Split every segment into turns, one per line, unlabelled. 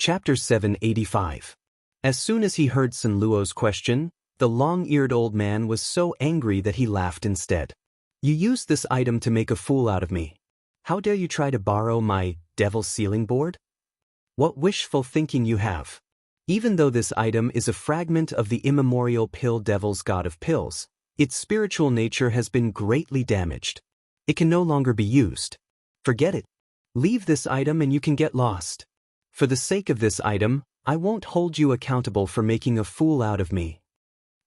Chapter 785. As soon as he heard Sun Luo's question, the long-eared old man was so angry that he laughed instead. You used this item to make a fool out of me. How dare you try to borrow my devil's sealing board? What wishful thinking you have. Even though this item is a fragment of the immemorial pill devil's god of pills, its spiritual nature has been greatly damaged. It can no longer be used. Forget it. Leave this item and you can get lost. For the sake of this item, I won't hold you accountable for making a fool out of me.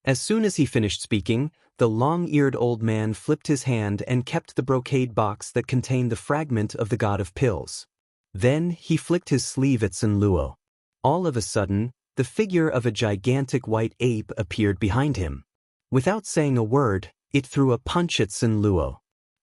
As soon as he finished speaking, the long-eared old man flipped his hand and kept the brocade box that contained the fragment of the god of pills. Then he flicked his sleeve at Sun Luo. All of a sudden, the figure of a gigantic white ape appeared behind him. Without saying a word, it threw a punch at Sun Luo.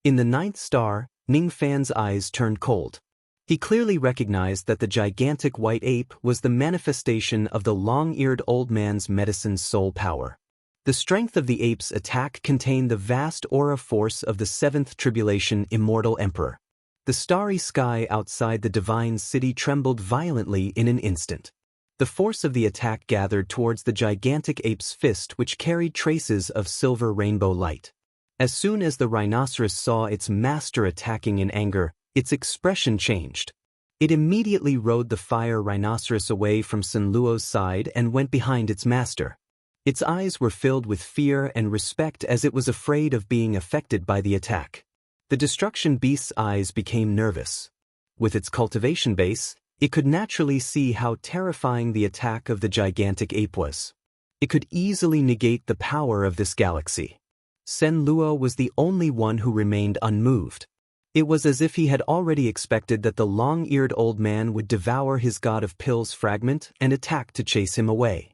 In the ninth star, Ning Fan's eyes turned cold. He clearly recognized that the gigantic white ape was the manifestation of the long-eared old man's medicine soul power. The strength of the ape's attack contained the vast aura force of the seventh tribulation immortal emperor. The starry sky outside the divine city trembled violently in an instant. The force of the attack gathered towards the gigantic ape's fist, which carried traces of silver rainbow light. As soon as the rhinoceros saw its master attacking in anger, its expression changed. It immediately rode the fire rhinoceros away from Sun Luo's side and went behind its master. Its eyes were filled with fear and respect as it was afraid of being affected by the attack. The destruction beast's eyes became nervous. With its cultivation base, it could naturally see how terrifying the attack of the gigantic ape was. It could easily negate the power of this galaxy. Sun Luo was the only one who remained unmoved. It was as if he had already expected that the long-eared old man would devour his god of pills fragment and attack to chase him away.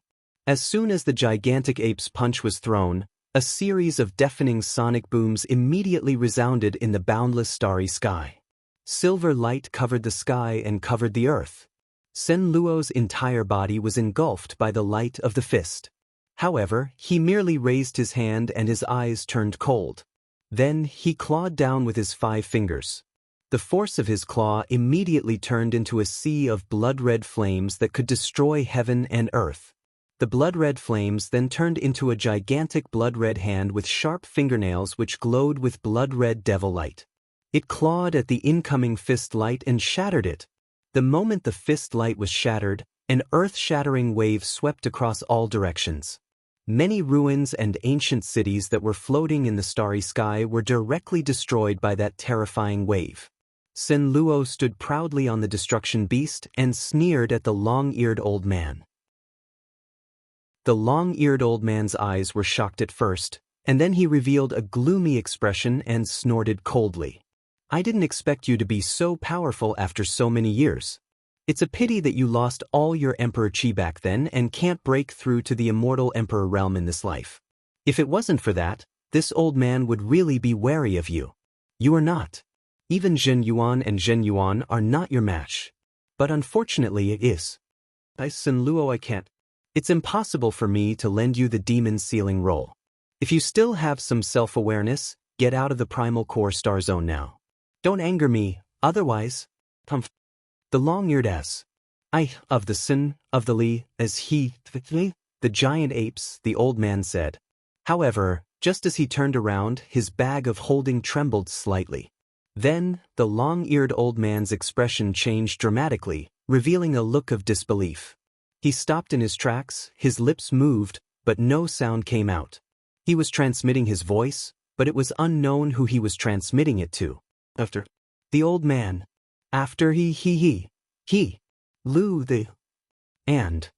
As soon as the gigantic ape's punch was thrown, a series of deafening sonic booms immediately resounded in the boundless starry sky. Silver light covered the sky and covered the earth. Sun Luo's entire body was engulfed by the light of the fist. However, he merely raised his hand and his eyes turned cold. Then he clawed down with his 5 fingers. The force of his claw immediately turned into a sea of blood-red flames that could destroy heaven and earth. The blood-red flames then turned into a gigantic blood-red hand with sharp fingernails which glowed with blood-red devil light. It clawed at the incoming fist light and shattered it. The moment the fist light was shattered, an earth-shattering wave swept across all directions. Many ruins and ancient cities that were floating in the starry sky were directly destroyed by that terrifying wave. Sun Luo stood proudly on the destruction beast and sneered at the long-eared old man. The long-eared old man's eyes were shocked at first, and then he revealed a gloomy expression and snorted coldly. I didn't expect you to be so powerful after so many years. It's a pity that you lost all your Emperor Chi back then and can't break through to the immortal Emperor realm in this life. If it wasn't for that, this old man would really be wary of you. You are not. Even Zhen Yuan and Zhen Yuan are not your match. But unfortunately it is. By Sun Luo, I can't. It's impossible for me to lend you the demon sealing roll. If you still have some self-awareness, get out of the primal core star zone now. Don't anger me, otherwise, the long-eared ass. Of the Sin, of the Li, as he, the giant apes, the old man said. However, just as he turned around, his bag of holding trembled slightly. Then, the long-eared old man's expression changed dramatically, revealing a look of disbelief. He stopped in his tracks, his lips moved, but no sound came out. He was transmitting his voice, but it was unknown who he was transmitting it to. After the old man. After he, Lu the, and.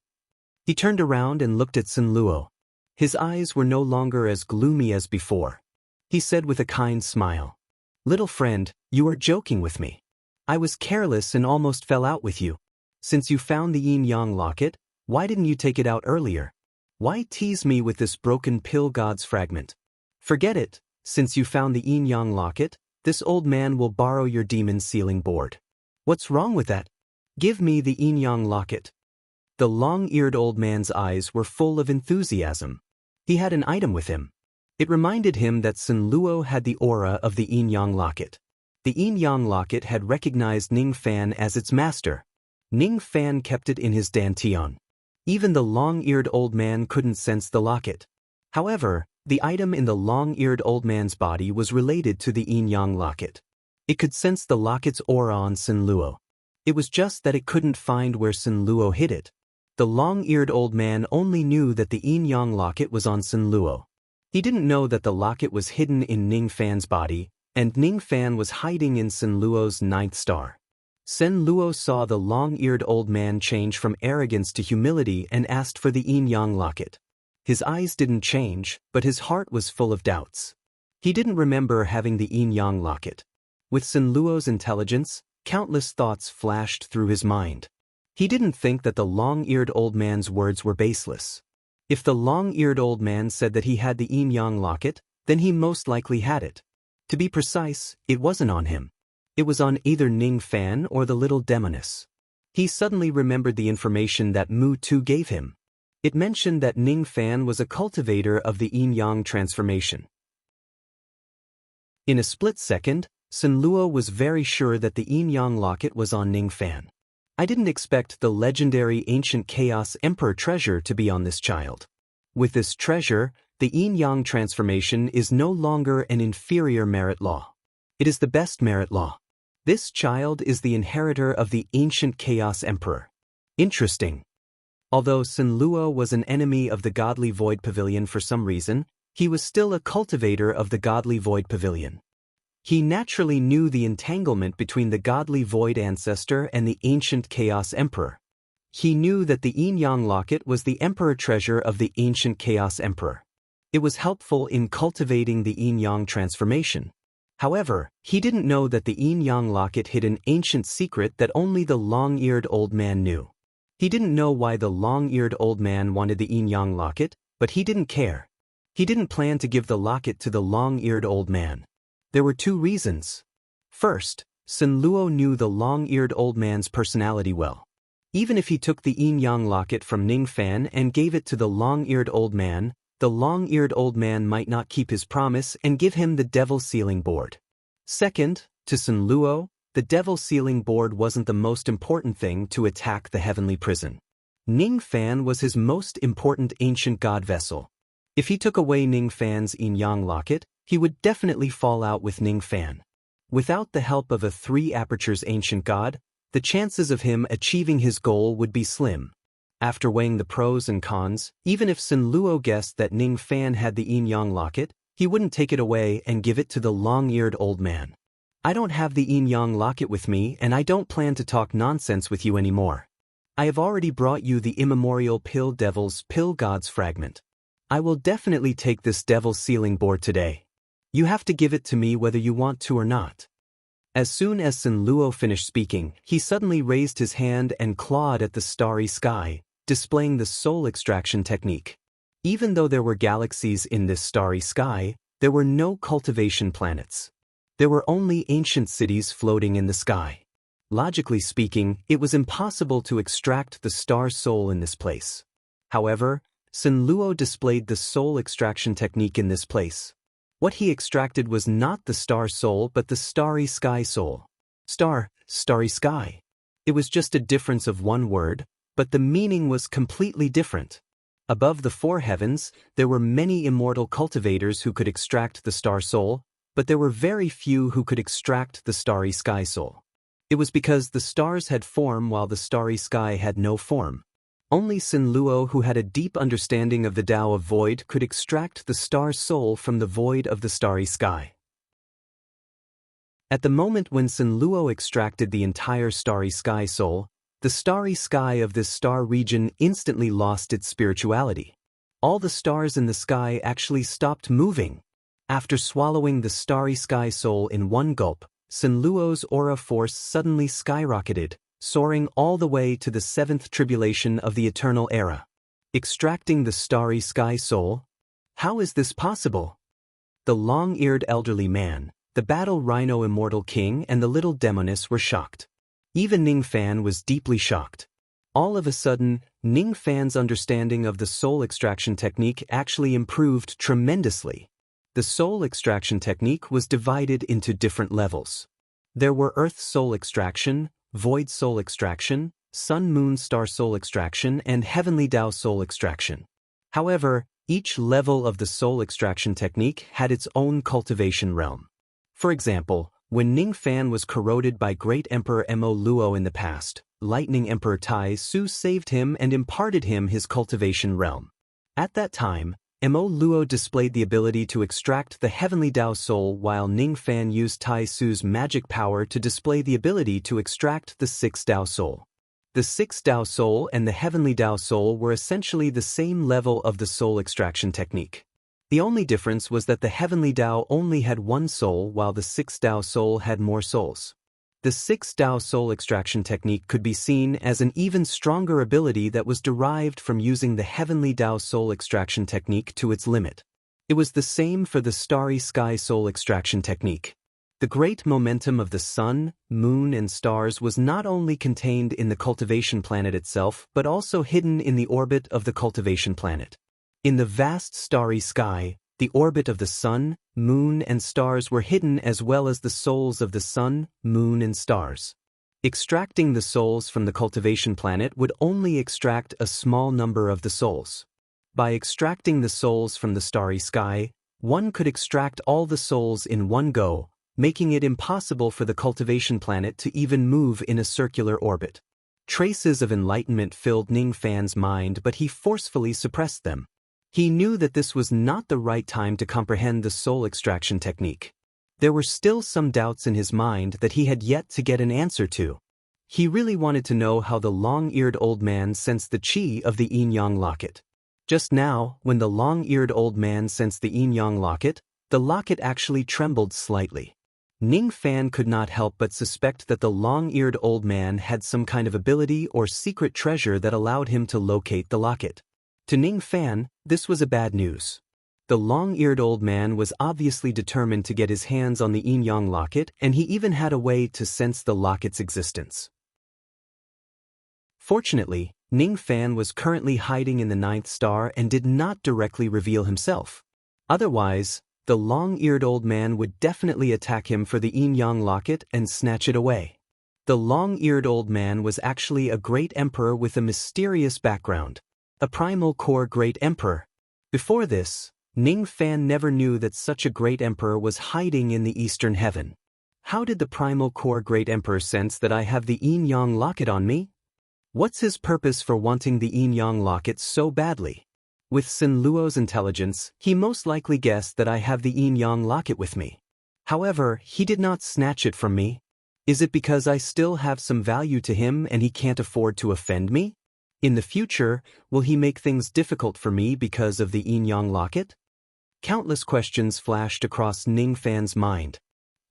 He turned around and looked at Sun Luo. His eyes were no longer as gloomy as before. He said with a kind smile, "Little friend, you are joking with me. I was careless and almost fell out with you. Since you found the yin-yang locket, why didn't you take it out earlier? Why tease me with this broken pill god's fragment? Forget it, since you found the yin-yang locket, this old man will borrow your demon sealing board. What's wrong with that? Give me the yin-yang locket." The long-eared old man's eyes were full of enthusiasm. He had an item with him. It reminded him that Sun Luo had the aura of the yin-yang locket. The yin-yang locket had recognized Ning Fan as its master. Ning Fan kept it in his dantian. Even the long-eared old man couldn't sense the locket. However, the item in the long-eared old man's body was related to the yin-yang locket. It could sense the locket's aura on Sin Luo. It was just that it couldn't find where Sin Luo hid it. The long-eared old man only knew that the yin-yang locket was on Sin Luo. He didn't know that the locket was hidden in Ning Fan's body, and Ning Fan was hiding in Sin Luo's ninth star. Sin Luo saw the long-eared old man change from arrogance to humility and asked for the yin-yang locket. His eyes didn't change, but his heart was full of doubts. He didn't remember having the yin-yang locket. With Sin Luo's intelligence, countless thoughts flashed through his mind. He didn't think that the long-eared old man's words were baseless. If the long-eared old man said that he had the yin-yang locket, then he most likely had it. To be precise, it wasn't on him. It was on either Ning Fan or the little demoness. He suddenly remembered the information that Mu Tu gave him. It mentioned that Ning Fan was a cultivator of the yin-yang transformation. In a split second, Sin Luo was very sure that the yin-yang locket was on Ning Fan. I didn't expect the legendary ancient Chaos Emperor treasure to be on this child. With this treasure, the yin-yang transformation is no longer an inferior merit law. It is the best merit law. This child is the inheritor of the ancient Chaos Emperor. Interesting. Although Sin Luo was an enemy of the Godly Void Pavilion for some reason, he was still a cultivator of the Godly Void Pavilion. He naturally knew the entanglement between the Godly Void Ancestor and the ancient Chaos Emperor. He knew that the yin-yang locket was the Emperor treasure of the ancient Chaos Emperor. It was helpful in cultivating the yin-yang transformation. However, he didn't know that the yin-yang locket hid an ancient secret that only the long-eared old man knew. He didn't know why the long-eared old man wanted the yin-yang locket, but he didn't care. He didn't plan to give the locket to the long-eared old man. There were two reasons. First, Sin Luo knew the long-eared old man's personality well. Even if he took the yin-yang locket from Ning Fan and gave it to the long-eared old man, the long-eared old man might not keep his promise and give him the Devil Sealing Board. Second, to Sin Luo, the Devil Sealing Board wasn't the most important thing to attack the heavenly prison. Ning Fan was his most important ancient god vessel. If he took away Ning Fan's yin-yang locket, he would definitely fall out with Ning Fan. Without the help of a 3 apertures ancient god, the chances of him achieving his goal would be slim. After weighing the pros and cons, even if Sin Luo guessed that Ning Fan had the yin-yang locket, he wouldn't take it away and give it to the long-eared old man. I don't have the yin-yang locket with me and I don't plan to talk nonsense with you anymore. I have already brought you the immemorial Pill Devil's Pill God's fragment. I will definitely take this Devil Sealing Board today. You have to give it to me whether you want to or not. As soon as Sin Luo finished speaking, he suddenly raised his hand and clawed at the starry sky, displaying the soul extraction technique. Even though there were galaxies in this starry sky, there were no cultivation planets. There were only ancient cities floating in the sky. Logically speaking, it was impossible to extract the star soul in this place. However, Sin Luo displayed the soul extraction technique in this place. What he extracted was not the star soul but the starry sky soul. Starry sky. It was just a difference of one word, but the meaning was completely different. Above the 4 heavens, there were many immortal cultivators who could extract the star soul, but there were very few who could extract the starry sky soul. It was because the stars had form while the starry sky had no form. Only Sin Luo, who had a deep understanding of the Tao of Void, could extract the star soul from the void of the starry sky. At the moment when Sin Luo extracted the entire starry sky soul, the starry sky of this star region instantly lost its spirituality. All the stars in the sky actually stopped moving. After swallowing the starry sky soul in one gulp, Sin Luo's aura force suddenly skyrocketed, soaring all the way to the 7th tribulation of the eternal era. Extracting the starry sky soul? How is this possible? The long-eared elderly man, the battle rhino immortal king and the little demoness were shocked. Even Ning Fan was deeply shocked. All of a sudden, Ning Fan's understanding of the soul extraction technique actually improved tremendously. The soul extraction technique was divided into different levels. There were Earth soul extraction, Void soul extraction, Sun Moon Star Soul Extraction, and Heavenly Tao Soul Extraction. However, each level of the soul extraction technique had its own cultivation realm. For example, when Ning Fan was corroded by Great Emperor Mo Luo in the past, Lightning Emperor Tai Su saved him and imparted him his cultivation realm. At that time, Mo Luo displayed the ability to extract the Heavenly Tao Soul, while Ning Fan used Tai Su's magic power to display the ability to extract the Sixth Tao Soul. The Sixth Tao Soul and the Heavenly Tao Soul were essentially the same level of the soul extraction technique. The only difference was that the Heavenly Tao only had one soul while the Sixth Tao Soul had more souls. The Sixth Tao Soul Extraction technique could be seen as an even stronger ability that was derived from using the Heavenly Tao Soul Extraction technique to its limit. It was the same for the Starry Sky Soul Extraction technique. The great momentum of the sun, moon, and stars was not only contained in the cultivation planet itself but also hidden in the orbit of the cultivation planet. In the vast starry sky, the orbit of the sun, moon, and stars were hidden, as well as the souls of the sun, moon, and stars. Extracting the souls from the cultivation planet would only extract a small number of the souls. By extracting the souls from the starry sky, one could extract all the souls in one go, making it impossible for the cultivation planet to even move in a circular orbit. Traces of enlightenment filled Ning Fan's mind, but he forcefully suppressed them. He knew that this was not the right time to comprehend the soul extraction technique. There were still some doubts in his mind that he had yet to get an answer to. He really wanted to know how the long-eared old man sensed the chi of the yin-yang locket. Just now, when the long-eared old man sensed the yin-yang locket, the locket actually trembled slightly. Ning Fan could not help but suspect that the long-eared old man had some kind of ability or secret treasure that allowed him to locate the locket. To Ning Fan, this was a bad news. The long-eared old man was obviously determined to get his hands on the yin-yang locket, and he even had a way to sense the locket's existence. Fortunately, Ning Fan was currently hiding in the ninth star and did not directly reveal himself. Otherwise, the long-eared old man would definitely attack him for the yin-yang locket and snatch it away. The long-eared old man was actually a great emperor with a mysterious background. A primal core great emperor. Before this, Ning Fan never knew that such a great emperor was hiding in the eastern heaven. How did the primal core great emperor sense that I have the yin-yang locket on me? What's his purpose for wanting the yin-yang locket so badly? With Sin Luo's intelligence, he most likely guessed that I have the yin-yang locket with me. However, he did not snatch it from me. Is it because I still have some value to him and he can't afford to offend me? In the future, will he make things difficult for me because of the yin-yang locket? Countless questions flashed across Ning Fan's mind.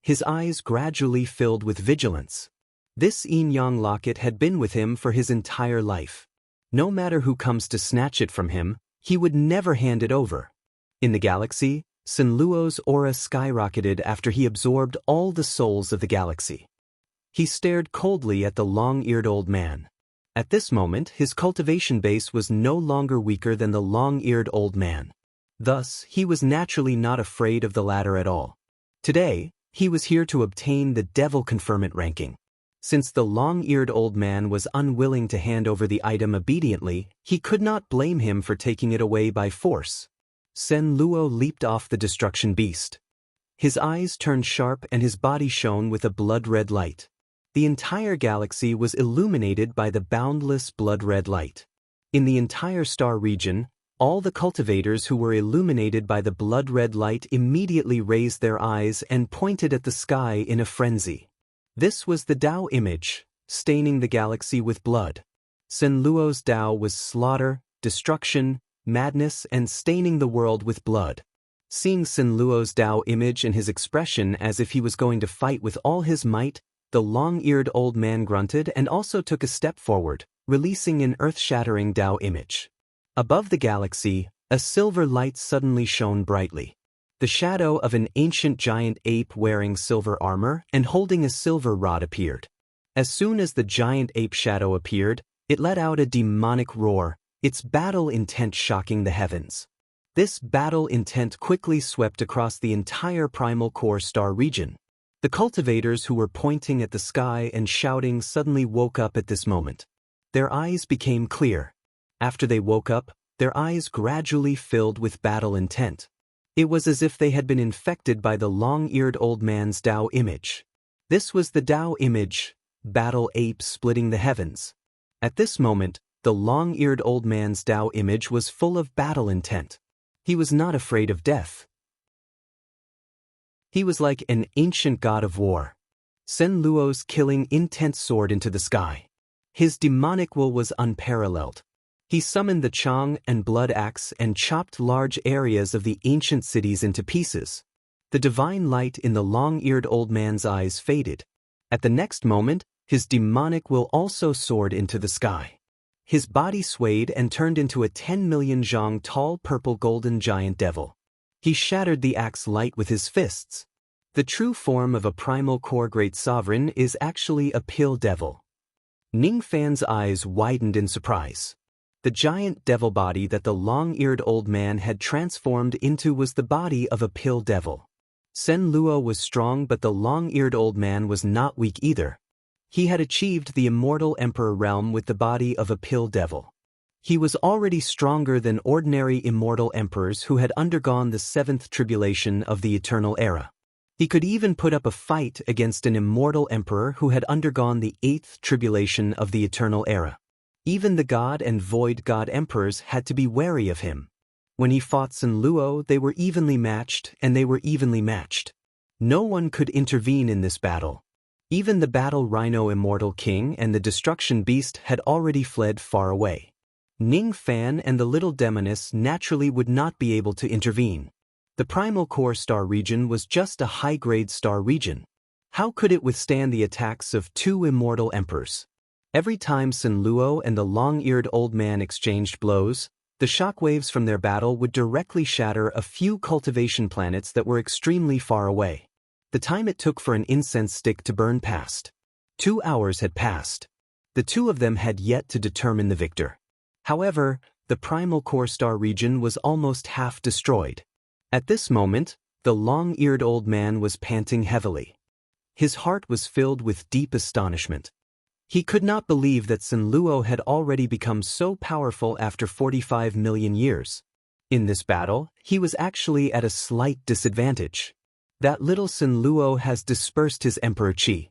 His eyes gradually filled with vigilance. This yin-yang locket had been with him for his entire life. No matter who comes to snatch it from him, he would never hand it over. In the galaxy, Sin Luo's aura skyrocketed after he absorbed all the souls of the galaxy. He stared coldly at the long-eared old man. At this moment, his cultivation base was no longer weaker than the long-eared old man. Thus, he was naturally not afraid of the latter at all. Today, he was here to obtain the Devil Conferment ranking. Since the long-eared old man was unwilling to hand over the item obediently, he could not blame him for taking it away by force. Sen Luo leaped off the destruction beast. His eyes turned sharp and his body shone with a blood-red light. The entire galaxy was illuminated by the boundless blood-red light. In the entire star region, all the cultivators who were illuminated by the blood-red light immediately raised their eyes and pointed at the sky in a frenzy. This was the Tao image, staining the galaxy with blood. Sen Luo's Tao was slaughter, destruction, madness, and staining the world with blood. Seeing Sen Luo's Tao image and his expression as if he was going to fight with all his might, the long-eared old man grunted and also took a step forward, releasing an earth-shattering Tao image. Above the galaxy, a silver light suddenly shone brightly. The shadow of an ancient giant ape wearing silver armor and holding a silver rod appeared. As soon as the giant ape shadow appeared, it let out a demonic roar, its battle intent shocking the heavens. This battle intent quickly swept across the entire primal core star region. The cultivators who were pointing at the sky and shouting suddenly woke up at this moment. their eyes became clear. After they woke up, their eyes gradually filled with battle intent. It was as if they had been infected by the long-eared old man's Tao image. This was the Tao image, battle ape splitting the heavens. At this moment, the long-eared old man's Tao image was full of battle intent. He was not afraid of death. He was like an ancient god of war. Sen Luo's killing intense soared into the sky. His demonic will was unparalleled. He summoned the Chang and blood axe and chopped large areas of the ancient cities into pieces. The divine light in the long-eared old man's eyes faded. At the next moment, his demonic will also soared into the sky. His body swayed and turned into a 10 million zhang tall purple-golden giant devil. He shattered the axe light with his fists. The true form of a primal core great sovereign is actually a pill devil. Ning Fan's eyes widened in surprise. The giant devil body that the long-eared old man had transformed into was the body of a pill devil. Sen Luo was strong, but the long-eared old man was not weak either. He had achieved the immortal emperor realm with the body of a pill devil. He was already stronger than ordinary immortal emperors who had undergone the seventh tribulation of the eternal era. He could even put up a fight against an immortal emperor who had undergone the eighth tribulation of the eternal era. Even the god and void god emperors had to be wary of him. When he fought Sen Luo, they were evenly matched, and they were evenly matched. No one could intervene in this battle. Even the battle rhino immortal king and the destruction beast had already fled far away. Ning Fan and the little demoness naturally would not be able to intervene. The primal core star region was just a high-grade star region. How could it withstand the attacks of two immortal emperors? Every time Sen Luo and the long-eared old man exchanged blows, the shockwaves from their battle would directly shatter a few cultivation planets that were extremely far away. The time it took for an incense stick to burn passed. 2 hours had passed. The two of them had yet to determine the victor. However, the primal core star region was almost half destroyed. At this moment, the long-eared old man was panting heavily. His heart was filled with deep astonishment. He could not believe that Sen Luo had already become so powerful after 45 million years. In this battle, he was actually at a slight disadvantage. That little Sen Luo has dispersed his emperor qi.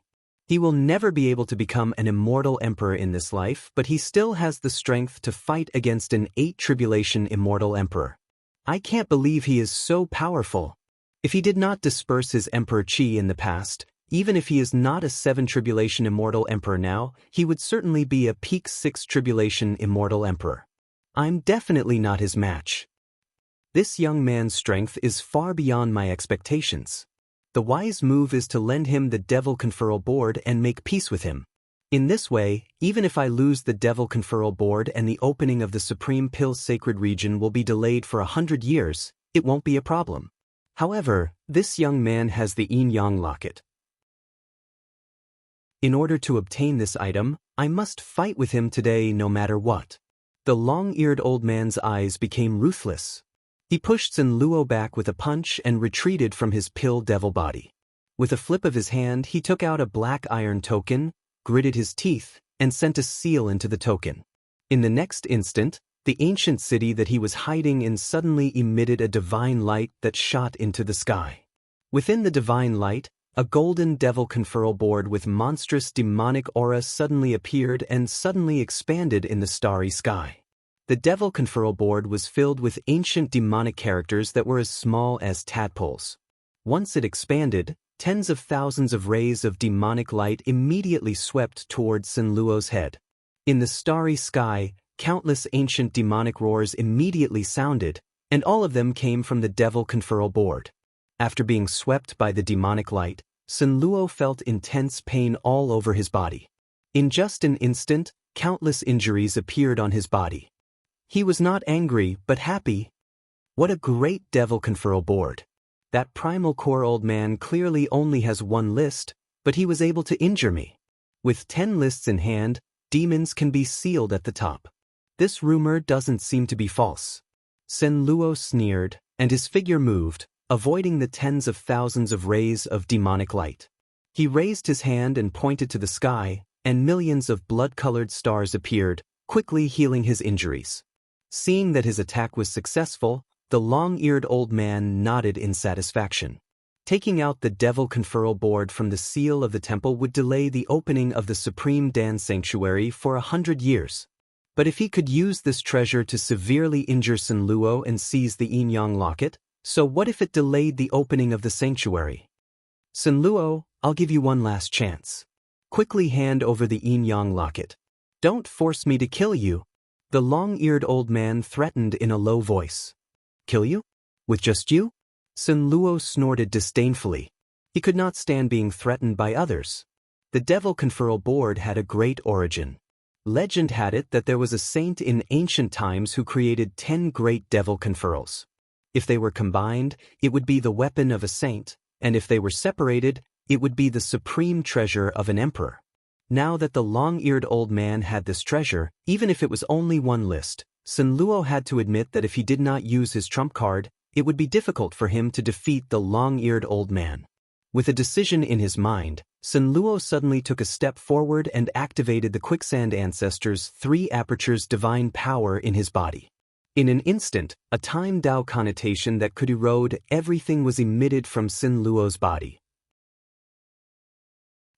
He will never be able to become an immortal emperor in this life, but he still has the strength to fight against an 8 tribulation immortal emperor. I can't believe he is so powerful. If he did not disperse his emperor qi in the past, even if he is not a 7 tribulation immortal emperor now, he would certainly be a peak 6 tribulation immortal emperor. I'm definitely not his match. This young man's strength is far beyond my expectations. The wise move is to lend him the Devil Conferral Board and make peace with him. In this way, even if I lose the Devil Conferral Board and the opening of the Supreme Pill Sacred Region will be delayed for 100 years, it won't be a problem. However, this young man has the Yin-Yang Locket. In order to obtain this item, I must fight with him today no matter what. The long-eared old man's eyes became ruthless. He pushed Sen Luo back with a punch and retreated from his pill devil body. With a flip of his hand, he took out a black iron token, gritted his teeth, and sent a seal into the token. In the next instant, the ancient city that he was hiding in suddenly emitted a divine light that shot into the sky. Within the divine light, a golden Devil Conferral Board with monstrous demonic aura suddenly appeared and suddenly expanded in the starry sky. The Devil Conferral Board was filled with ancient demonic characters that were as small as tadpoles. Once it expanded, tens of thousands of rays of demonic light immediately swept towards Sen Luo's head. In the starry sky, countless ancient demonic roars immediately sounded, and all of them came from the Devil Conferral Board. After being swept by the demonic light, Sen Luo felt intense pain all over his body. In just an instant, countless injuries appeared on his body. He was not angry, but happy. What a great Devil Conferral Board. That primal core old man clearly only has 1 list, but he was able to injure me. With 10 lists in hand, demons can be sealed at the top. This rumor doesn't seem to be false. Sen Luo sneered, and his figure moved, avoiding the tens of thousands of rays of demonic light. He raised his hand and pointed to the sky, and millions of blood-colored stars appeared, quickly healing his injuries. Seeing that his attack was successful, the long-eared old man nodded in satisfaction. Taking out the devil conferral board from the seal of the temple would delay the opening of the Supreme Dan Sanctuary for 100 years. But if he could use this treasure to severely injure Sun Luo and seize the Yin Yang locket, so what if it delayed the opening of the sanctuary? Sun Luo, I'll give you one last chance. Quickly hand over the Yin Yang locket. Don't force me to kill you. The long-eared old man threatened in a low voice. Kill you? With just you? Sun Luo snorted disdainfully. He could not stand being threatened by others. The devil conferral board had a great origin. Legend had it that there was a saint in ancient times who created 10 great devil conferrals. If they were combined, it would be the weapon of a saint, and if they were separated, it would be the supreme treasure of an emperor. Now that the long-eared old man had this treasure, even if it was only one list, Sun Luo had to admit that if he did not use his trump card, it would be difficult for him to defeat the long-eared old man. With a decision in his mind, Sun Luo suddenly took a step forward and activated the Quicksand Ancestor's 3 apertures divine power in his body. In an instant, a time Dao connotation that could erode everything was emitted from Sun Luo's body.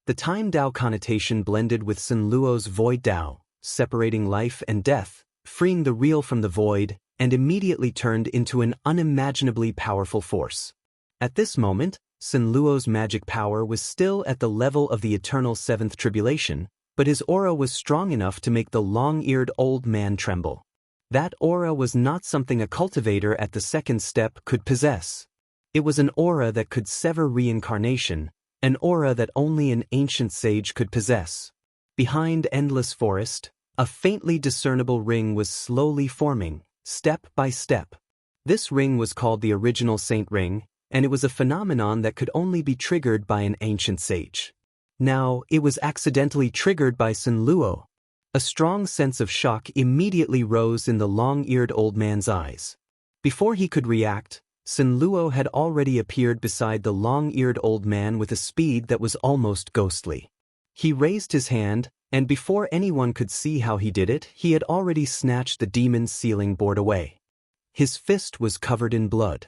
The time Dao connotation blended with Sun Luo's void Dao, separating life and death, freeing the real from the void, and immediately turned into an unimaginably powerful force. At this moment, Sun Luo's magic power was still at the level of the eternal 7th tribulation, but his aura was strong enough to make the long-eared old man tremble. That aura was not something a cultivator at the 2nd step could possess. It was an aura that could sever reincarnation, an aura that only an ancient sage could possess. Behind Endless Forest, a faintly discernible ring was slowly forming, step by step. This ring was called the Original Saint Ring, and it was a phenomenon that could only be triggered by an ancient sage. Now, it was accidentally triggered by Sun Luo. A strong sense of shock immediately rose in the long-eared old man's eyes. Before he could react, Sun Luo had already appeared beside the long-eared old man with a speed that was almost ghostly. He raised his hand, and before anyone could see how he did it, he had already snatched the demon's sealing board away. His fist was covered in blood.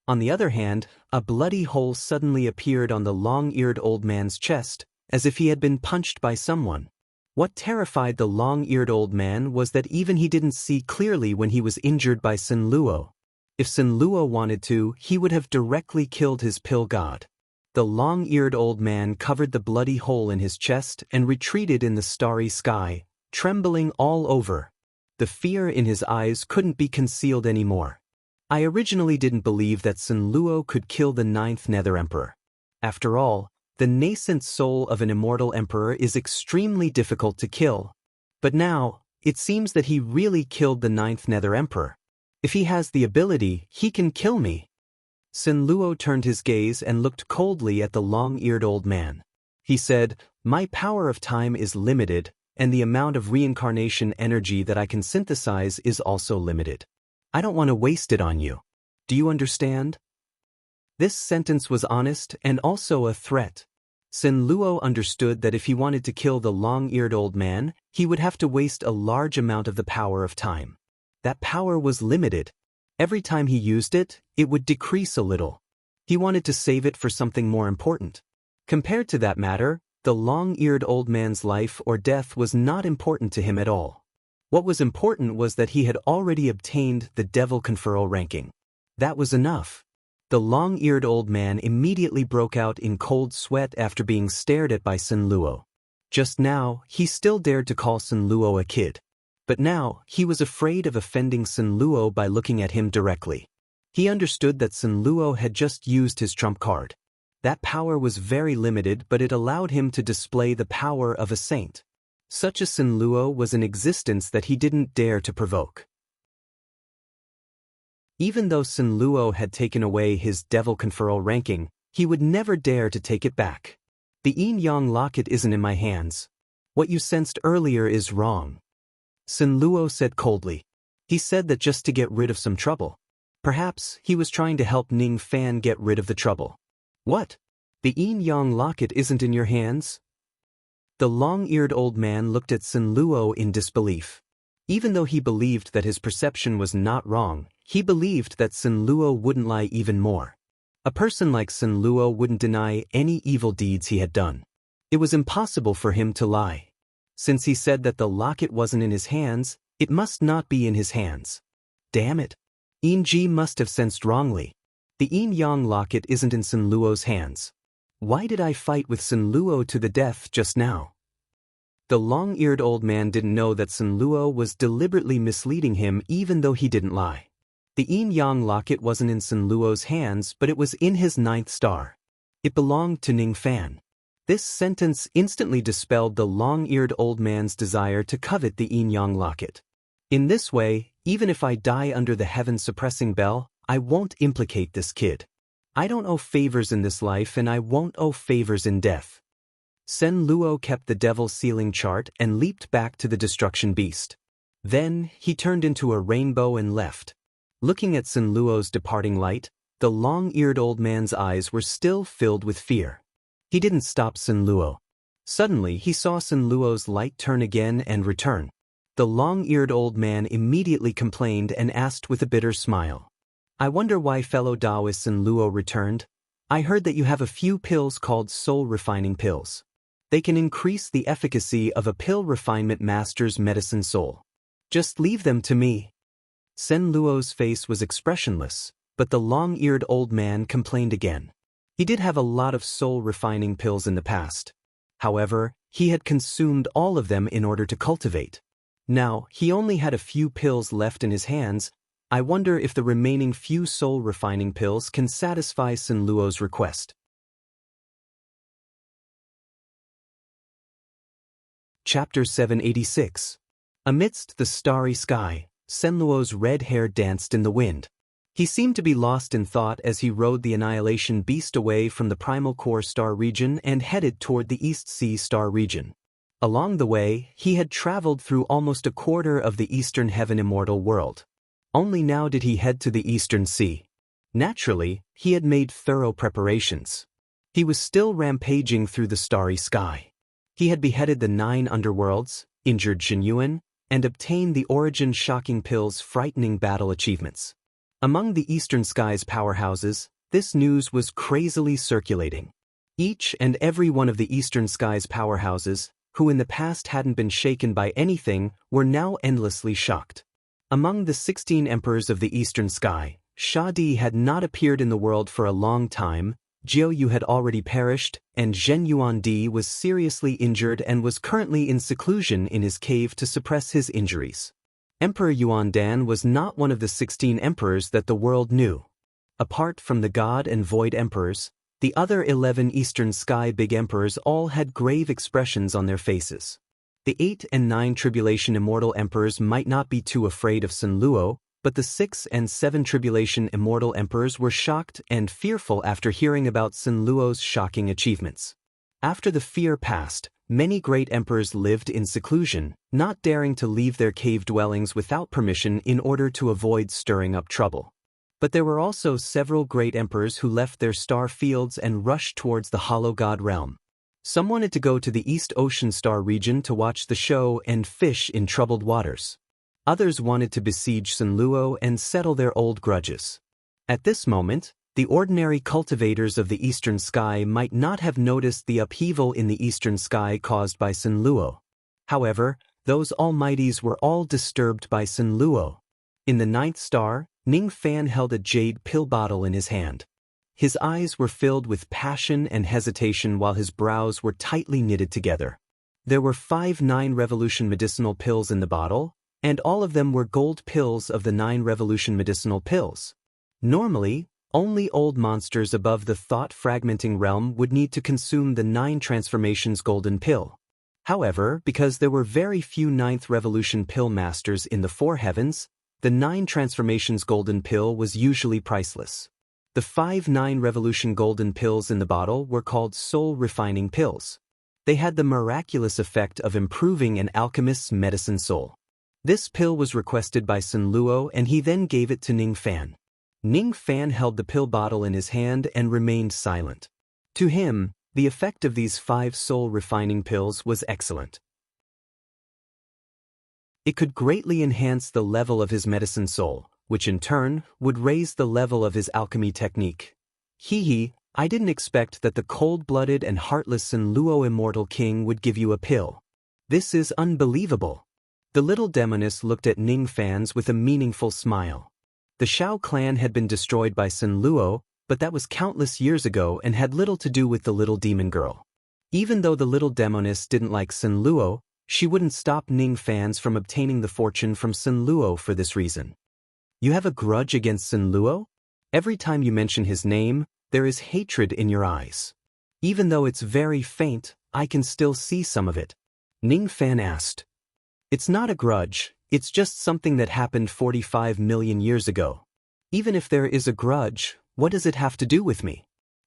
On the other hand, a bloody hole suddenly appeared on the long-eared old man's chest, as if he had been punched by someone. What terrified the long-eared old man was that even he didn't see clearly when he was injured by Sun Luo. If Sun Luo wanted to, he would have directly killed his pill god. The long-eared old man covered the bloody hole in his chest and retreated in the starry sky, trembling all over. The fear in his eyes couldn't be concealed anymore. I originally didn't believe that Sun Luo could kill the 9th Nether Emperor. After all, the nascent soul of an immortal emperor is extremely difficult to kill. But now, it seems that he really killed the 9th Nether Emperor. If he has the ability, he can kill me. Sun Luo turned his gaze and looked coldly at the long-eared old man. He said, "My power of time is limited, and the amount of reincarnation energy that I can synthesize is also limited. I don't want to waste it on you. Do you understand?" This sentence was honest and also a threat. Sun Luo understood that if he wanted to kill the long-eared old man, he would have to waste a large amount of the power of time. That power was limited. Every time he used it, it would decrease a little. He wanted to save it for something more important. Compared to that matter, the long-eared old man's life or death was not important to him at all. What was important was that he had already obtained the devil conferral ranking. That was enough. The long-eared old man immediately broke out in cold sweat after being stared at by Sun Luo. Just now, he still dared to call Sun Luo a kid. But now, he was afraid of offending Sun Luo by looking at him directly. He understood that Sun Luo had just used his trump card. That power was very limited, but it allowed him to display the power of a saint. Such a Sun Luo was an existence that he didn't dare to provoke. Even though Sun Luo had taken away his devil conferral ranking, he would never dare to take it back. The Yin Yang locket isn't in my hands. What you sensed earlier is wrong. Sun Luo said coldly. He said that just to get rid of some trouble. Perhaps he was trying to help Ning Fan get rid of the trouble. What? The Yin Yang locket isn't in your hands? The long-eared old man looked at Sun Luo in disbelief. Even though he believed that his perception was not wrong, he believed that Sun Luo wouldn't lie even more. A person like Sun Luo wouldn't deny any evil deeds he had done. It was impossible for him to lie. Since he said that the locket wasn't in his hands, it must not be in his hands. Damn it. Yin Ji must have sensed wrongly. The Yin Yang locket isn't in Sun Luo's hands. Why did I fight with Sun Luo to the death just now? The long-eared old man didn't know that Sun Luo was deliberately misleading him even though he didn't lie. The Yin Yang locket wasn't in Sun Luo's hands, but it was in his 9th star. It belonged to Ning Fan. This sentence instantly dispelled the long-eared old man's desire to covet the Yin Yang locket. In this way, even if I die under the heaven-suppressing bell, I won't implicate this kid. I don't owe favors in this life and I won't owe favors in death. Sun Luo kept the devil's ceiling chart and leaped back to the destruction beast. Then, he turned into a rainbow and left. Looking at Sun Luo's departing light, the long-eared old man's eyes were still filled with fear. He didn't stop Sun Luo. Suddenly, he saw Sun Luo's light turn again and return. The long-eared old man immediately complained and asked with a bitter smile. I wonder why fellow Taoist Sun Luo returned. I heard that you have a few pills called soul-refining pills. They can increase the efficacy of a pill refinement master's medicine soul. Just leave them to me. Sun Luo's face was expressionless, but the long-eared old man complained again. He did have a lot of soul-refining pills in the past. However, he had consumed all of them in order to cultivate. Now, he only had a few pills left in his hands. I wonder if the remaining few soul-refining pills can satisfy Sun Luo's request. Chapter 786. Amidst the starry sky, Sun Luo's red hair danced in the wind. He seemed to be lost in thought as he rode the Annihilation Beast away from the Primal Core star region and headed toward the East Sea star region. Along the way, he had traveled through almost a quarter of the Eastern Heaven Immortal world. Only now did he head to the Eastern Sea. Naturally, he had made thorough preparations. He was still rampaging through the starry sky. He had beheaded the 9 underworlds, injured Xinyuan, and obtained the Origin Shocking Pill's frightening battle achievements. Among the Eastern Sky's powerhouses, this news was crazily circulating. Each and every one of the Eastern Sky's powerhouses, who in the past hadn't been shaken by anything, were now endlessly shocked. Among the 16 emperors of the Eastern Sky, Sha Di had not appeared in the world for a long time, Jiu Yu had already perished, and Zhen Yuan Di was seriously injured and was currently in seclusion in his cave to suppress his injuries. Emperor Yuan Dan was not one of the 16 emperors that the world knew. Apart from the God and Void emperors, the other 11 Eastern Sky Big Emperors all had grave expressions on their faces. The 8 and 9 Tribulation Immortal Emperors might not be too afraid of Sun Luo, but the 6 and 7 Tribulation Immortal Emperors were shocked and fearful after hearing about Sun Luo's shocking achievements. After the fear passed, many great emperors lived in seclusion, not daring to leave their cave dwellings without permission in order to avoid stirring up trouble. But there were also several great emperors who left their star fields and rushed towards the Hollow God realm. Some wanted to go to the East Ocean Star region to watch the show and fish in troubled waters. Others wanted to besiege Sun Luo and settle their old grudges. At this moment, the ordinary cultivators of the Eastern Sky might not have noticed the upheaval in the Eastern Sky caused by Sun Luo. However, those almighties were all disturbed by Sun Luo. In the 9th star, Ning Fan held a jade pill bottle in his hand. His eyes were filled with passion and hesitation while his brows were tightly knitted together. There were 5 9 Revolution medicinal pills in the bottle, and all of them were gold pills of the 9 Revolution medicinal pills. Normally, only old monsters above the thought-fragmenting realm would need to consume the 9 Transformations golden pill. However, because there were very few 9th Revolution pill masters in the 4 heavens, the 9 Transformations golden pill was usually priceless. The 5 9 Revolution golden pills in the bottle were called soul-refining pills. They had the miraculous effect of improving an alchemist's medicine soul. This pill was requested by Sun Luo and he then gave it to Ning Fan. Ning Fan held the pill bottle in his hand and remained silent. To him, The effect of these 5 soul-refining pills was excellent. It could greatly enhance the level of his medicine soul, which in turn would raise the level of his alchemy technique. I didn't expect that the cold-blooded and heartless Sun Luo immortal king would give you a pill. This is unbelievable. The little demoness looked at Ning Fans with a meaningful smile. The Shao clan had been destroyed by Sun Luo, but that was countless years ago and had little to do with the little demon girl. Even though the little demoness didn't like Sun Luo, she wouldn't stop Ning Fans from obtaining the fortune from Sun Luo for this reason. You have a grudge against Sun Luo? Every time you mention his name, there is hatred in your eyes. Even though it's very faint, I can still see some of it. Ning Fan asked. It's not a grudge, it's just something that happened 45 million years ago. Even if there is a grudge, what does it have to do with me?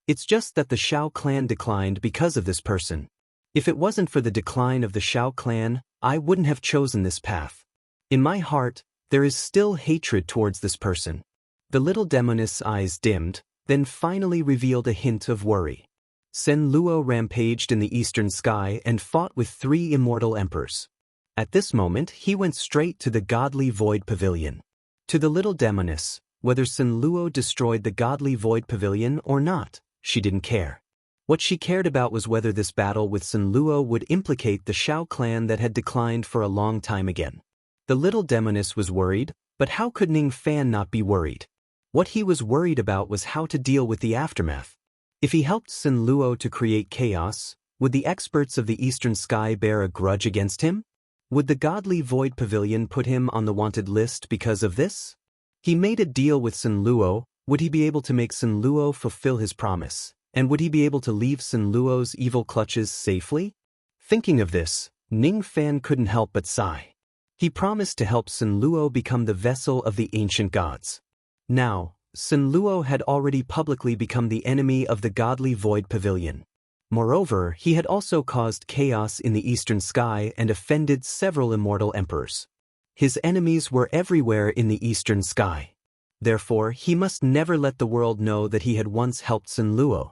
It's just that the Shao clan declined because of this person. If it wasn't for the decline of the Shao clan, I wouldn't have chosen this path. In my heart, there is still hatred towards this person. The little demoness' eyes dimmed, then finally revealed a hint of worry. Sun Luo rampaged in the eastern sky and fought with 3 immortal emperors. At this moment, he went straight to the godly void pavilion. To the little demoness, whether Sun Luo destroyed the godly void pavilion or not, she didn't care. What she cared about was whether this battle with Sun Luo would implicate the Shao clan that had declined for a long time again. The little demoness was worried, but how could Ning Fan not be worried? What he was worried about was how to deal with the aftermath. If he helped Sun Luo to create chaos, would the experts of the eastern sky bear a grudge against him? Would the godly void pavilion put him on the wanted list because of this? He made a deal with Sun Luo. Would he be able to make Sun Luo fulfill his promise? And would he be able to leave Sun Luo's evil clutches safely? Thinking of this, Ning Fan couldn't help but sigh. He promised to help Sun Luo become the vessel of the ancient gods. Now, Sun Luo had already publicly become the enemy of the godly void pavilion. Moreover, he had also caused chaos in the eastern sky and offended several immortal emperors. His enemies were everywhere in the eastern sky. Therefore, he must never let the world know that he had once helped Sun Luo.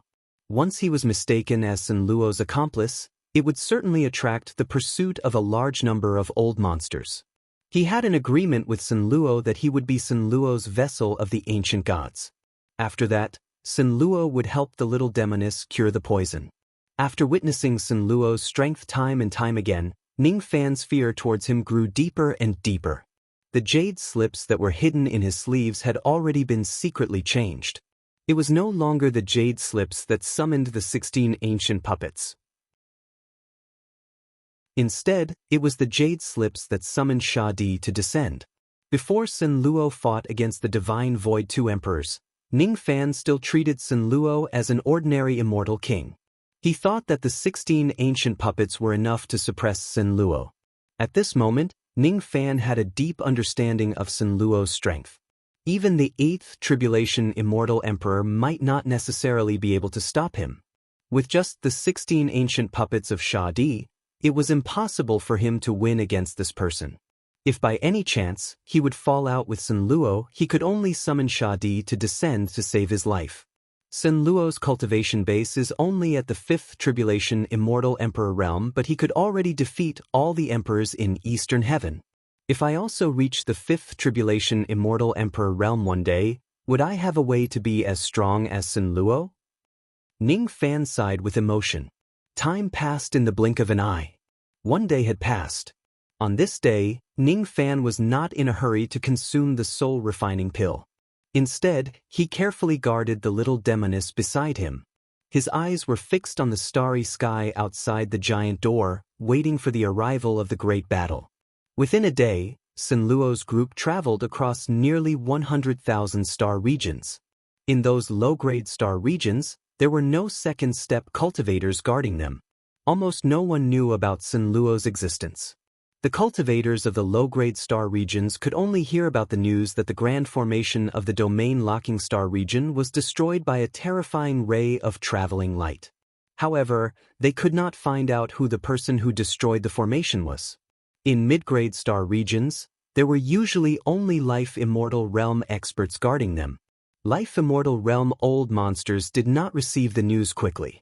Once he was mistaken as Sun Luo's accomplice, it would certainly attract the pursuit of a large number of old monsters. He had an agreement with Sun Luo that he would be Sun Luo's vessel of the ancient gods. After that, Sun Luo would help the little demoness cure the poison. After witnessing Sun Luo's strength time and time again, Ning Fan's fear towards him grew deeper and deeper. The jade slips that were hidden in his sleeves had already been secretly changed. It was no longer the jade slips that summoned the 16 ancient puppets. Instead, it was the jade slips that summoned Sha Di to descend. Before Sun Luo fought against the divine void 2 emperors, Ning Fan still treated Sun Luo as an ordinary immortal king. He thought that the 16 ancient puppets were enough to suppress Sun Luo. At this moment, Ning Fan had a deep understanding of Sun Luo's strength. Even the 8th Tribulation Immortal Emperor might not necessarily be able to stop him. With just the 16 ancient puppets of Sha Di, it was impossible for him to win against this person. If by any chance he would fall out with Sun Luo, he could only summon Sha Di to descend to save his life. Sun Luo's cultivation base is only at the 5th Tribulation Immortal Emperor realm, but he could already defeat all the emperors in Eastern Heaven. If I also reach the 5th Tribulation Immortal Emperor realm one day, would I have a way to be as strong as Sun Luo? Ning Fan sighed with emotion. Time passed in the blink of an eye. One day had passed. On this day, Ning Fan was not in a hurry to consume the soul-refining pill. Instead, he carefully guarded the little demoness beside him. His eyes were fixed on the starry sky outside the giant door, waiting for the arrival of the great battle. Within a day, Sun Luo's group traveled across nearly 100,000 star regions. In those low-grade star regions, there were no second-step cultivators guarding them. Almost no one knew about Sun Luo's existence. The cultivators of the low-grade star regions could only hear about the news that the grand formation of the domain-locking star region was destroyed by a terrifying ray of traveling light. However, they could not find out who the person who destroyed the formation was. In mid-grade star regions, there were usually only Life Immortal Realm experts guarding them. Life Immortal Realm old monsters did not receive the news quickly.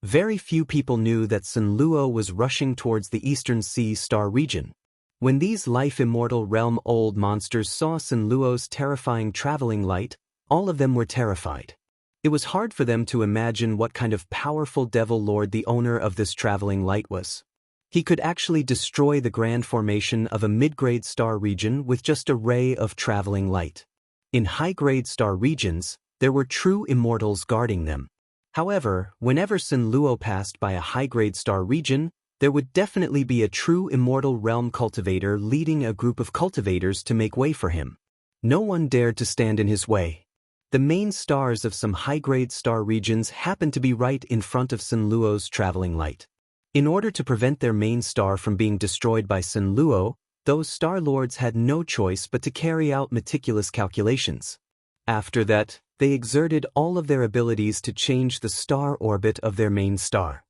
Very few people knew that Sun Luo was rushing towards the Eastern Sea star region. When these life-immortal realm-old monsters saw Sun Luo's terrifying traveling light, all of them were terrified. It was hard for them to imagine what kind of powerful devil lord the owner of this traveling light was. He could actually destroy the grand formation of a mid-grade star region with just a ray of traveling light. In high-grade star regions, there were true immortals guarding them. However, whenever Sun Luo passed by a high-grade star region, there would definitely be a true immortal realm cultivator leading a group of cultivators to make way for him. No one dared to stand in his way. The main stars of some high-grade star regions happened to be right in front of Sun Luo's traveling light. In order to prevent their main star from being destroyed by Sun Luo, those star lords had no choice but to carry out meticulous calculations. After that, they exerted all of their abilities to change the star orbit of their main star.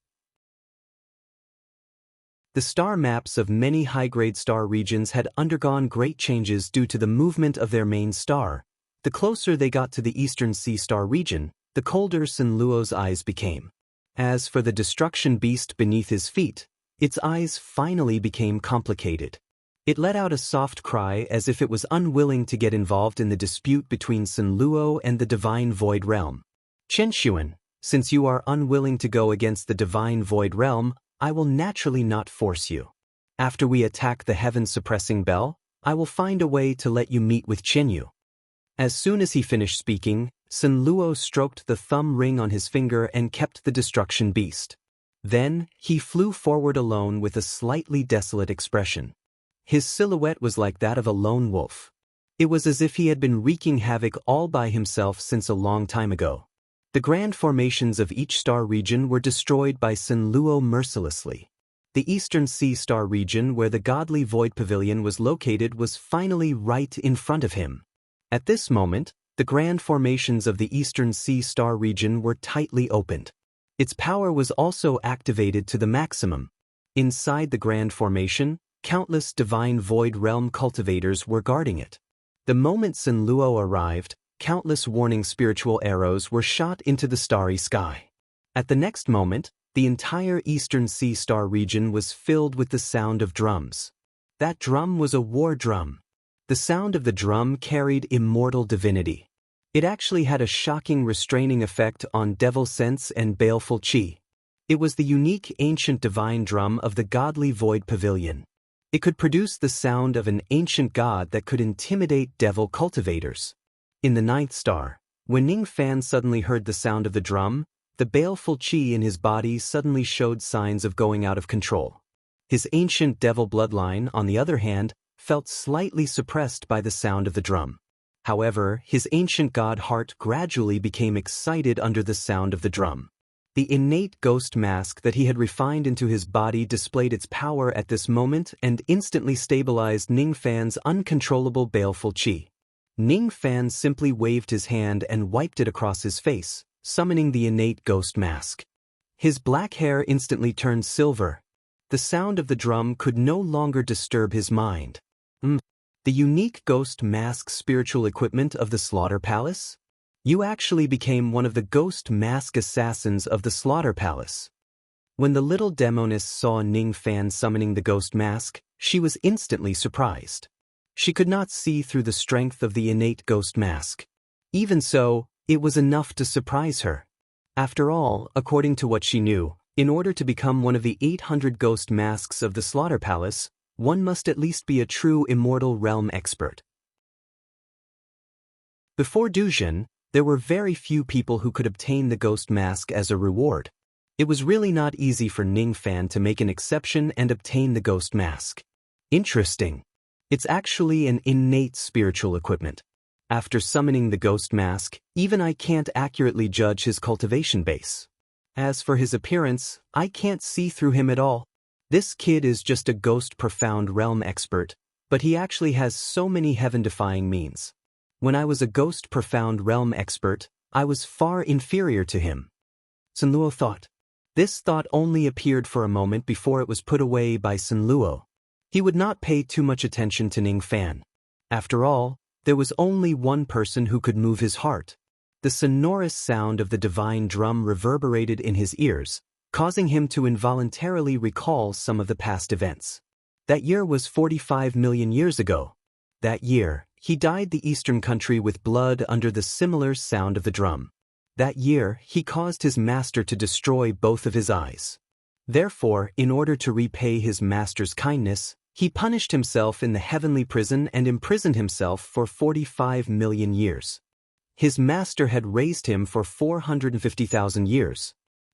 The star maps of many high-grade star regions had undergone great changes due to the movement of their main star. The closer they got to the Eastern Sea star region, the colder Sun Luo's eyes became. As for the destruction beast beneath his feet, its eyes finally became complicated. It let out a soft cry as if it was unwilling to get involved in the dispute between Sun Luo and the Divine Void Realm. Chen Xuan, since you are unwilling to go against the Divine Void Realm, I will naturally not force you. After we attack the heaven-suppressing bell, I will find a way to let you meet with Chenyu. As soon as he finished speaking, Sun Luo stroked the thumb ring on his finger and kept the destruction beast. Then, he flew forward alone with a slightly desolate expression. His silhouette was like that of a lone wolf. It was as if he had been wreaking havoc all by himself since a long time ago. The grand formations of each star region were destroyed by Sun Luo mercilessly. The Eastern Sea star region where the godly Void Pavilion was located was finally right in front of him. At this moment, the grand formations of the Eastern Sea star region were tightly opened. Its power was also activated to the maximum. Inside the grand formation, countless divine void realm cultivators were guarding it. The moment Sun Luo arrived, countless warning spiritual arrows were shot into the starry sky. At the next moment, the entire Eastern Sea star region was filled with the sound of drums. That drum was a war drum. The sound of the drum carried immortal divinity. It actually had a shocking restraining effect on devil sense and baleful chi. It was the unique ancient divine drum of the godly Void Pavilion. It could produce the sound of an ancient god that could intimidate devil cultivators. In the 9th star, when Ning Fan suddenly heard the sound of the drum, the baleful chi in his body suddenly showed signs of going out of control. His ancient devil bloodline, on the other hand, felt slightly suppressed by the sound of the drum. However, his ancient god heart gradually became excited under the sound of the drum. The innate ghost mask that he had refined into his body displayed its power at this moment and instantly stabilized Ning Fan's uncontrollable baleful chi. Ning Fan simply waved his hand and wiped it across his face, summoning the innate ghost mask. His black hair instantly turned silver. The sound of the drum could no longer disturb his mind. The unique ghost mask spiritual equipment of the Slaughter Palace? You actually became one of the ghost mask assassins of the Slaughter Palace. When the little demoness saw Ning Fan summoning the ghost mask, she was instantly surprised. She could not see through the strength of the innate ghost mask. Even so, it was enough to surprise her. After all, according to what she knew, in order to become one of the 800 ghost masks of the Slaughter Palace, one must at least be a true immortal realm expert. Before Duzhen, there were very few people who could obtain the ghost mask as a reward. It was really not easy for Ning Fan to make an exception and obtain the ghost mask. Interesting. It's actually an innate spiritual equipment. After summoning the ghost mask, even I can't accurately judge his cultivation base. As for his appearance, I can't see through him at all. This kid is just a ghost profound realm expert, but he actually has so many heaven-defying means. When I was a ghost profound realm expert, I was far inferior to him. Sun Luo thought. This thought only appeared for a moment before it was put away by Sun Luo. He would not pay too much attention to Ning Fan. After all, there was only one person who could move his heart. The sonorous sound of the divine drum reverberated in his ears, causing him to involuntarily recall some of the past events. That year was 45 million years ago. That year, he dyed the eastern country with blood under the similar sound of the drum. That year, he caused his master to destroy both of his eyes. Therefore, in order to repay his master's kindness, he punished himself in the heavenly prison and imprisoned himself for 45 million years. His master had raised him for 450,000 years.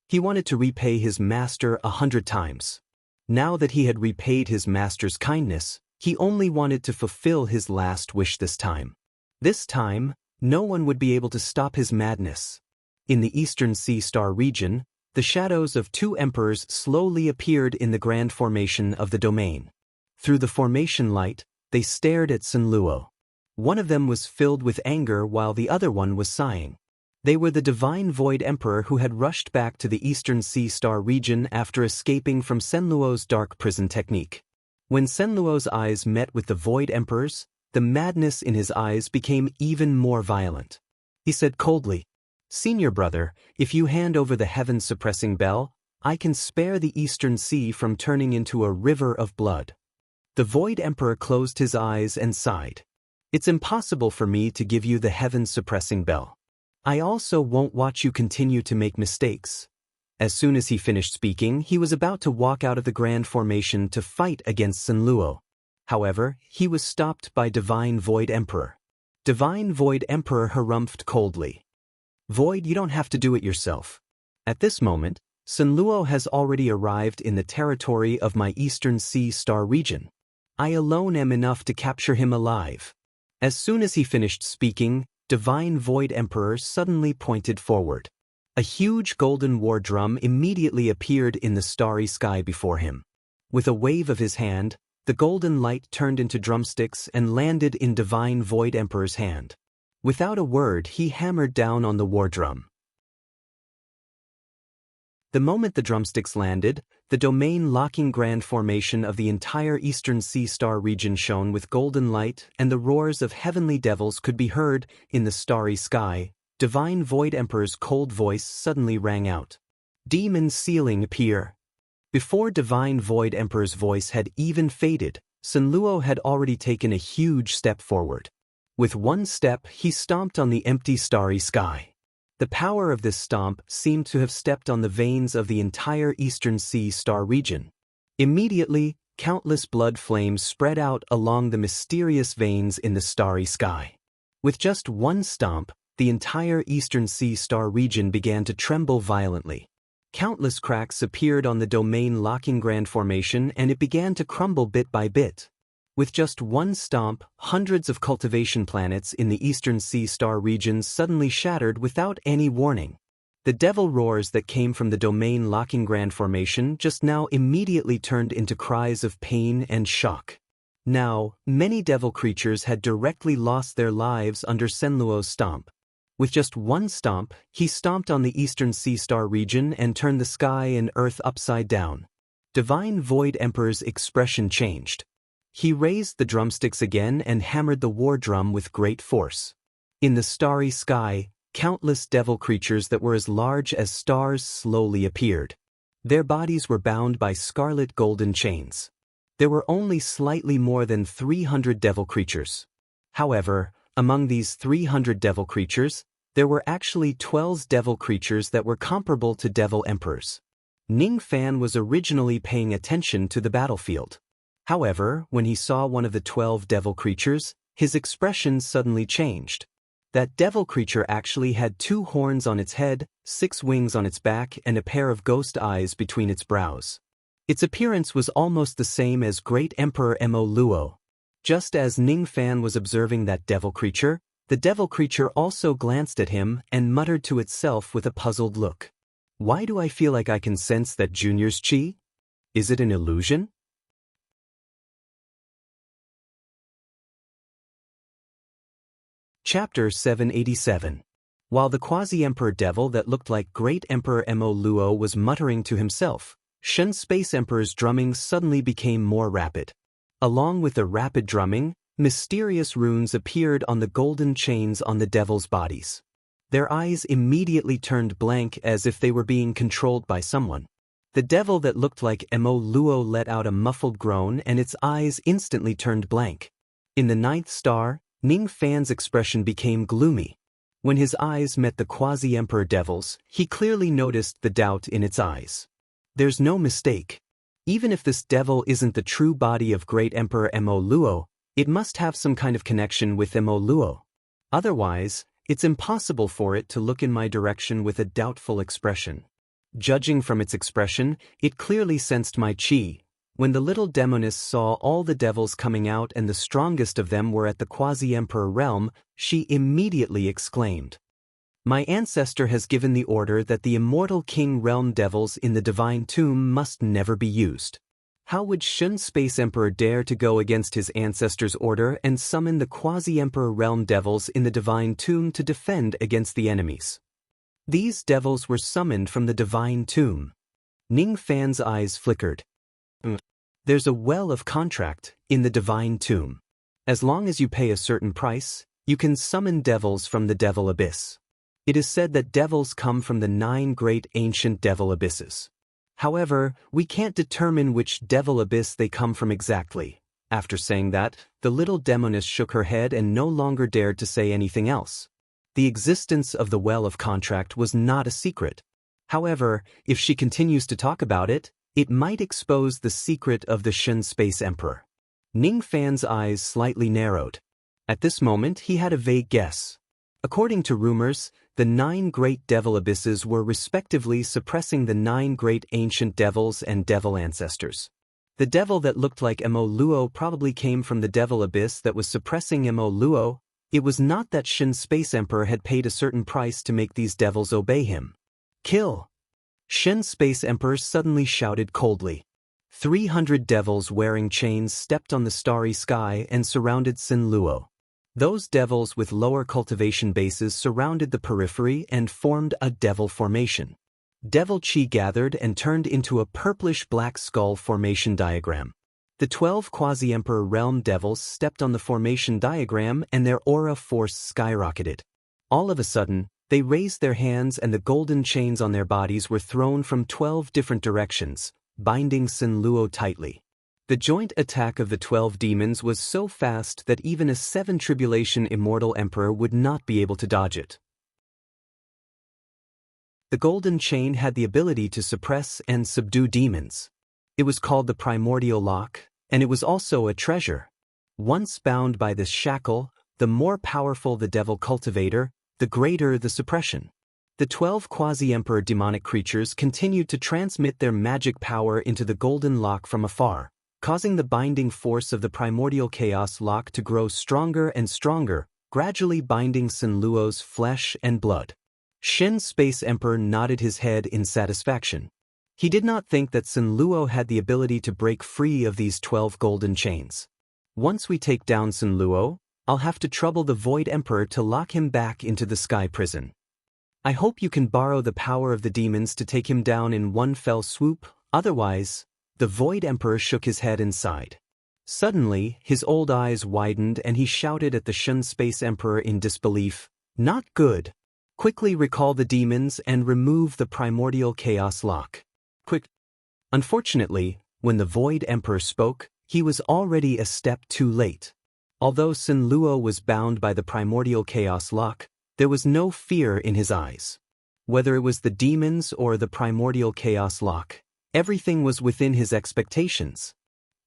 He wanted to repay his master 100 times. Now that he had repaid his master's kindness, he only wanted to fulfill his last wish this time. This time, no one would be able to stop his madness. In the Eastern Sea Star region, the shadows of two emperors slowly appeared in the grand formation of the domain. Through the formation light, they stared at Sun Luo. One of them was filled with anger while the other one was sighing. They were the Divine Void Emperor who had rushed back to the Eastern Sea Star region after escaping from Sun Luo's dark prison technique. When Sun Luo's eyes met with the Void Emperor's, the madness in his eyes became even more violent. He said coldly, "Senior brother, if you hand over the heaven-suppressing bell, I can spare the Eastern Sea from turning into a river of blood." The Void Emperor closed his eyes and sighed. "It's impossible for me to give you the heaven-suppressing bell. I also won't watch you continue to make mistakes." As soon as he finished speaking, he was about to walk out of the grand formation to fight against Sun Luo. However, he was stopped by Divine Void Emperor. Divine Void Emperor harumphed coldly. "Void, you don't have to do it yourself. At this moment, Sun Luo has already arrived in the territory of my Eastern Sea Star region. I alone am enough to capture him alive." As soon as he finished speaking, Divine Void Emperor suddenly pointed forward. A huge golden war drum immediately appeared in the starry sky before him. With a wave of his hand, the golden light turned into drumsticks and landed in Divine Void Emperor's hand. Without a word, he hammered down on the war drum. The moment the drumsticks landed, the domain-locking grand formation of the entire Eastern Sea Star region shone with golden light, and the roars of heavenly devils could be heard in the starry sky. Divine Void Emperor's cold voice suddenly rang out. "Demon sealing appear." Before Divine Void Emperor's voice had even faded, Sun Luo had already taken a huge step forward. With one step, he stomped on the empty starry sky. The power of this stomp seemed to have stepped on the veins of the entire Eastern Sea Star region. Immediately, countless blood flames spread out along the mysterious veins in the starry sky. With just one stomp, the entire Eastern Sea Star region began to tremble violently. Countless cracks appeared on the domain-locking grand formation, and it began to crumble bit by bit. With just one stomp, hundreds of cultivation planets in the Eastern Sea Star region suddenly shattered without any warning. The devil roars that came from the domain-locking grand formation just now immediately turned into cries of pain and shock. Now, many devil creatures had directly lost their lives under Sun Luo's stomp. With just one stomp, he stomped on the Eastern Sea Star region and turned the sky and earth upside down. Divine Void Emperor's expression changed. He raised the drumsticks again and hammered the war drum with great force. In the starry sky, countless devil creatures that were as large as stars slowly appeared. Their bodies were bound by scarlet golden chains. There were only slightly more than 300 devil creatures. However, among these 300 devil creatures, there were actually 12 devil creatures that were comparable to devil emperors. Ning Fan was originally paying attention to the battlefield. However, when he saw one of the 12 devil creatures, his expression suddenly changed. That devil creature actually had 2 horns on its head, 6 wings on its back, and a pair of ghost eyes between its brows. Its appearance was almost the same as Great Emperor Mo Luo. Just as Ning Fan was observing that devil creature, the devil creature also glanced at him and muttered to itself with a puzzled look. "Why do I feel like I can sense that Junior's chi? Is it an illusion?" Chapter 787. While the quasi-emperor devil that looked like Great Emperor Mo Luo was muttering to himself, Shen Space Emperor's drumming suddenly became more rapid. Along with the rapid drumming, mysterious runes appeared on the golden chains on the devil's bodies. Their eyes immediately turned blank as if they were being controlled by someone. The devil that looked like Mo Luo let out a muffled groan and its eyes instantly turned blank. In the ninth star, Ning Fan's expression became gloomy. When his eyes met the Quasi-Emperor Devil's, he clearly noticed the doubt in its eyes. There's no mistake. Even if this devil isn't the true body of Great Emperor Mo Luo, it must have some kind of connection with Mo Luo. Otherwise, it's impossible for it to look in my direction with a doubtful expression. Judging from its expression, it clearly sensed my chi. When the little demoness saw all the devils coming out and the strongest of them were at the Quasi-Emperor realm, she immediately exclaimed, "My ancestor has given the order that the immortal king realm devils in the divine tomb must never be used. How would Shun Space Emperor dare to go against his ancestor's order and summon the Quasi-Emperor realm devils in the divine tomb to defend against the enemies?" These devils were summoned from the divine tomb. Ning Fan's eyes flickered. There's a well of contract in the divine tomb. As long as you pay a certain price, you can summon devils from the devil abyss. It is said that devils come from the 9 great ancient devil abysses. However, we can't determine which devil abyss they come from exactly. After saying that, the little demoness shook her head and no longer dared to say anything else. The existence of the well of contract was not a secret. However, if she continues to talk about it, it might expose the secret of the Shun Space Emperor. Ning Fan's eyes slightly narrowed. At this moment, he had a vague guess. According to rumors, the 9 great devil abysses were respectively suppressing the 9 great ancient devils and devil ancestors. The devil that looked like Mo Luo probably came from the devil abyss that was suppressing Mo Luo. It was not that Shun Space Emperor had paid a certain price to make these devils obey him. Kill! Shun Space Emperor suddenly shouted coldly. 300 devils wearing chains stepped on the starry sky and surrounded Sin Luo. Those devils with lower cultivation bases surrounded the periphery and formed a devil formation. Devil Chi gathered and turned into a purplish-black skull formation diagram. The 12 Quasi-Emperor realm devils stepped on the formation diagram and their aura force skyrocketed. All of a sudden, they raised their hands and the golden chains on their bodies were thrown from 12 different directions, binding Sin Luo tightly. The joint attack of the 12 demons was so fast that even a 7 Tribulation Immortal Emperor would not be able to dodge it. The golden chain had the ability to suppress and subdue demons. It was called the Primordial Lock, and it was also a treasure. Once bound by this shackle, the more powerful the devil cultivator, the greater the suppression. The 12 Quasi-Emperor demonic creatures continued to transmit their magic power into the golden lock from afar, causing the binding force of the primordial chaos lock to grow stronger and stronger, gradually binding Sin Luo's flesh and blood. Shen Space Emperor nodded his head in satisfaction. He did not think that Sin Luo had the ability to break free of these 12 golden chains. Once we take down Sin Luo, I'll have to trouble the Void Emperor to lock him back into the sky prison. I hope you can borrow the power of the demons to take him down in one fell swoop, otherwise, the Void Emperor shook his head and sighed. Suddenly, his old eyes widened and he shouted at the Shun Space Emperor in disbelief, "Not good. Quickly recall the demons and remove the primordial chaos lock. Quick." Unfortunately, when the Void Emperor spoke, he was already a step too late. Although Sin Luo was bound by the primordial chaos lock, there was no fear in his eyes. Whether it was the demons or the primordial chaos lock, everything was within his expectations.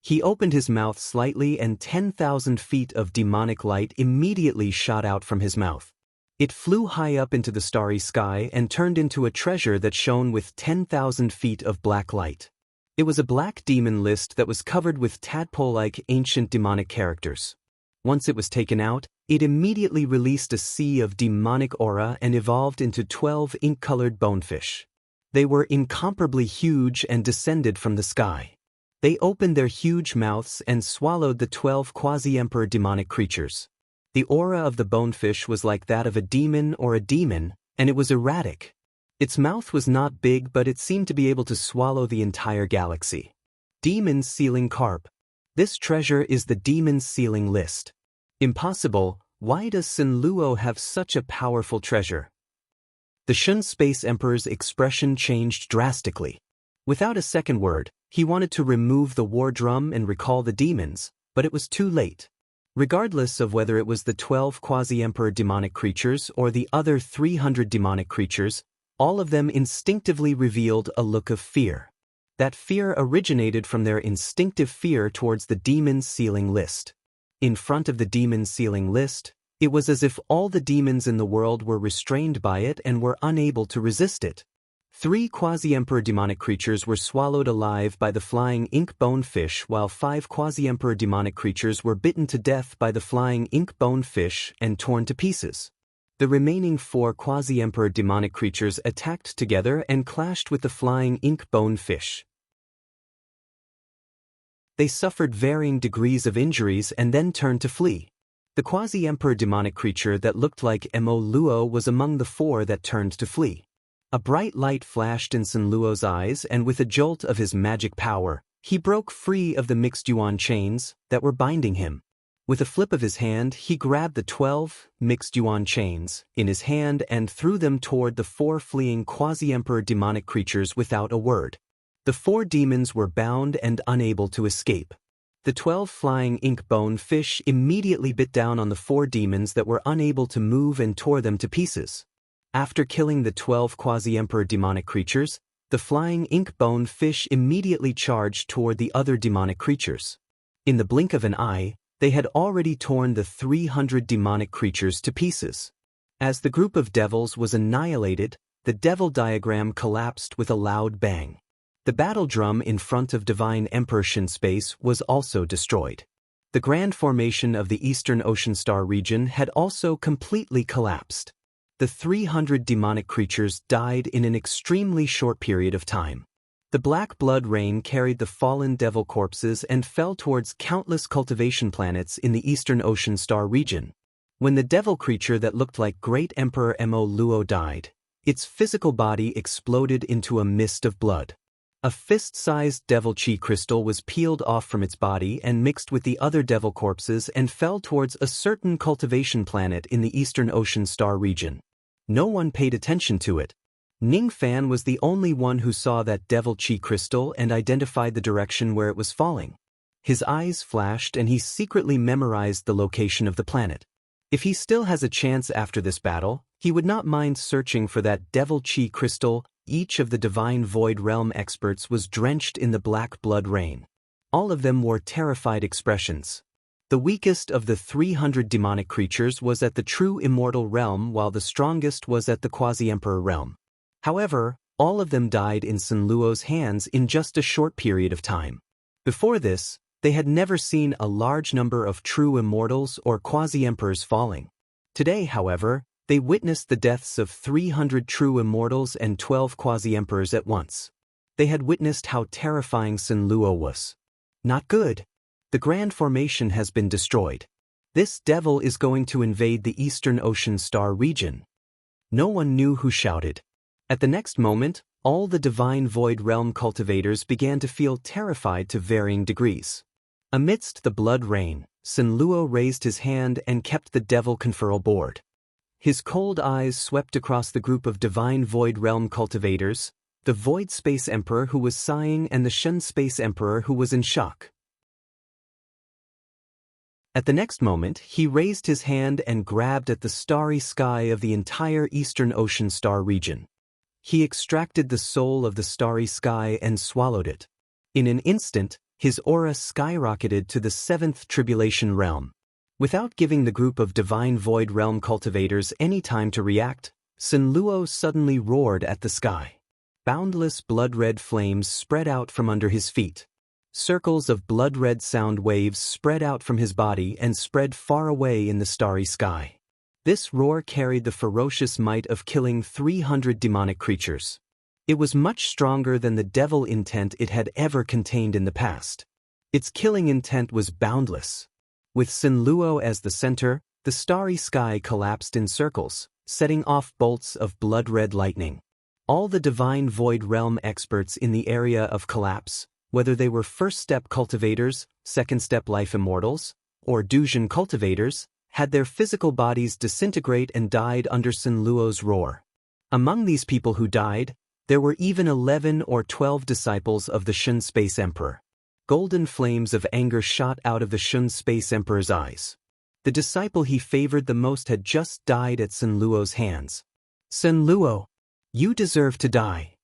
He opened his mouth slightly and 10,000 feet of demonic light immediately shot out from his mouth. It flew high up into the starry sky and turned into a treasure that shone with 10,000 feet of black light. It was a black demon list that was covered with tadpole-like ancient demonic characters. Once it was taken out, it immediately released a sea of demonic aura and evolved into 12 ink-colored bonefish. They were incomparably huge and descended from the sky. They opened their huge mouths and swallowed the 12 quasi-emperor demonic creatures. The aura of the bonefish was like that of a demon or a demon, and it was erratic. Its mouth was not big, but it seemed to be able to swallow the entire galaxy. Demon Sealing Carp. This treasure is the Demon Sealing List. Impossible. Why does Sin Luo have such a powerful treasure? The Shun Space Emperor's expression changed drastically. Without a second word, he wanted to remove the war drum and recall the demons, but it was too late. Regardless of whether it was the 12 quasi-emperor demonic creatures or the other 300 demonic creatures, all of them instinctively revealed a look of fear. That fear originated from their instinctive fear towards the demon's sealing list. In front of the demon's sealing list, it was as if all the demons in the world were restrained by it and were unable to resist it. 3 quasi-emperor demonic creatures were swallowed alive by the flying ink-bone fish, while 5 quasi-emperor demonic creatures were bitten to death by the flying ink-bone fish and torn to pieces. The remaining 4 quasi-emperor demonic creatures attacked together and clashed with the flying ink-bone fish. They suffered varying degrees of injuries and then turned to flee. The quasi-emperor demonic creature that looked like Mo Luo was among the 4 that turned to flee. A bright light flashed in Sun Luo's eyes, and with a jolt of his magic power, he broke free of the mixed yuan chains that were binding him. With a flip of his hand, he grabbed the 12 mixed yuan chains in his hand and threw them toward the 4 fleeing quasi-emperor demonic creatures without a word. The 4 demons were bound and unable to escape. The 12 flying ink-bone fish immediately bit down on the 4 demons that were unable to move and tore them to pieces. After killing the 12 quasi-emperor demonic creatures, the flying ink-bone fish immediately charged toward the other demonic creatures. In the blink of an eye, they had already torn the 300 demonic creatures to pieces. As the group of devils was annihilated, the devil diagram collapsed with a loud bang. The battle drum in front of Divine Emperor Shin Space was also destroyed. The grand formation of the Eastern Ocean Star region had also completely collapsed. The 300 demonic creatures died in an extremely short period of time. The black blood rain carried the fallen devil corpses and fell towards countless cultivation planets in the Eastern Ocean Star region. When the devil creature that looked like Great Emperor Mo Luo died, its physical body exploded into a mist of blood. A fist-sized devil chi crystal was peeled off from its body and mixed with the other devil corpses and fell towards a certain cultivation planet in the Eastern Ocean Star region. No one paid attention to it. Ning Fan was the only one who saw that devil chi crystal and identified the direction where it was falling. His eyes flashed and he secretly memorized the location of the planet. If he still has a chance after this battle, he would not mind searching for that devil chi crystal. Each of the Divine Void Realm experts was drenched in the black blood rain. All of them wore terrified expressions. The weakest of the 300 demonic creatures was at the true immortal realm, while the strongest was at the quasi-emperor realm. However, all of them died in Sun Luo's hands in just a short period of time. Before this, they had never seen a large number of true immortals or quasi-emperors falling. Today, however, they witnessed the deaths of 300 true immortals and 12 quasi-emperors at once. They had witnessed how terrifying Sun Luo was. Not good. The grand formation has been destroyed. This devil is going to invade the Eastern Ocean Star region. No one knew who shouted. At the next moment, all the Divine Void Realm cultivators began to feel terrified to varying degrees. Amidst the blood rain, Sun Luo raised his hand and kept the devil conferral board. His cold eyes swept across the group of Divine Void Realm cultivators, the Void Space Emperor who was sighing and the Shen Space Emperor who was in shock. At the next moment, he raised his hand and grabbed at the starry sky of the entire Eastern Ocean Star region. He extracted the soul of the starry sky and swallowed it. In an instant, his aura skyrocketed to the 7th Tribulation Realm. Without giving the group of Divine Void Realm cultivators any time to react, Sun Luo suddenly roared at the sky. Boundless blood-red flames spread out from under his feet. Circles of blood-red sound waves spread out from his body and spread far away in the starry sky. This roar carried the ferocious might of killing 300 demonic creatures. It was much stronger than the devil intent it had ever contained in the past. Its killing intent was boundless. With Sun Luo as the center, the starry sky collapsed in circles, setting off bolts of blood-red lightning. All the Divine Void Realm experts in the area of collapse, whether they were first-step cultivators, second-step life immortals, or Dujin cultivators, had their physical bodies disintegrate and died under Sun Luo's roar. Among these people who died, There were even 11 or 12 disciples of the Shun Space Emperor. Golden flames of anger shot out of the Shun Space Emperor's eyes. The disciple he favored the most had just died at Sun Luo's hands. Sun Luo, you deserve to die.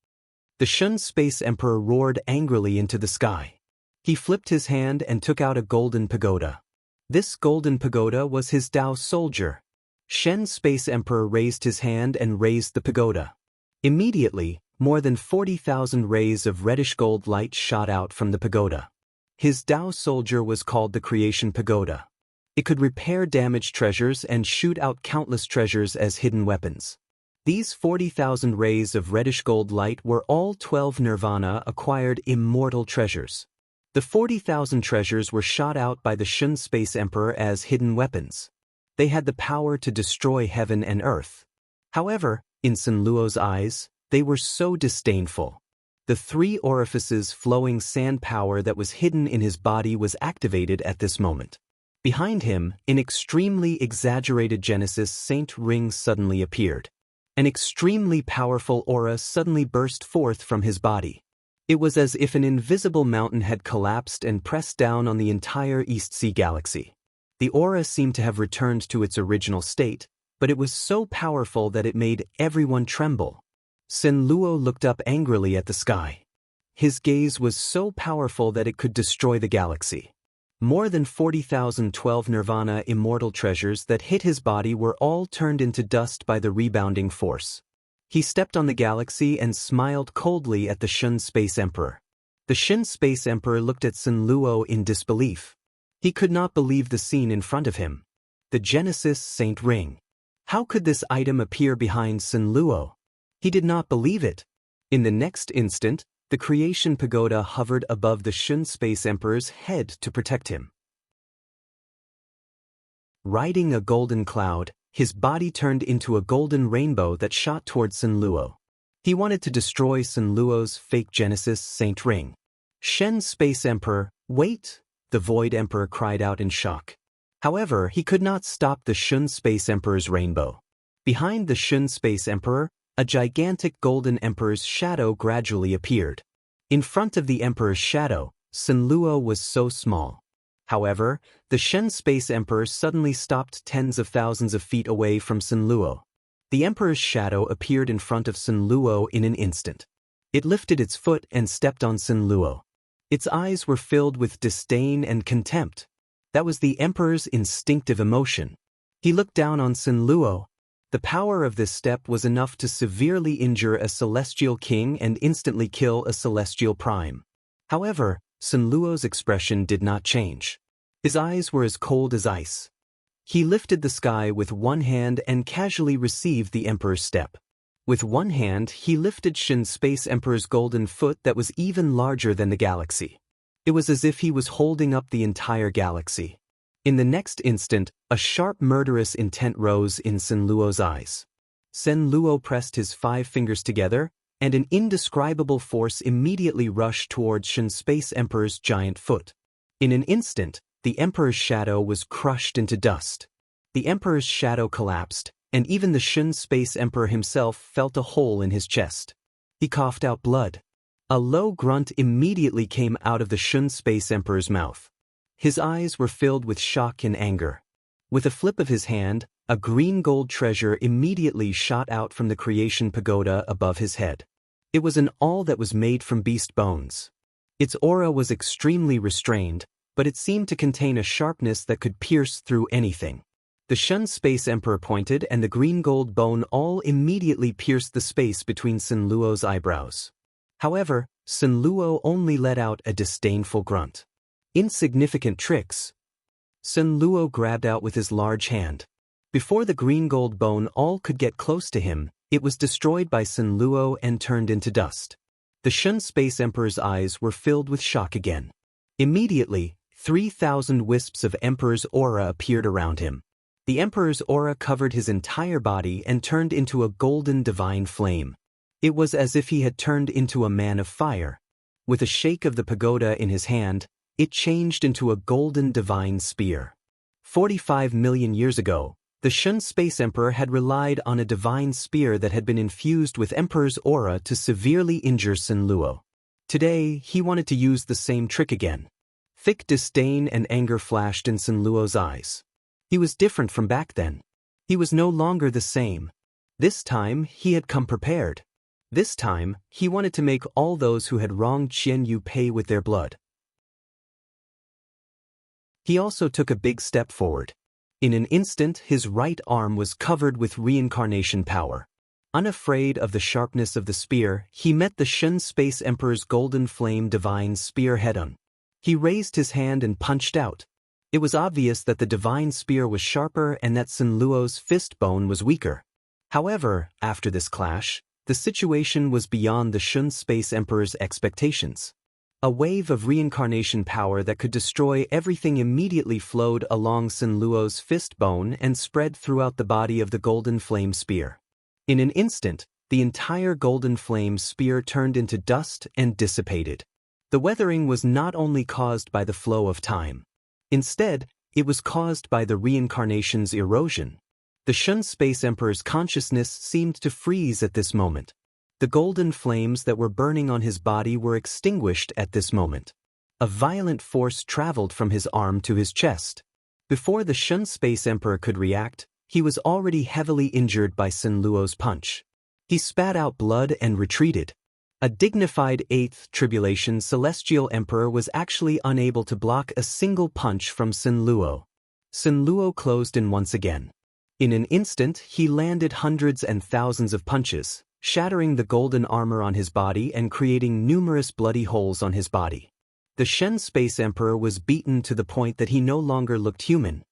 The Shun Space Emperor roared angrily into the sky. He flipped his hand and took out a golden pagoda. This golden pagoda was his Tao soldier. Shen Space Emperor raised his hand and raised the pagoda. Immediately, more than 40,000 rays of reddish gold light shot out from the pagoda. His Tao soldier was called the Creation Pagoda. It could repair damaged treasures and shoot out countless treasures as hidden weapons. These 40,000 rays of reddish gold light were all 12 Nirvana-acquired immortal treasures. The 40,000 treasures were shot out by the Shun Space Emperor as hidden weapons. They had the power to destroy heaven and earth. However, in Sun Luo's eyes, they were so disdainful. The 3 orifices flowing sand power that was hidden in his body was activated at this moment. Behind him, an extremely exaggerated Genesis Saint ring suddenly appeared. An extremely powerful aura suddenly burst forth from his body. It was as if an invisible mountain had collapsed and pressed down on the entire East Sea galaxy. The aura seemed to have returned to its original state, but it was so powerful that it made everyone tremble. Sun Luo looked up angrily at the sky. His gaze was so powerful that it could destroy the galaxy. More than 40,000 12 Nirvana immortal treasures that hit his body were all turned into dust by the rebounding force. He stepped on the galaxy and smiled coldly at the Shun Space Emperor. The Shun Space Emperor looked at Sun Luo in disbelief. He could not believe the scene in front of him. The Genesis Saint ring. How could this item appear behind Sun Luo? He did not believe it. In the next instant, the Creation Pagoda hovered above the Shun Space Emperor's head to protect him. Riding a golden cloud, his body turned into a golden rainbow that shot toward Sun Luo. He wanted to destroy Sun Luo's fake Genesis Saint ring. Shen Space Emperor, wait! The Void Emperor cried out in shock. However, he could not stop the Shun Space Emperor's rainbow. Behind the Shun Space Emperor, a gigantic golden emperor's shadow gradually appeared. In front of the emperor's shadow, Sun Luo was so small. However, the Shen Space Emperor suddenly stopped tens of thousands of feet away from Sun Luo. The emperor's shadow appeared in front of Sun Luo in an instant. It lifted its foot and stepped on Sun Luo. Its eyes were filled with disdain and contempt. That was the emperor's instinctive emotion. He looked down on Sun Luo. The power of this step was enough to severely injure a celestial king and instantly kill a celestial prime. However, Sun Luo's expression did not change. His eyes were as cold as ice. He lifted the sky with one hand and casually received the emperor's step. With one hand, he lifted Shin Space Emperor's golden foot that was even larger than the galaxy. It was as if he was holding up the entire galaxy. In the next instant, a sharp murderous intent rose in Sun Luo's eyes. Sun Luo pressed his 5 fingers together, and an indescribable force immediately rushed towards Shin Space Emperor's giant foot. In an instant, the Emperor's shadow was crushed into dust. The Emperor's shadow collapsed, and even the Shin Space Emperor himself felt a hole in his chest. He coughed out blood. A low grunt immediately came out of the Shun Space Emperor's mouth. His eyes were filled with shock and anger. With a flip of his hand, a green gold treasure immediately shot out from the Creation Pagoda above his head. It was an awl that was made from beast bones. Its aura was extremely restrained, but it seemed to contain a sharpness that could pierce through anything. The Shun Space Emperor pointed, and the green gold bone awl immediately pierced the space between Sun Luo's eyebrows. However, Sun Luo only let out a disdainful grunt. Insignificant tricks. Sun Luo grabbed out with his large hand. Before the green gold bone awl could get close to him, it was destroyed by Sun Luo and turned into dust. The Shun Space Emperor's eyes were filled with shock again. Immediately, 3,000 wisps of Emperor's aura appeared around him. The Emperor's aura covered his entire body and turned into a golden divine flame. It was as if he had turned into a man of fire. With a shake of the pagoda in his hand, it changed into a golden divine spear. 45 million years ago, The Shun Space Emperor had relied on a divine spear that had been infused with Emperor's aura to severely injure Sun Luo. Today, he wanted to use the same trick again. Thick disdain and anger flashed in Sun Luo's eyes. He was different from back then. He was no longer the same. This time, he had come prepared. This time, he wanted to make all those who had wronged Qian Yu pay with their blood. He also took a big step forward. In an instant, his right arm was covered with reincarnation power. Unafraid of the sharpness of the spear, he met the Shun Space Emperor's golden flame divine spear head-on. He raised his hand and punched out. It was obvious that the divine spear was sharper and that Sun Luo's fist bone was weaker. However, after this clash, the situation was beyond the Shun Space Emperor's expectations. A wave of reincarnation power that could destroy everything immediately flowed along Sun Luo's fist bone and spread throughout the body of the golden flame spear. In an instant, the entire golden flame spear turned into dust and dissipated. The weathering was not only caused by the flow of time. Instead, it was caused by the reincarnation's erosion. The Shun Space Emperor's consciousness seemed to freeze at this moment. The golden flames that were burning on his body were extinguished at this moment. A violent force traveled from his arm to his chest. Before the Shun Space Emperor could react, he was already heavily injured by Sun Luo's punch. He spat out blood and retreated. A dignified 8th Tribulation Celestial Emperor was actually unable to block a single punch from Sun Luo. Sun Luo closed in once again. In an instant, he landed hundreds and thousands of punches, shattering the golden armor on his body and creating numerous bloody holes on his body. The Shun Space Emperor was beaten to the point that he no longer looked human.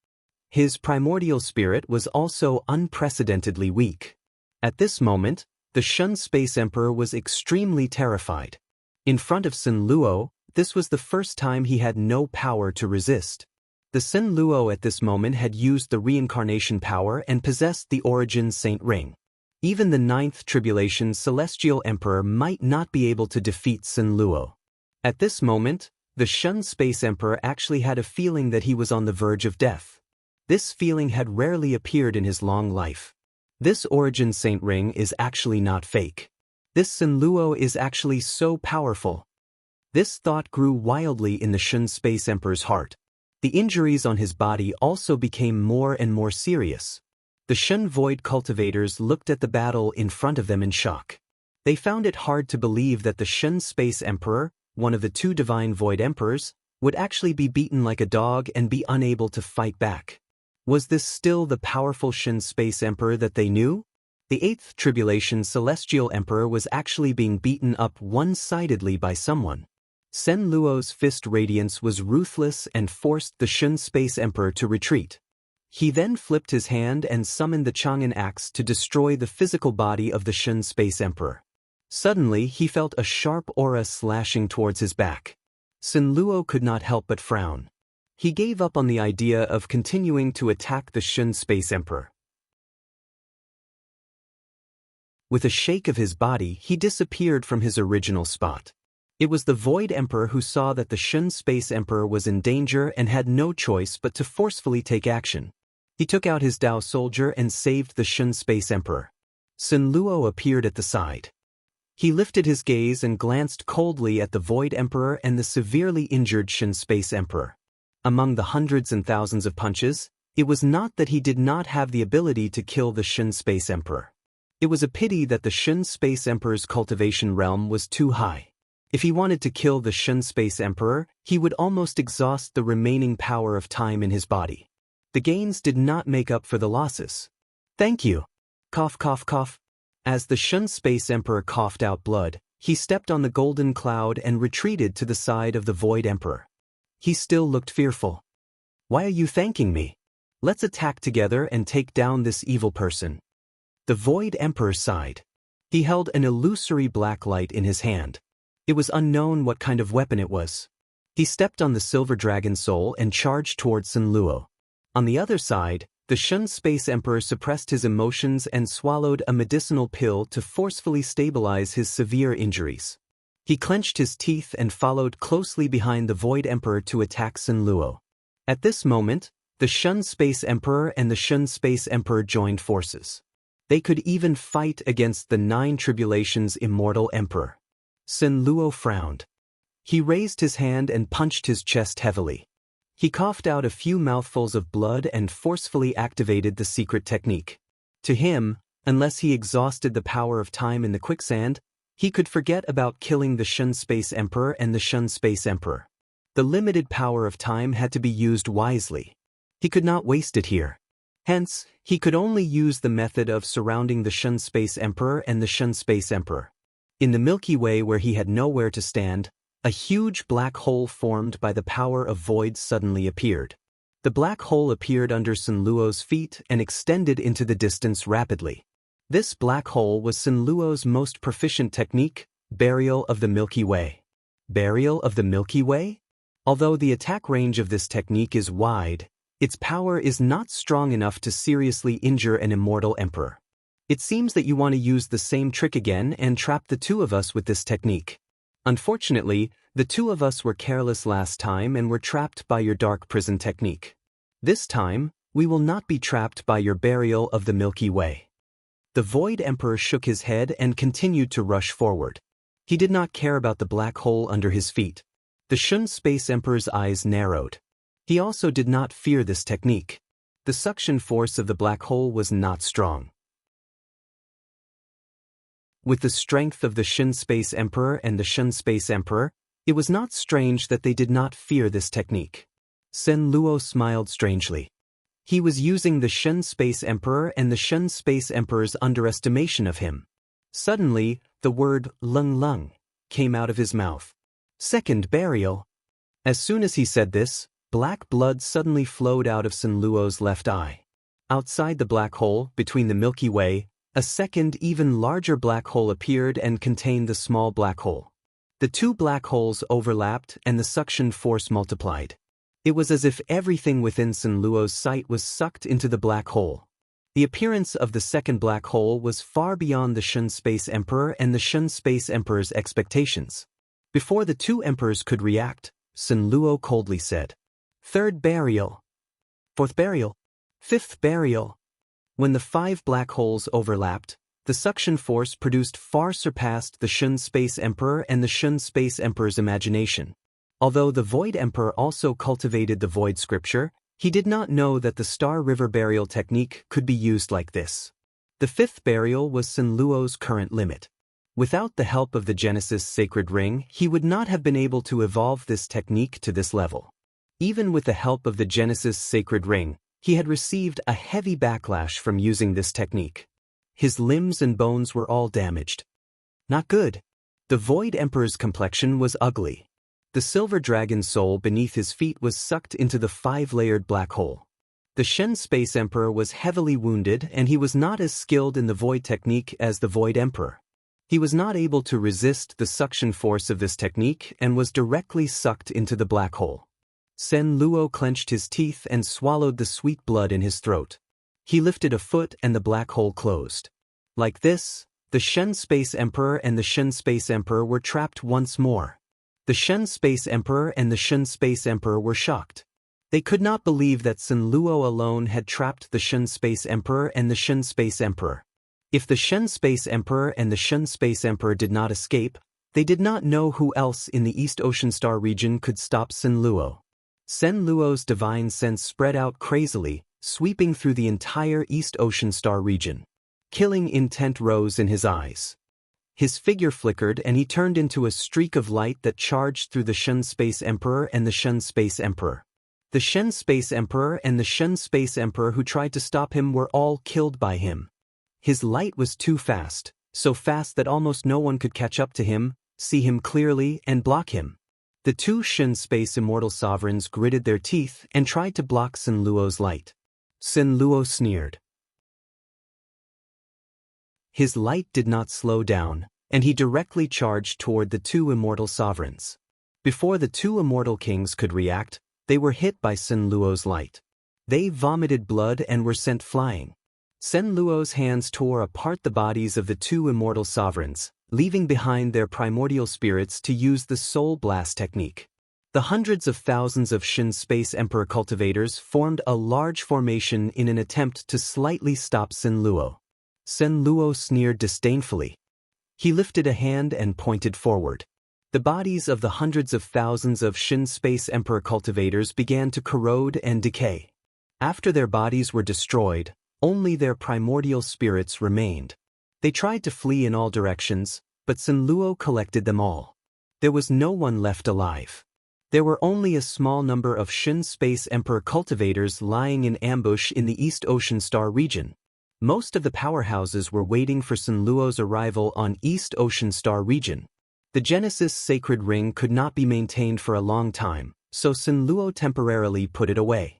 His primordial spirit was also unprecedentedly weak. At this moment, the Shun Space Emperor was extremely terrified. In front of Sun Luo, this was the first time he had no power to resist. The Sun Luo at this moment had used the reincarnation power and possessed the Origin Saint Ring. Even the 9th Tribulation Celestial Emperor might not be able to defeat Sun Luo. At this moment, the Shun Space Emperor actually had a feeling that he was on the verge of death. This feeling had rarely appeared in his long life. This Origin Saint Ring is actually not fake. This Sun Luo is actually so powerful. This thought grew wildly in the Shun Space Emperor's heart. The injuries on his body also became more and more serious. The Shun Void cultivators looked at the battle in front of them in shock. They found it hard to believe that the Shun Space Emperor, one of the 2 divine Void Emperors, would actually be beaten like a dog and be unable to fight back. Was this still the powerful Shun Space Emperor that they knew? The 8th Tribulation Celestial Emperor was actually being beaten up one-sidedly by someone. Sun Luo's fist radiance was ruthless and forced the Shun Space Emperor to retreat. He then flipped his hand and summoned the Chang'an axe to destroy the physical body of the Shun Space Emperor. Suddenly, he felt a sharp aura slashing towards his back. Sun Luo could not help but frown. He gave up on the idea of continuing to attack the Shun Space Emperor. With a shake of his body, he disappeared from his original spot. It was the Void Emperor who saw that the Shun Space Emperor was in danger and had no choice but to forcefully take action. He took out his Dao soldier and saved the Shun Space Emperor. Sun Luo appeared at the side. He lifted his gaze and glanced coldly at the Void Emperor and the severely injured Shun Space Emperor. Among the hundreds and thousands of punches, it was not that he did not have the ability to kill the Shun Space Emperor. It was a pity that the Shun Space Emperor's cultivation realm was too high. If he wanted to kill the Shun Space Emperor, he would almost exhaust the remaining power of time in his body. The gains did not make up for the losses. Thank you. Cough, cough, cough. As the Shun Space Emperor coughed out blood, he stepped on the golden cloud and retreated to the side of the Void Emperor. He still looked fearful. Why are you thanking me? Let's attack together and take down this evil person. The Void Emperor sighed. He held an illusory black light in his hand. It was unknown what kind of weapon it was. He stepped on the Silver Dragon Soul and charged towards Sun Luo. On the other side, the Shun Space Emperor suppressed his emotions and swallowed a medicinal pill to forcefully stabilize his severe injuries. He clenched his teeth and followed closely behind the Void Emperor to attack Sun Luo. At this moment, The Shun Space Emperor and the Shun Space Emperor joined forces. They could even fight against the Nine Tribulations' immortal emperor. Sin Luo frowned. He raised his hand and punched his chest heavily. He coughed out a few mouthfuls of blood and forcefully activated the secret technique. To him, unless he exhausted the power of time in the quicksand, he could forget about killing the Shun Space Emperor and the Shun Space Emperor. The limited power of time had to be used wisely. He could not waste it here. Hence, he could only use the method of surrounding the Shun Space Emperor and the Shun Space Emperor. In the Milky Way, where he had nowhere to stand, a huge black hole formed by the power of void suddenly appeared. The black hole appeared under Sin Luo's feet and extended into the distance rapidly. This black hole was Sin Luo's most proficient technique, Burial of the Milky Way. Burial of the Milky Way? Although the attack range of this technique is wide, its power is not strong enough to seriously injure an immortal emperor. It seems that you want to use the same trick again and trap the two of us with this technique. Unfortunately, the two of us were careless last time and were trapped by your dark prison technique. This time, we will not be trapped by your Burial of the Milky Way. The Void Emperor shook his head and continued to rush forward. He did not care about the black hole under his feet. The Shun Space Emperor's eyes narrowed. He also did not fear this technique. The suction force of the black hole was not strong. With the strength of the Shun Space Emperor and the Shun Space Emperor, it was not strange that they did not fear this technique. Sin Luo smiled strangely. He was using the Shun Space Emperor and the Shun Space Emperor's underestimation of him. Suddenly, the word lung lung came out of his mouth. Second burial. As soon as he said this, black blood suddenly flowed out of Sin Luo's left eye. Outside the black hole, between the Milky Way, a second, even larger black hole appeared and contained the small black hole. The two black holes overlapped and the suction force multiplied. It was as if everything within Sin Luo's sight was sucked into the black hole. The appearance of the second black hole was far beyond the Shun Space Emperor and the Shun Space Emperor's expectations. Before the two emperors could react, Sin Luo coldly said, "Third burial. Fourth burial. Fifth burial." When the 5 black holes overlapped, the suction force produced far surpassed the Shun Space Emperor and the Shun Space Emperor's imagination. Although the Void Emperor also cultivated the Void Scripture, he did not know that the Star River burial technique could be used like this. The 5th burial was Sin Luo's current limit. Without the help of the Genesis Sacred Ring, he would not have been able to evolve this technique to this level. Even with the help of the Genesis Sacred Ring, he had received a heavy backlash from using this technique. His limbs and bones were all damaged. Not good. The Void Emperor's complexion was ugly. The silver dragon soul beneath his feet was sucked into the 5-layered black hole. The Shen Space Emperor was heavily wounded and he was not as skilled in the Void technique as the Void Emperor. He was not able to resist the suction force of this technique and was directly sucked into the black hole. Sin Luo clenched his teeth and swallowed the sweet blood in his throat. He lifted a foot and the black hole closed. Like this, the Shen Space Emperor and the Shen Space Emperor were trapped once more. The Shen Space Emperor and the Shen Space Emperor were shocked. They could not believe that Sin Luo alone had trapped the Shen Space Emperor and the Shen Space Emperor. If the Shen Space Emperor and the Shen Space Emperor did not escape, they did not know who else in the East Ocean Star region could stop Sin Luo. Sin Luo's divine sense spread out crazily, sweeping through the entire East Ocean Star region. Killing intent rose in his eyes. His figure flickered and he turned into a streak of light that charged through the Shen Space Emperor and the Shen Space Emperor. The Shen Space Emperor and the Shen Space Emperor who tried to stop him were all killed by him. His light was too fast, so fast that almost no one could catch up to him, see him clearly, and block him. The two Shen Space Immortal Sovereigns gritted their teeth and tried to block Sin Luo's light. Sin Luo sneered. His light did not slow down, and he directly charged toward the two Immortal Sovereigns. Before the two Immortal Kings could react, they were hit by Sin Luo's light. They vomited blood and were sent flying. Sin Luo's hands tore apart the bodies of the two Immortal Sovereigns, leaving behind their primordial spirits to use the Soul Blast technique. The hundreds of thousands of Shin Space Emperor cultivators formed a large formation in an attempt to slightly stop Sin Luo. Sin Luo sneered disdainfully. He lifted a hand and pointed forward. The bodies of the hundreds of thousands of Shin Space Emperor cultivators began to corrode and decay. After their bodies were destroyed, only their primordial spirits remained. They tried to flee in all directions, but Sin Luo collected them all. There was no one left alive. There were only a small number of Shin Space Emperor cultivators lying in ambush in the East Ocean Star region. Most of the powerhouses were waiting for Sin Luo's arrival on East Ocean Star region. The Genesis sacred ring could not be maintained for a long time, so Sin Luo temporarily put it away.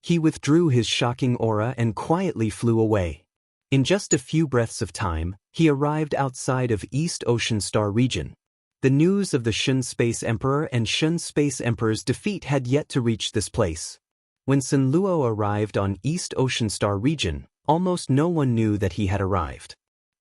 He withdrew his shocking aura and quietly flew away. In just a few breaths of time, he arrived outside of East Ocean Star region. The news of the Shin Space Emperor and Shin Space Emperor's defeat had yet to reach this place. When Sin Luo arrived on East Ocean Star region, almost no one knew that he had arrived.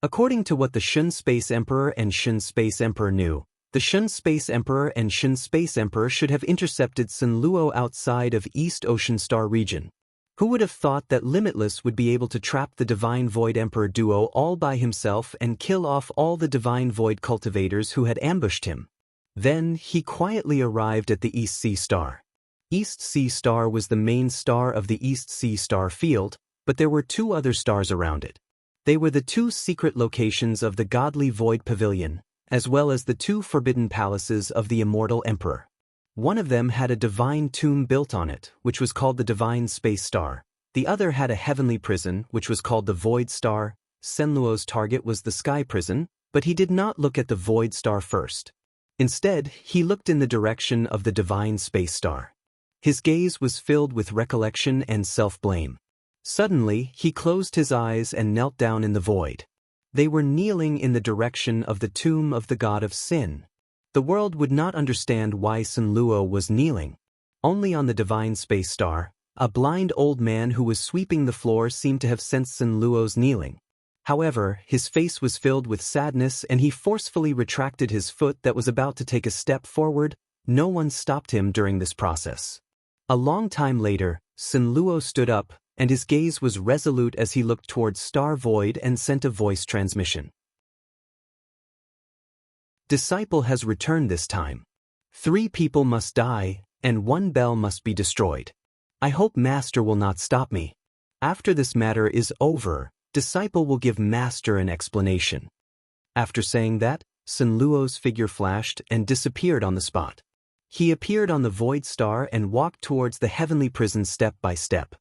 According to what the Shin Space Emperor and Shin Space Emperor knew, the Shin Space Emperor and Shin Space Emperor should have intercepted Sin Luo outside of East Ocean Star region. Who would have thought that Limitless would be able to trap the Divine Void Emperor duo all by himself and kill off all the Divine Void cultivators who had ambushed him? Then, he quietly arrived at the East Sea Star. East Sea Star was the main star of the East Sea Star field, but there were two other stars around it. They were the two secret locations of the Godly Void Pavilion, as well as the two forbidden palaces of the Immortal Emperor. One of them had a divine tomb built on it, which was called the Divine Space Star. The other had a heavenly prison, which was called the Void Star. Sin Luo's target was the Sky Prison, but he did not look at the Void Star first. Instead, he looked in the direction of the Divine Space Star. His gaze was filled with recollection and self-blame. Suddenly, he closed his eyes and knelt down in the void. They were kneeling in the direction of the tomb of the god of sin. The world would not understand why Sin Luo was kneeling. Only on the Divine Space Star, a blind old man who was sweeping the floor seemed to have sensed Sin Luo's kneeling. However, his face was filled with sadness and he forcefully retracted his foot that was about to take a step forward. No one stopped him during this process. A long time later, Sin Luo stood up, and his gaze was resolute as he looked towards Star Void and sent a voice transmission. Disciple has returned this time. 3 people must die, and 1 bell must be destroyed. I hope Master will not stop me. After this matter is over, Disciple will give Master an explanation. After saying that, Sin Luo's figure flashed and disappeared on the spot. He appeared on the Void Star and walked towards the heavenly prison step by step.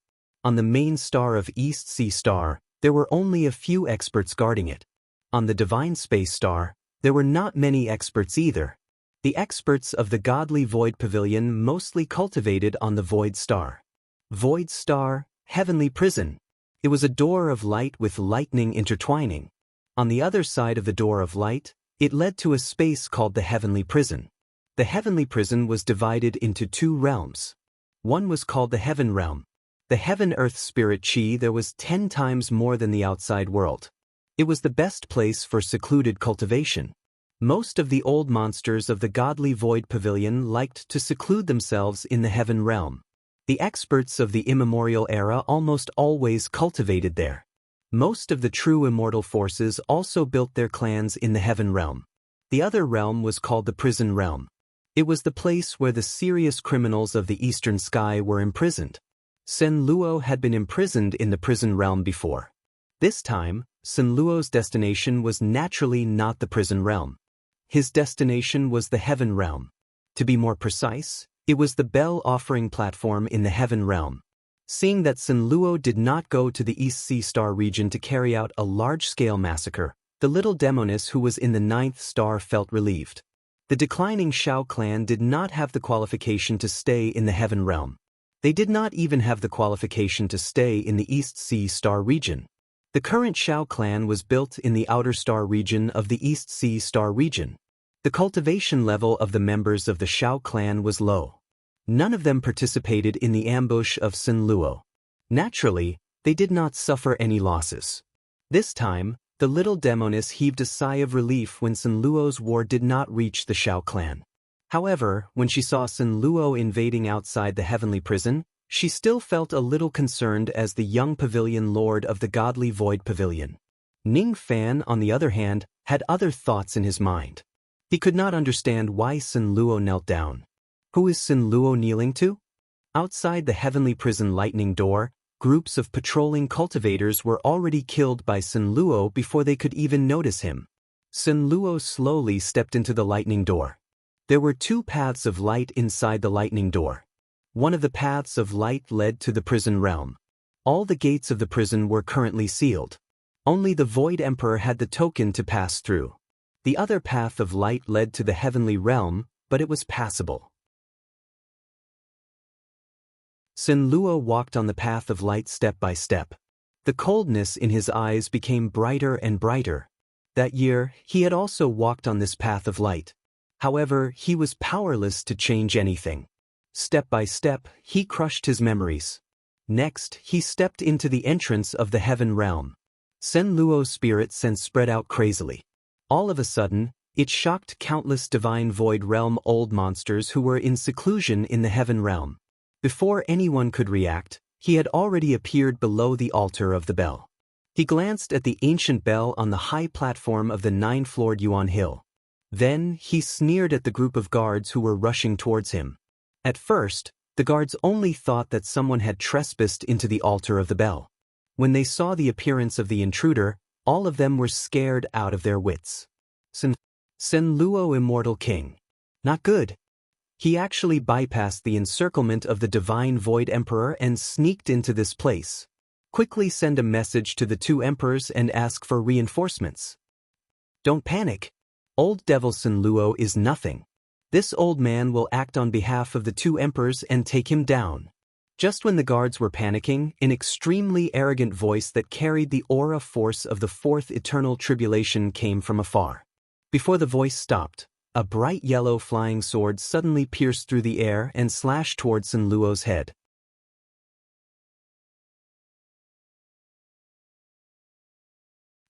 On the main star of East Sea Star, there were only a few experts guarding it. On the Divine Space Star, there were not many experts either. The experts of the Godly Void Pavilion mostly cultivated on the Void Star. Void Star, Heavenly Prison. It was a door of light with lightning intertwining. On the other side of the door of light, it led to a space called the Heavenly Prison. The Heavenly Prison was divided into 2 realms. One was called the Heaven Realm. The Heaven-Earth Spirit Chi there was 10 times more than the outside world. It was the best place for secluded cultivation. Most of the old monsters of the Godly Void Pavilion liked to seclude themselves in the Heaven Realm. The experts of the immemorial era almost always cultivated there. Most of the true immortal forces also built their clans in the Heaven Realm. The other realm was called the Prison Realm. It was the place where the serious criminals of the Eastern Sky were imprisoned. Sin Luo had been imprisoned in the Prison Realm before. This time, Sin Luo's destination was naturally not the Prison Realm. His destination was the Heaven Realm. To be more precise, it was the bell offering platform in the Heaven Realm. Seeing that Sin Luo did not go to the East Sea Star region to carry out a large-scale massacre, the little demoness who was in the 9th star felt relieved. The declining Shao clan did not have the qualification to stay in the Heaven Realm. They did not even have the qualification to stay in the East Sea Star region. The current Shao clan was built in the outer star region of the East Sea Star region. The cultivation level of the members of the Shao clan was low. None of them participated in the ambush of Sin Luo. Naturally, they did not suffer any losses. This time, the little demoness heaved a sigh of relief when Sin Luo's war did not reach the Shao clan. However, when she saw Sun Luo invading outside the heavenly prison, she still felt a little concerned as the young pavilion lord of the godly void pavilion. Ning Fan, on the other hand, had other thoughts in his mind. He could not understand why Sun Luo knelt down. Who is Sun Luo kneeling to? Outside the heavenly prison lightning door, groups of patrolling cultivators were already killed by Sun Luo before they could even notice him. Sun Luo slowly stepped into the lightning door. There were two paths of light inside the lightning door. One of the paths of light led to the prison realm. All the gates of the prison were currently sealed. Only the Void Emperor had the token to pass through. The other path of light led to the heavenly realm, but it was passable. Sun Luo walked on the path of light step by step. The coldness in his eyes became brighter and brighter. That year, he had also walked on this path of light. However, he was powerless to change anything. Step by step, he crushed his memories. Next, he stepped into the entrance of the heaven realm. Sun Luo's spirit sense spread out crazily. All of a sudden, it shocked countless divine void realm old monsters who were in seclusion in the heaven realm. Before anyone could react, he had already appeared below the altar of the bell. He glanced at the ancient bell on the high platform of the 9-floored Yuan Hill. Then, he sneered at the group of guards who were rushing towards him. At first, the guards only thought that someone had trespassed into the altar of the bell. When they saw the appearance of the intruder, all of them were scared out of their wits. Sun Luo, Immortal King. Not good. He actually bypassed the encirclement of the Divine Void Emperor and sneaked into this place. Quickly send a message to the two emperors and ask for reinforcements. Don't panic. Old Devil Sun Luo is nothing. This old man will act on behalf of the two emperors and take him down. Just when the guards were panicking, an extremely arrogant voice that carried the aura force of the fourth eternal tribulation came from afar. Before the voice stopped, a bright yellow flying sword suddenly pierced through the air and slashed towards Sun Luo's head.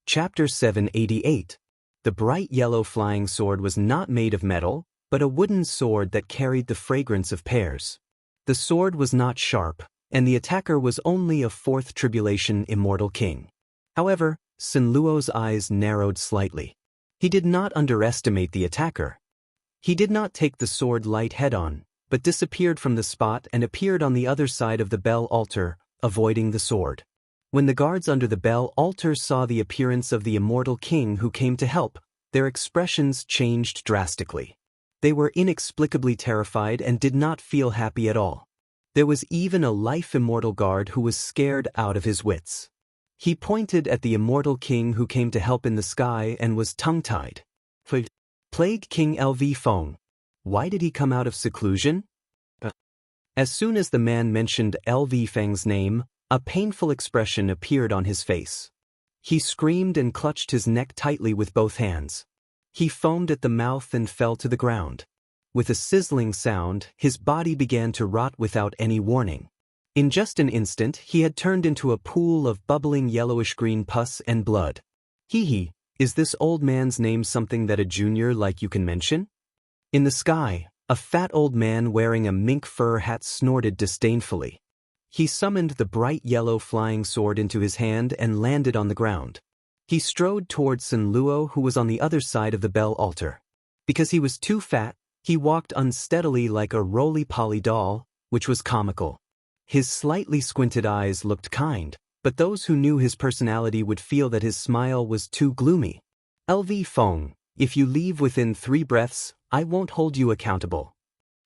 Chapter 788. The bright yellow flying sword was not made of metal, but a wooden sword that carried the fragrance of pears. The sword was not sharp, and the attacker was only a fourth tribulation immortal king. However, Sun Luo's eyes narrowed slightly. He did not underestimate the attacker. He did not take the sword light head-on, but disappeared from the spot and appeared on the other side of the bell altar, avoiding the sword. When the guards under the bell altar saw the appearance of the immortal king who came to help, their expressions changed drastically. They were inexplicably terrified and did not feel happy at all. There was even a life immortal guard who was scared out of his wits. He pointed at the immortal king who came to help in the sky and was tongue-tied. Plague King LV Feng. Why did he come out of seclusion? As soon as the man mentioned LV Feng's name, a painful expression appeared on his face. He screamed and clutched his neck tightly with both hands. He foamed at the mouth and fell to the ground. With a sizzling sound, his body began to rot without any warning. In just an instant, he had turned into a pool of bubbling yellowish-green pus and blood. Hee, is this old man's name something that a junior like you can mention? In the sky, a fat old man wearing a mink fur hat snorted disdainfully. He summoned the bright yellow flying sword into his hand and landed on the ground. He strode towards Sun Luo, who was on the other side of the bell altar. Because he was too fat, he walked unsteadily like a roly-poly doll, which was comical. His slightly squinted eyes looked kind, but those who knew his personality would feel that his smile was too gloomy. LV Feng, if you leave within 3 breaths, I won't hold you accountable.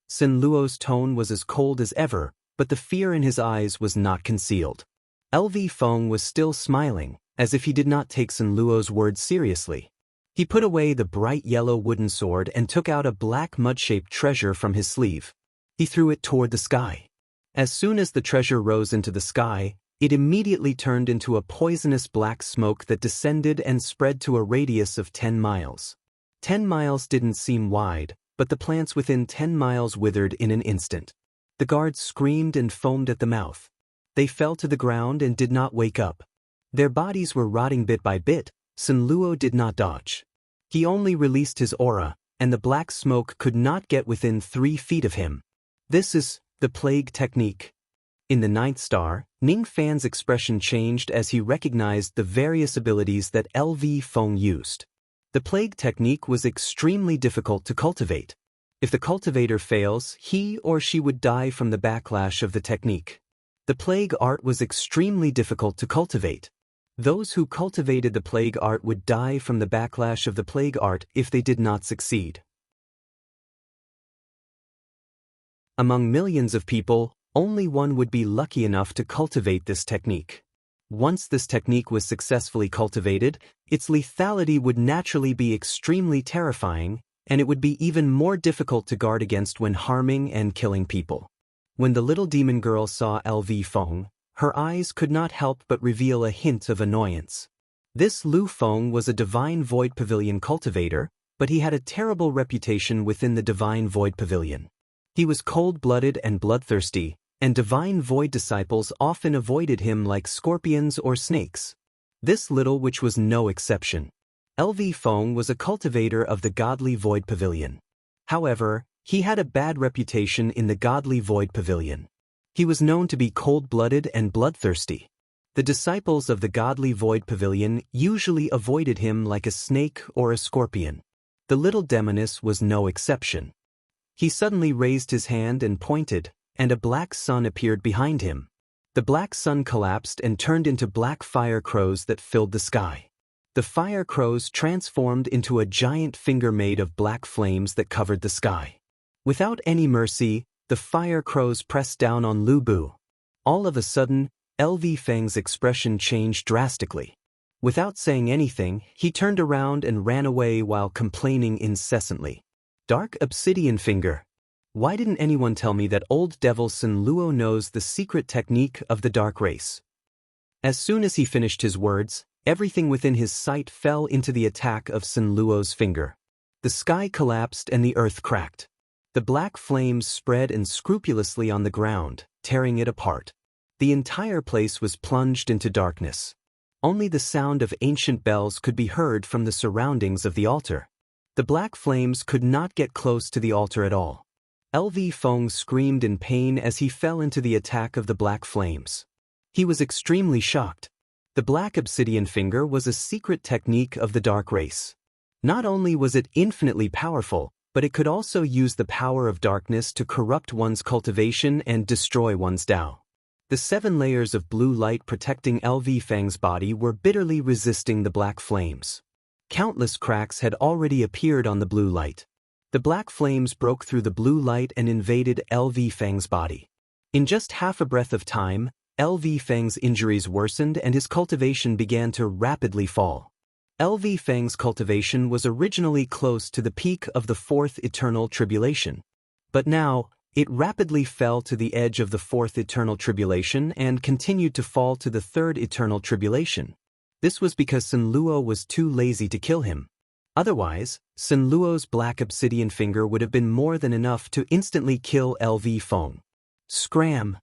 Sun Luo's tone was as cold as ever, but the fear in his eyes was not concealed. LV Feng was still smiling, as if he did not take Sun Luo's words seriously. He put away the bright yellow wooden sword and took out a black mud-shaped treasure from his sleeve. He threw it toward the sky. As soon as the treasure rose into the sky, it immediately turned into a poisonous black smoke that descended and spread to a radius of 10 miles. 10 miles didn't seem wide, but the plants within 10 miles withered in an instant. The guards screamed and foamed at the mouth. They fell to the ground and did not wake up. Their bodies were rotting bit by bit. Sun Luo did not dodge. He only released his aura, and the black smoke could not get within 3 feet of him. This is the plague technique. In the ninth star, Ning Fan's expression changed as he recognized the various abilities that LV Feng used. The plague technique was extremely difficult to cultivate. If the cultivator fails, he or she would die from the backlash of the technique. The plague art was extremely difficult to cultivate. Those who cultivated the plague art would die from the backlash of the plague art if they did not succeed. Among millions of people, only one would be lucky enough to cultivate this technique. Once this technique was successfully cultivated, its lethality would naturally be extremely terrifying, and it would be even more difficult to guard against when harming and killing people. When the little demon girl saw LV Feng, her eyes could not help but reveal a hint of annoyance. This Lu Feng was a Divine Void Pavilion cultivator, but he had a terrible reputation within the Divine Void Pavilion. He was cold-blooded and bloodthirsty, and Divine Void disciples often avoided him like scorpions or snakes. This little witch was no exception. LV Feng was a cultivator of the Godly Void Pavilion. However, he had a bad reputation in the Godly Void Pavilion. He was known to be cold-blooded and bloodthirsty. The disciples of the Godly Void Pavilion usually avoided him like a snake or a scorpion. The little demoness was no exception. He suddenly raised his hand and pointed, and a black sun appeared behind him. The black sun collapsed and turned into black fire crows that filled the sky. The fire crows transformed into a giant finger made of black flames that covered the sky. Without any mercy, the fire crows pressed down on Lu Bu. All of a sudden, LV Feng's expression changed drastically. Without saying anything, he turned around and ran away while complaining incessantly. Dark Obsidian Finger. Why didn't anyone tell me that old devil Sun Luo knows the secret technique of the dark race? As soon as he finished his words, everything within his sight fell into the attack of Sun Luo's finger. The sky collapsed and the earth cracked. The black flames spread unscrupulously on the ground, tearing it apart. The entire place was plunged into darkness. Only the sound of ancient bells could be heard from the surroundings of the altar. The black flames could not get close to the altar at all. LV Feng screamed in pain as he fell into the attack of the black flames. He was extremely shocked. The black obsidian finger was a secret technique of the dark race. Not only was it infinitely powerful, but it could also use the power of darkness to corrupt one's cultivation and destroy one's Tao. The 7 layers of blue light protecting LV Feng's body were bitterly resisting the black flames. Countless cracks had already appeared on the blue light. The black flames broke through the blue light and invaded LV Feng's body. In just half a breath of time, LV Feng's injuries worsened and his cultivation began to rapidly fall. LV Feng's cultivation was originally close to the peak of the 4th eternal tribulation. But now, it rapidly fell to the edge of the 4th eternal tribulation and continued to fall to the 3rd eternal tribulation. This was because Sun Luo was too lazy to kill him. Otherwise, Sun Luo's black obsidian finger would have been more than enough to instantly kill LV Feng. Scram!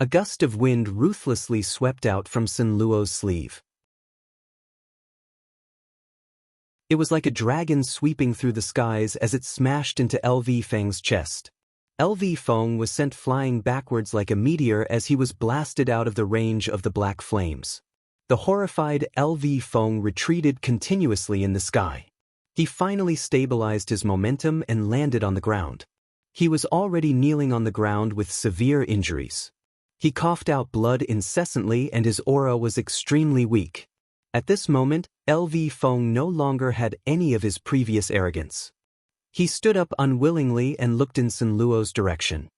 A gust of wind ruthlessly swept out from Sun Luo's sleeve. It was like a dragon sweeping through the skies as it smashed into LV Feng's chest. LV Feng was sent flying backwards like a meteor as he was blasted out of the range of the black flames. The horrified LV Feng retreated continuously in the sky. He finally stabilized his momentum and landed on the ground. He was already kneeling on the ground with severe injuries. He coughed out blood incessantly and his aura was extremely weak. At this moment, LV Feng no longer had any of his previous arrogance. He stood up unwillingly and looked in Sun Luo's direction.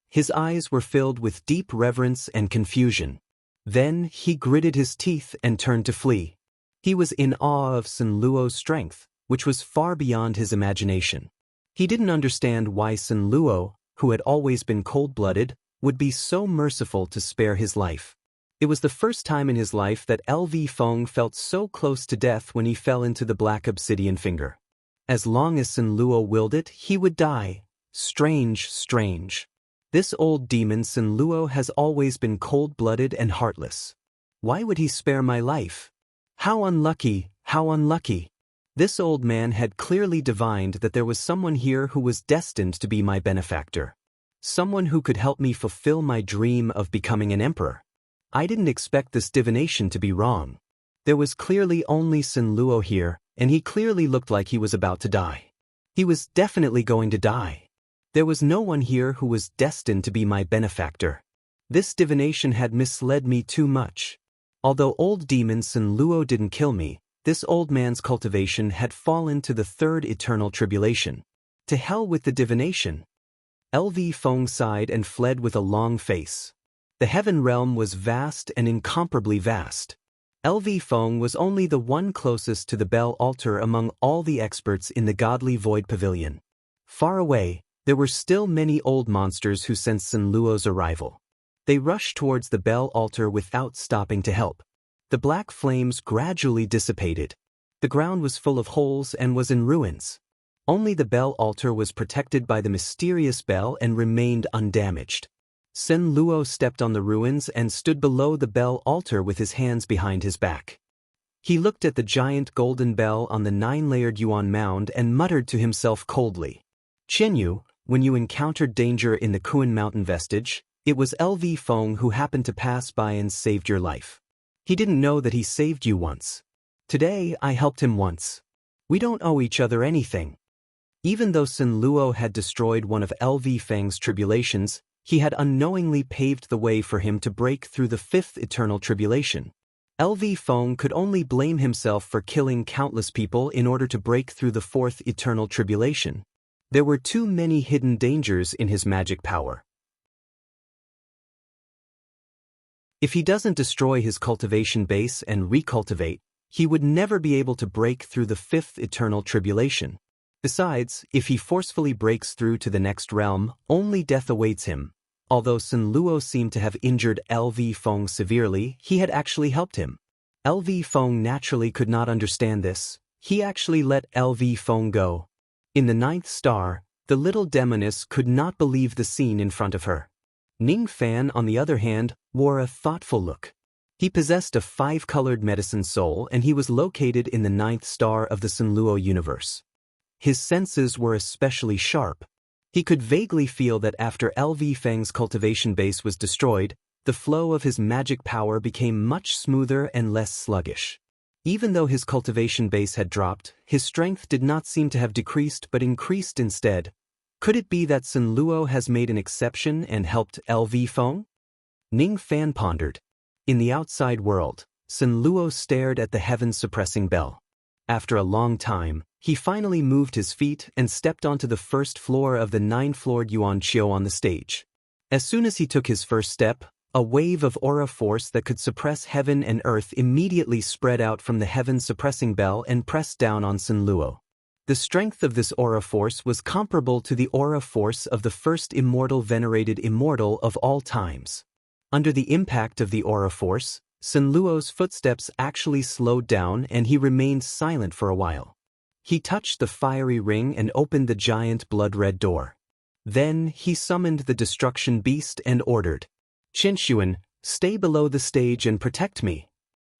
His eyes were filled with deep reverence and confusion. Then he gritted his teeth and turned to flee. He was in awe of Sun Luo's strength, which was far beyond his imagination. He didn't understand why Sun Luo, who had always been cold-blooded, would be so merciful to spare his life. It was the first time in his life that LV Feng felt so close to death when he fell into the black obsidian finger. As long as Sun Luo willed it, he would die. Strange, strange. This old demon Sun Luo has always been cold-blooded and heartless. Why would he spare my life? How unlucky, how unlucky. This old man had clearly divined that there was someone here who was destined to be my benefactor. Someone who could help me fulfill my dream of becoming an emperor. I didn't expect this divination to be wrong. There was clearly only Sun Luo here, and he clearly looked like he was about to die. He was definitely going to die. There was no one here who was destined to be my benefactor. This divination had misled me too much. Although old demon Sun Luo didn't kill me, this old man's cultivation had fallen to the third eternal tribulation. To hell with the divination. LV Feng sighed and fled with a long face. The heaven realm was vast and incomparably vast. LV Feng was only the one closest to the bell altar among all the experts in the godly void pavilion. Far away, there were still many old monsters who sensed Sun Luo's arrival. They rushed towards the bell altar without stopping to help. The black flames gradually dissipated. The ground was full of holes and was in ruins. Only the bell altar was protected by the mysterious bell and remained undamaged. Sun Luo stepped on the ruins and stood below the bell altar with his hands behind his back. He looked at the giant golden bell on the 9-layered Yuan mound and muttered to himself coldly. Qianyu, when you encountered danger in the Kuan mountain vestige, it was LV Feng who happened to pass by and saved your life. He didn't know that he saved you once. Today I helped him once. We don't owe each other anything. Even though Sun Luo had destroyed one of LV Feng's tribulations, he had unknowingly paved the way for him to break through the fifth eternal tribulation. LV Feng could only blame himself for killing countless people in order to break through the fourth eternal tribulation. There were too many hidden dangers in his magic power. If he doesn't destroy his cultivation base and recultivate, he would never be able to break through the fifth eternal tribulation. Besides, if he forcefully breaks through to the next realm, only death awaits him. Although Sun Luo seemed to have injured LV Feng severely, he had actually helped him. LV Feng naturally could not understand this. He actually let LV Feng go. In the 9th star, the little demoness could not believe the scene in front of her. Ning Fan, on the other hand, wore a thoughtful look. He possessed a 5-colored medicine soul and he was located in the 9th star of the Sun Luo universe. His senses were especially sharp. He could vaguely feel that after LV Feng's cultivation base was destroyed, the flow of his magic power became much smoother and less sluggish. Even though his cultivation base had dropped, his strength did not seem to have decreased but increased instead. Could it be that Sun Luo has made an exception and helped LV Feng? Ning Fan pondered. In the outside world, Sun Luo stared at the heaven-suppressing bell. After a long time, he finally moved his feet and stepped onto the first floor of the 9-floored Yuan Qiu on the stage. As soon as he took his first step, a wave of aura force that could suppress heaven and earth immediately spread out from the heaven-suppressing bell and pressed down on Sun Luo. The strength of this aura force was comparable to the aura force of the first immortal venerated immortal of all times. Under the impact of the aura force, Sun Luo's footsteps actually slowed down and he remained silent for a while. He touched the fiery ring and opened the giant blood-red door. Then he summoned the destruction beast and ordered, "Qinshuan, stay below the stage and protect me."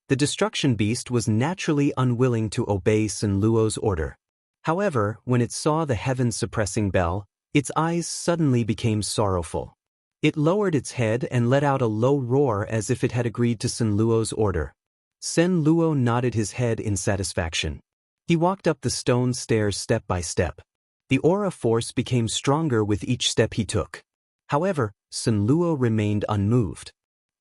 The destruction beast was naturally unwilling to obey Sun Luo's order. However, when it saw the heaven-suppressing bell, its eyes suddenly became sorrowful. It lowered its head and let out a low roar as if it had agreed to Sun Luo's order. Sun Luo nodded his head in satisfaction. He walked up the stone stairs step by step. The aura force became stronger with each step he took. However, Sun Luo remained unmoved.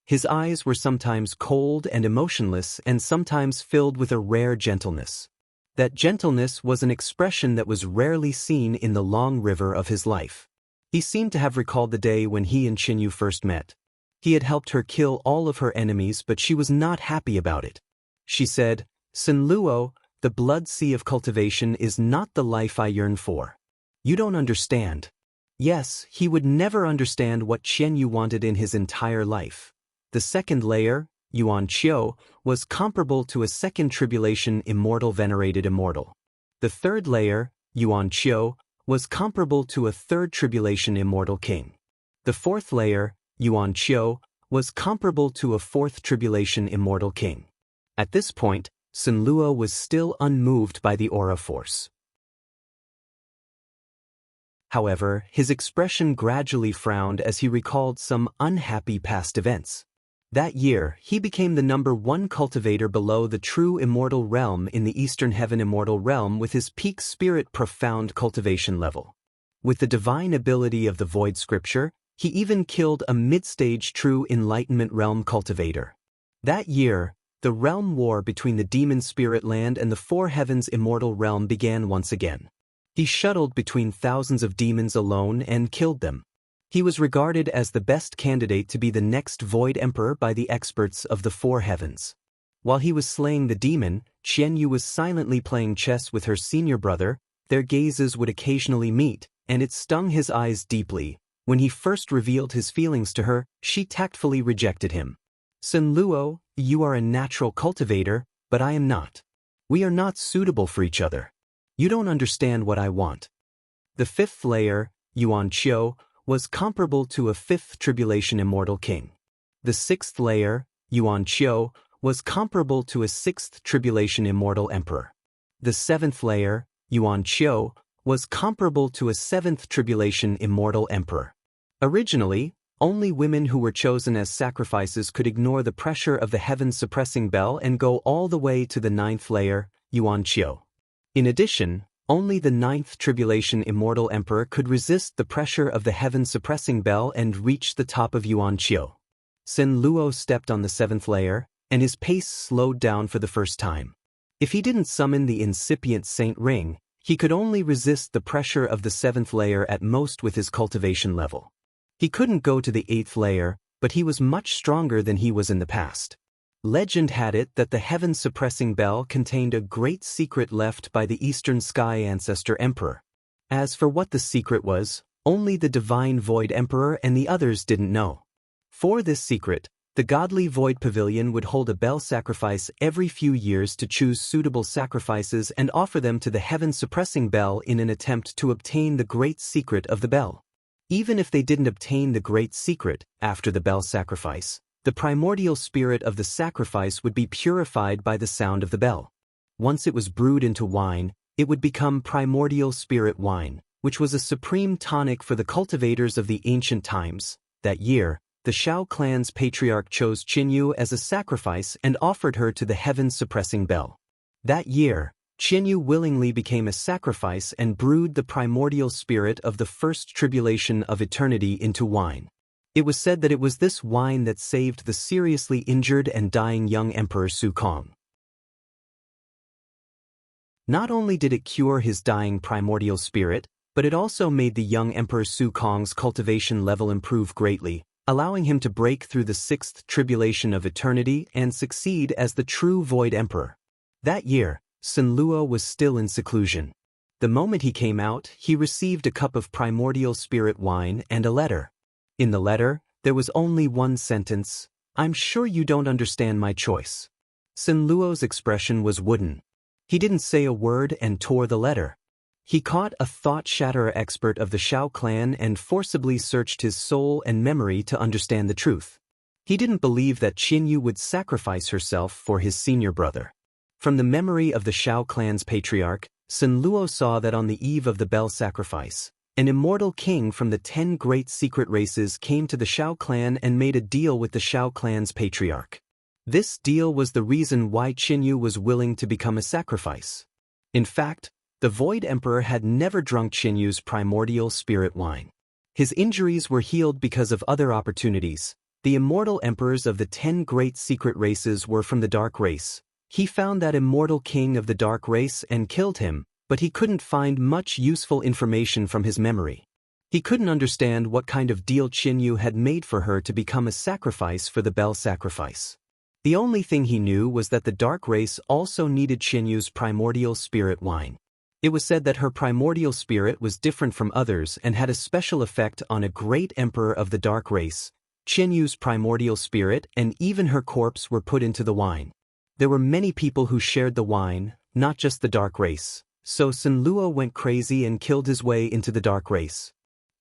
His eyes were sometimes cold and emotionless and sometimes filled with a rare gentleness. That gentleness was an expression that was rarely seen in the long river of his life. He seemed to have recalled the day when he and Qianyu first met. He had helped her kill all of her enemies, but she was not happy about it. She said, "Sun Luo, the blood sea of cultivation is not the life I yearn for. You don't understand." Yes, he would never understand what Qianyu wanted in his entire life. The second layer, Yuan Qiu, was comparable to a second tribulation immortal venerated immortal. The third layer, Yuan Qiu, was comparable to a third tribulation immortal king. The fourth layer, Yuan Qiu, was comparable to a fourth tribulation immortal king. At this point, Sun Luo was still unmoved by the aura force. However, his expression gradually frowned as he recalled some unhappy past events. That year, he became the #1 cultivator below the true immortal realm in the Eastern Heaven Immortal Realm with his peak spirit profound cultivation level. With the divine ability of the Void Scripture, he even killed a mid-stage true Enlightenment Realm cultivator. That year, the realm war between the Demon Spirit Land and the Four Heavens Immortal Realm began once again. He shuttled between thousands of demons alone and killed them. He was regarded as the best candidate to be the next Void Emperor by the experts of the Four Heavens. While he was slaying the demon, Qianyu was silently playing chess with her senior brother. Their gazes would occasionally meet, and it stung his eyes deeply. When he first revealed his feelings to her, she tactfully rejected him. "Sun Luo, you are a natural cultivator, but I am not. We are not suitable for each other. You don't understand what I want." The fifth layer, Yuan Qiu, was comparable to a fifth tribulation immortal king. The sixth layer, Yuan Qiu, was comparable to a sixth tribulation immortal emperor. The seventh layer, Yuan Qiu, was comparable to a seventh tribulation immortal emperor. Originally, only women who were chosen as sacrifices could ignore the pressure of the heaven suppressing bell and go all the way to the ninth layer, Yuan Qiu. In addition, only the ninth tribulation immortal emperor could resist the pressure of the heaven suppressing bell and reach the top of Yuan Qiu. Sun Luo stepped on the seventh layer, and his pace slowed down for the first time. If he didn't summon the incipient Saint Ring, he could only resist the pressure of the seventh layer at most with his cultivation level. He couldn't go to the eighth layer, but he was much stronger than he was in the past. Legend had it that the heaven-suppressing bell contained a great secret left by the Eastern Sky Ancestor Emperor. As for what the secret was, only the Divine Void Emperor and the others didn't know. For this secret, the godly Void Pavilion would hold a bell sacrifice every few years to choose suitable sacrifices and offer them to the heaven-suppressing bell in an attempt to obtain the great secret of the bell. Even if they didn't obtain the great secret after the bell sacrifice, the primordial spirit of the sacrifice would be purified by the sound of the bell. Once it was brewed into wine, it would become primordial spirit wine, which was a supreme tonic for the cultivators of the ancient times. That year, the Shao clan's patriarch chose Qinyu as a sacrifice and offered her to the heaven-suppressing bell. That year, Qinyu willingly became a sacrifice and brewed the primordial spirit of the first tribulation of eternity into wine. It was said that it was this wine that saved the seriously injured and dying young Emperor Su Kong. Not only did it cure his dying primordial spirit, but it also made the young Emperor Su Kong's cultivation level improve greatly, allowing him to break through the sixth tribulation of eternity and succeed as the true Void Emperor. That year, Sun Luo was still in seclusion. The moment he came out, he received a cup of primordial spirit wine and a letter. In the letter, there was only one sentence: "I'm sure you don't understand my choice." Sun Luo's expression was wooden. He didn't say a word and tore the letter. He caught a thought-shatterer expert of the Shao clan and forcibly searched his soul and memory to understand the truth. He didn't believe that Qinyu would sacrifice herself for his senior brother. From the memory of the Shao clan's patriarch, Sun Luo saw that on the eve of the bell sacrifice, an immortal king from the 10 great secret races came to the Shao clan and made a deal with the Shao clan's patriarch. This deal was the reason why Qinyu was willing to become a sacrifice. In fact, the Void Emperor had never drunk Qinyu's primordial spirit wine. His injuries were healed because of other opportunities. The immortal emperors of the 10 great secret races were from the Dark Race. He found that immortal king of the Dark Race and killed him, but he couldn't find much useful information from his memory. He couldn't understand what kind of deal Qinyu had made for her to become a sacrifice for the bell sacrifice. The only thing he knew was that the Dark Race also needed Qinyu's primordial spirit wine. It was said that her primordial spirit was different from others and had a special effect on a great emperor of the Dark Race. Qinyu's primordial spirit and even her corpse were put into the wine. There were many people who shared the wine, not just the Dark Race. So Sun Luo went crazy and killed his way into the Dark Race.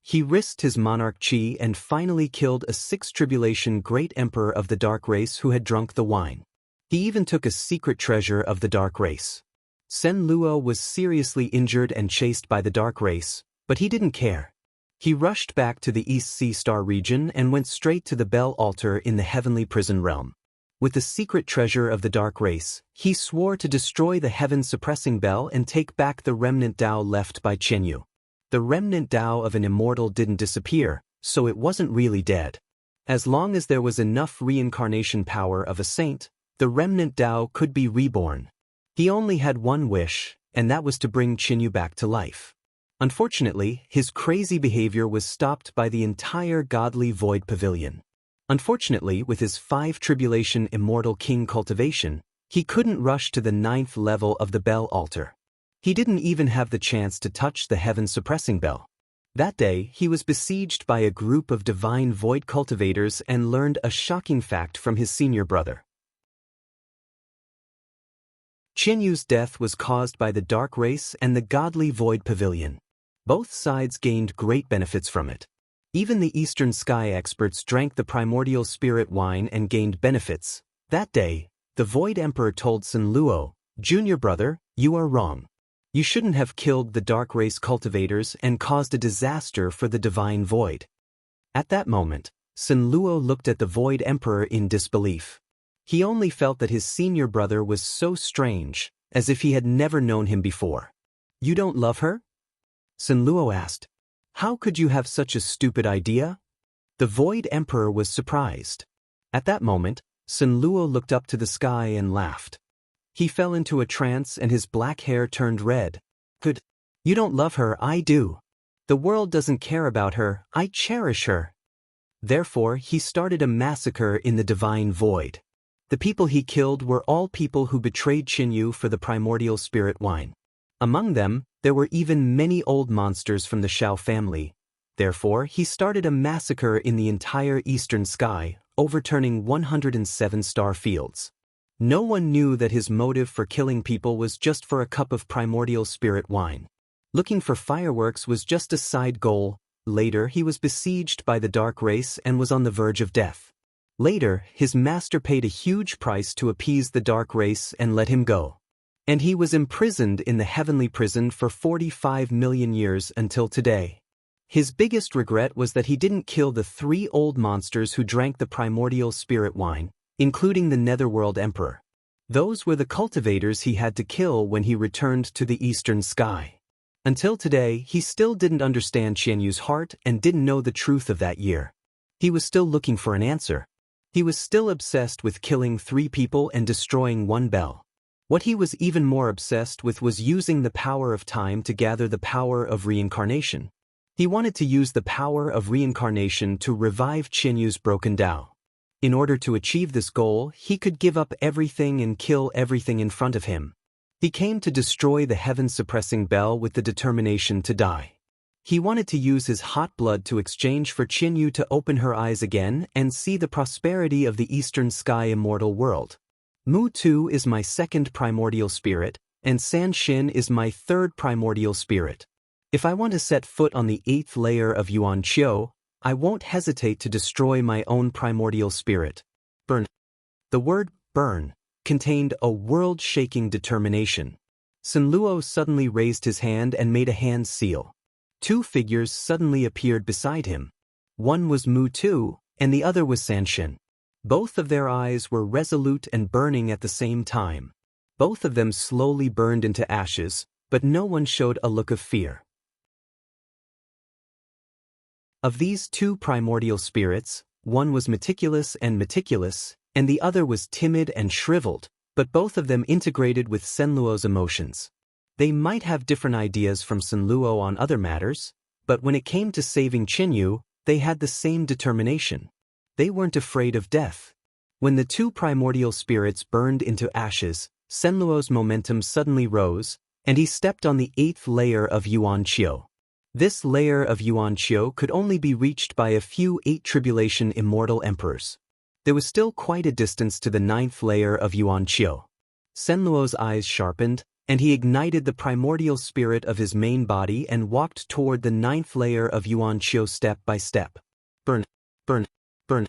He risked his monarch Qi and finally killed a 6th tribulation great emperor of the Dark Race who had drunk the wine. He even took a secret treasure of the dark race. Sen Luo was seriously injured and chased by the dark race, but he didn't care. He rushed back to the East Sea Star region and went straight to the bell altar in the heavenly prison realm. With the secret treasure of the dark race, he swore to destroy the heaven-suppressing bell and take back the remnant Tao left by Qinyu. The remnant Tao of an immortal didn't disappear, so it wasn't really dead. As long as there was enough reincarnation power of a saint, the remnant Tao could be reborn. He only had one wish, and that was to bring Qinyu back to life. Unfortunately, his crazy behavior was stopped by the entire godly void pavilion. Unfortunately, with his 5 tribulation immortal king cultivation, he couldn't rush to the 9th level of the bell altar. He didn't even have the chance to touch the heaven-suppressing bell. That day, he was besieged by a group of divine void cultivators and learned a shocking fact from his senior brother. Qinyu's death was caused by the dark race and the godly void pavilion. Both sides gained great benefits from it. Even the Eastern Sky experts drank the primordial spirit wine and gained benefits. That day, the Void Emperor told Sen Luo, "Junior brother, you are wrong. You shouldn't have killed the dark race cultivators and caused a disaster for the divine void." At that moment, Sen Luo looked at the Void Emperor in disbelief. He only felt that his senior brother was so strange, as if he had never known him before. "You don't love her?" Sen Luo asked. "How could you have such a stupid idea?" The Void Emperor was surprised. At that moment, Sen Luo looked up to the sky and laughed. He fell into a trance and his black hair turned red. "Good. You don't love her, I do. The world doesn't care about her, I cherish her." Therefore, he started a massacre in the divine void. The people he killed were all people who betrayed Qinyu for the primordial spirit wine. Among them, there were even many old monsters from the Shao family. Therefore, he started a massacre in the entire eastern sky, overturning 107 star fields. No one knew that his motive for killing people was just for a cup of primordial spirit wine. Looking for fireworks was just a side goal. Later, he was besieged by the dark race and was on the verge of death. Later, his master paid a huge price to appease the dark race and let him go. And he was imprisoned in the heavenly prison for 45 million years until today. His biggest regret was that he didn't kill the 3 old monsters who drank the primordial spirit wine, including the Netherworld Emperor. Those were the cultivators he had to kill when he returned to the eastern sky. Until today, he still didn't understand Qianyu's heart and didn't know the truth of that year. He was still looking for an answer. He was still obsessed with killing 3 people and destroying 1 bell. What he was even more obsessed with was using the power of time to gather the power of reincarnation. He wanted to use the power of reincarnation to revive Qianyu's broken Tao. In order to achieve this goal, he could give up everything and kill everything in front of him. He came to destroy the heaven-suppressing bell with the determination to die. He wanted to use his hot blood to exchange for Qinyu to open her eyes again and see the prosperity of the eastern sky immortal world. Mu Tu is my 2nd primordial spirit, and San Xin is my 3rd primordial spirit. If I want to set foot on the 8th layer of Yuan Qiu, I won't hesitate to destroy my own primordial spirit. Burn. The word burn contained a world-shaking determination. Sen Luo suddenly raised his hand and made a hand seal. 2 figures suddenly appeared beside him. One was Mu Tu, and the other was San Xin. Both of their eyes were resolute and burning at the same time. Both of them slowly burned into ashes, but no one showed a look of fear. Of these 2 primordial spirits, one was meticulous, and the other was timid and shriveled, but both of them integrated with Sen Luo's emotions. They might have different ideas from Sen Luo on other matters, but when it came to saving Qinyu, they had the same determination. They weren't afraid of death. When the 2 primordial spirits burned into ashes, Sen Luo's momentum suddenly rose, and he stepped on the 8th layer of Yuan Qiu. This layer of Yuan Qiu could only be reached by a few 8 tribulation immortal emperors. There was still quite a distance to the 9th layer of Yuan Qiu. Sen Luo's eyes sharpened, and he ignited the primordial spirit of his main body and walked toward the 9th layer of Yuan Qiu step by step. Burn, burn, burn.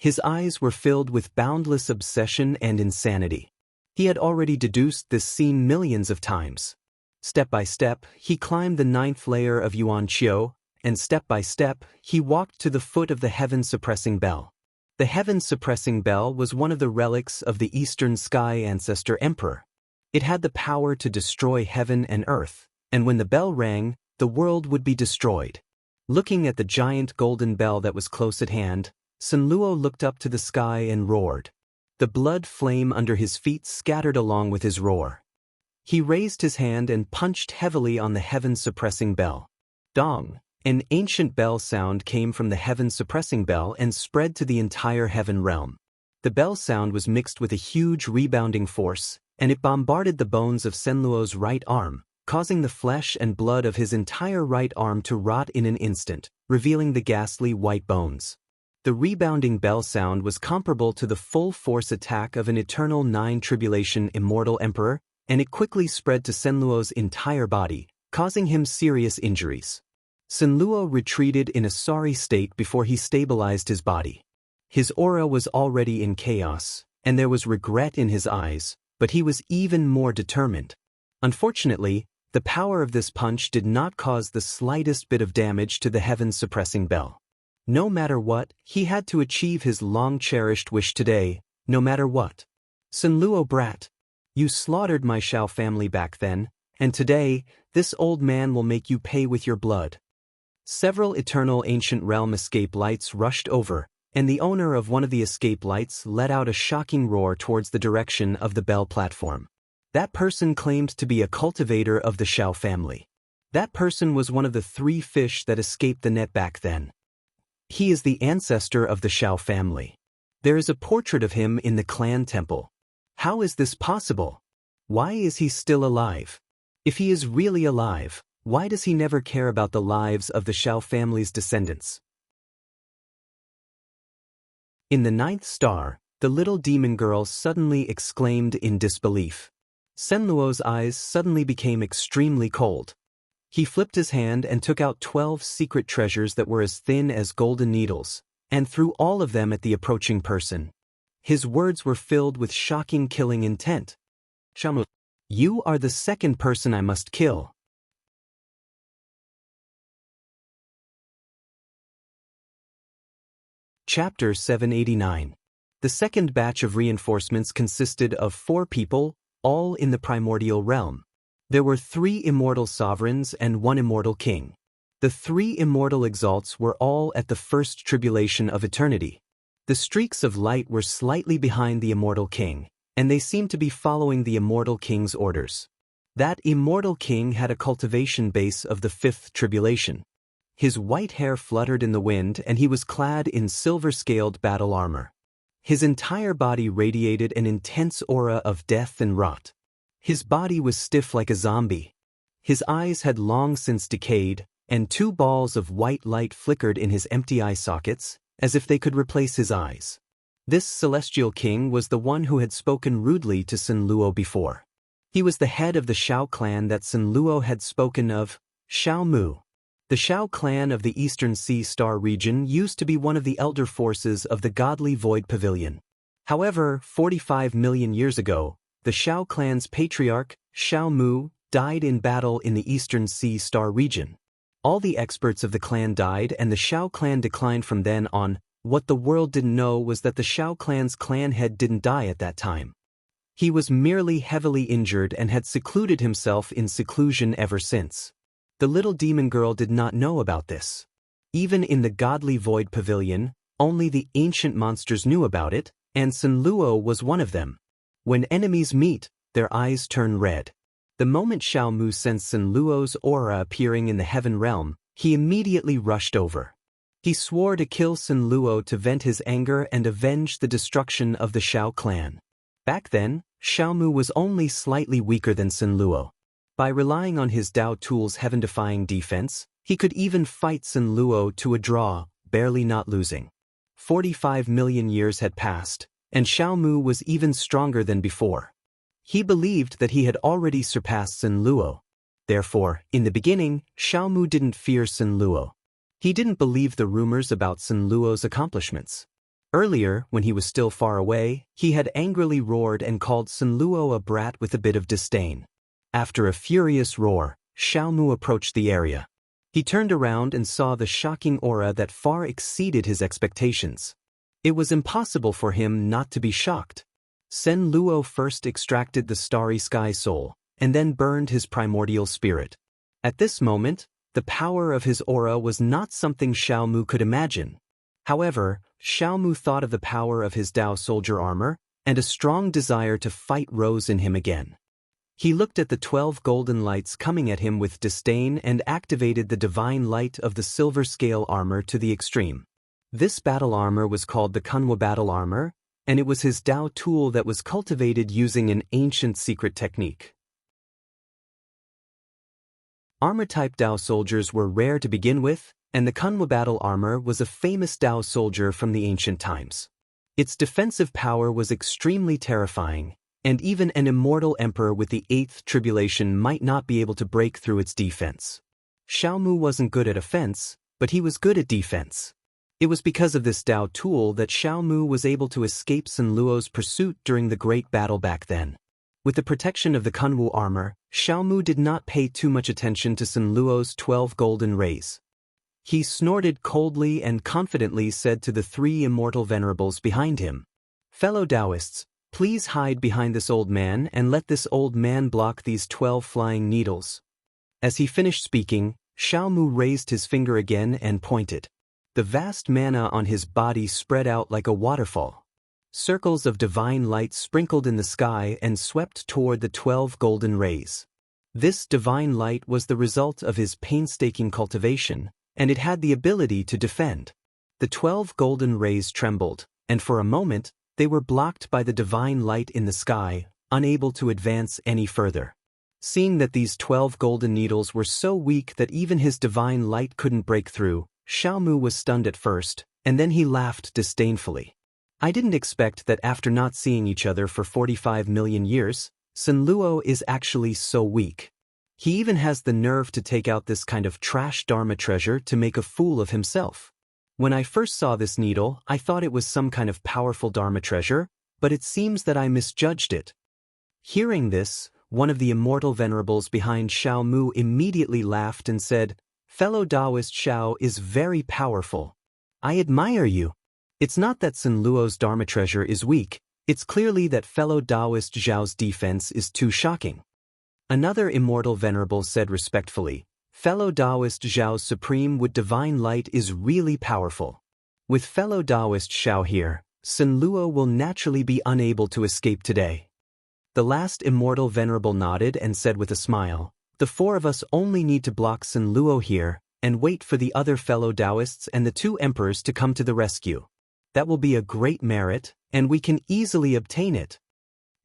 His eyes were filled with boundless obsession and insanity. He had already deduced this scene millions of times. Step by step, he climbed the 9th layer of Yuan Qiu, and step by step, he walked to the foot of the heaven-suppressing bell. The heaven-suppressing bell was one of the relics of the Eastern Sky Ancestor Emperor. It had the power to destroy heaven and earth, and when the bell rang, the world would be destroyed. Looking at the giant golden bell that was close at hand, Sun Luo looked up to the sky and roared. The blood flame under his feet scattered along with his roar. He raised his hand and punched heavily on the heaven-suppressing bell. Dong! An ancient bell sound came from the heaven-suppressing bell and spread to the entire heaven realm. The bell sound was mixed with a huge rebounding force, and it bombarded the bones of Sun Luo's right arm, causing the flesh and blood of his entire right arm to rot in an instant, revealing the ghastly white bones. The rebounding bell sound was comparable to the full-force attack of an eternal 9 tribulation immortal emperor, and it quickly spread to Sun Luo's entire body, causing him serious injuries. Sun Luo retreated in a sorry state before he stabilized his body. His aura was already in chaos, and there was regret in his eyes, but he was even more determined. Unfortunately, the power of this punch did not cause the slightest bit of damage to the heaven-suppressing bell. No matter what, he had to achieve his long-cherished wish today, no matter what. Sun Luo brat, you slaughtered my Shao family back then, and today, this old man will make you pay with your blood. Several eternal ancient realm escape lights rushed over, and the owner of one of the escape lights let out a shocking roar towards the direction of the bell platform. That person claimed to be a cultivator of the Shao family. That person was one of the 3 fish that escaped the net back then. He is the ancestor of the Shao family. There is a portrait of him in the clan temple. How is this possible? Why is he still alive? If he is really alive, why does he never care about the lives of the Shao family's descendants? In the 9th star, the little demon girl suddenly exclaimed in disbelief. Sun Luo's eyes suddenly became extremely cold. He flipped his hand and took out 12 secret treasures that were as thin as golden needles, and threw all of them at the approaching person. His words were filled with shocking killing intent. Shamu, you are the second person I must kill. Chapter 789. The second batch of reinforcements consisted of 4 people, all in the primordial realm. There were 3 immortal sovereigns and 1 immortal king. The 3 immortal exalts were all at the first tribulation of eternity. The streaks of light were slightly behind the immortal king, and they seemed to be following the immortal king's orders. That immortal king had a cultivation base of the 5th tribulation. His white hair fluttered in the wind and he was clad in silver-scaled battle armor. His entire body radiated an intense aura of death and rot. His body was stiff like a zombie. His eyes had long since decayed, and 2 balls of white light flickered in his empty eye sockets, as if they could replace his eyes. This celestial king was the one who had spoken rudely to Sun Luo before. He was the head of the Shao clan that Sun Luo had spoken of, Shao Mu. The Shao clan of the Eastern Sea Star region used to be one of the elder forces of the godly Void Pavilion. However, 45 million years ago, the Shao clan's patriarch, Shao Mu, died in battle in the Eastern Sea Star region. All the experts of the clan died and the Shao clan declined from then on. What the world didn't know was that the Shao clan's clan head didn't die at that time. He was merely heavily injured and had secluded himself in seclusion ever since. The little demon girl did not know about this. Even in the godly Void Pavilion, only the ancient monsters knew about it, and Sun Luo was one of them. When enemies meet, their eyes turn red. The moment Shao Mu sensed Sun Luo's aura appearing in the heaven realm, he immediately rushed over. He swore to kill Sun Luo to vent his anger and avenge the destruction of the Shao clan. Back then, Shao Mu was only slightly weaker than Sun Luo. By relying on his Dao Tool's heaven-defying defense, he could even fight Sun Luo to a draw, barely not losing. 45 million years had passed, and Shao Mu was even stronger than before. He believed that he had already surpassed Sun Luo. Therefore, in the beginning, Shao Mu didn't fear Sun Luo. He didn't believe the rumors about Sun Luo's accomplishments. Earlier, when he was still far away, he had angrily roared and called Sun Luo a brat with a bit of disdain. After a furious roar, Xiao Mu approached the area. He turned around and saw the shocking aura that far exceeded his expectations. It was impossible for him not to be shocked. Sun Luo first extracted the starry sky soul, and then burned his primordial spirit. At this moment, the power of his aura was not something Xiao Mu could imagine. However, Xiao Mu thought of the power of his Dao soldier armor, and a strong desire to fight rose in him again. He looked at the 12 golden lights coming at him with disdain and activated the divine light of the silver scale armor to the extreme. This battle armor was called the Kunwa battle armor, and it was his Dao tool that was cultivated using an ancient secret technique. Armor-type Dao soldiers were rare to begin with, and the Kunwa battle armor was a famous Dao soldier from the ancient times. Its defensive power was extremely terrifying, and even an immortal emperor with the 8th tribulation might not be able to break through its defense. Xiao Mu wasn't good at offense, but he was good at defense. It was because of this Dao tool that Xiao Mu was able to escape Sun Luo's pursuit during the great battle back then. With the protection of the Kunwu armor, Xiao Mu did not pay too much attention to Sun Luo's 12 golden rays. He snorted coldly and confidently said to the 3 immortal venerables behind him, "Fellow Taoists, please hide behind this old man and let this old man block these 12 flying needles." As he finished speaking, Xiao Mu raised his finger again and pointed. The vast mana on his body spread out like a waterfall. Circles of divine light sprinkled in the sky and swept toward the 12 golden rays. This divine light was the result of his painstaking cultivation, and it had the ability to defend. The 12 golden rays trembled, and for a moment, they were blocked by the divine light in the sky, unable to advance any further. Seeing that these 12 golden needles were so weak that even his divine light couldn't break through, Xiao Mu was stunned at first, and then he laughed disdainfully. "I didn't expect that after not seeing each other for 45 million years, Sun Luo is actually so weak. He even has the nerve to take out this kind of trash Dharma treasure to make a fool of himself. When I first saw this needle, I thought it was some kind of powerful Dharma treasure, but it seems that I misjudged it." Hearing this, one of the immortal venerables behind Xiao Mu immediately laughed and said, "Fellow Taoist Xiao is very powerful. I admire you. It's not that Sun Luo's Dharma treasure is weak, it's clearly that fellow Taoist Zhao's defense is too shocking." Another immortal venerable said respectfully, "Fellow Taoist Zhao's supreme with divine light is really powerful. With fellow Taoist Xiao here, Sun Luo will naturally be unable to escape today." The last immortal venerable nodded and said with a smile, "The 4 of us only need to block Sun Luo here, and wait for the other fellow Taoists and the 2 emperors to come to the rescue. That will be a great merit, and we can easily obtain it."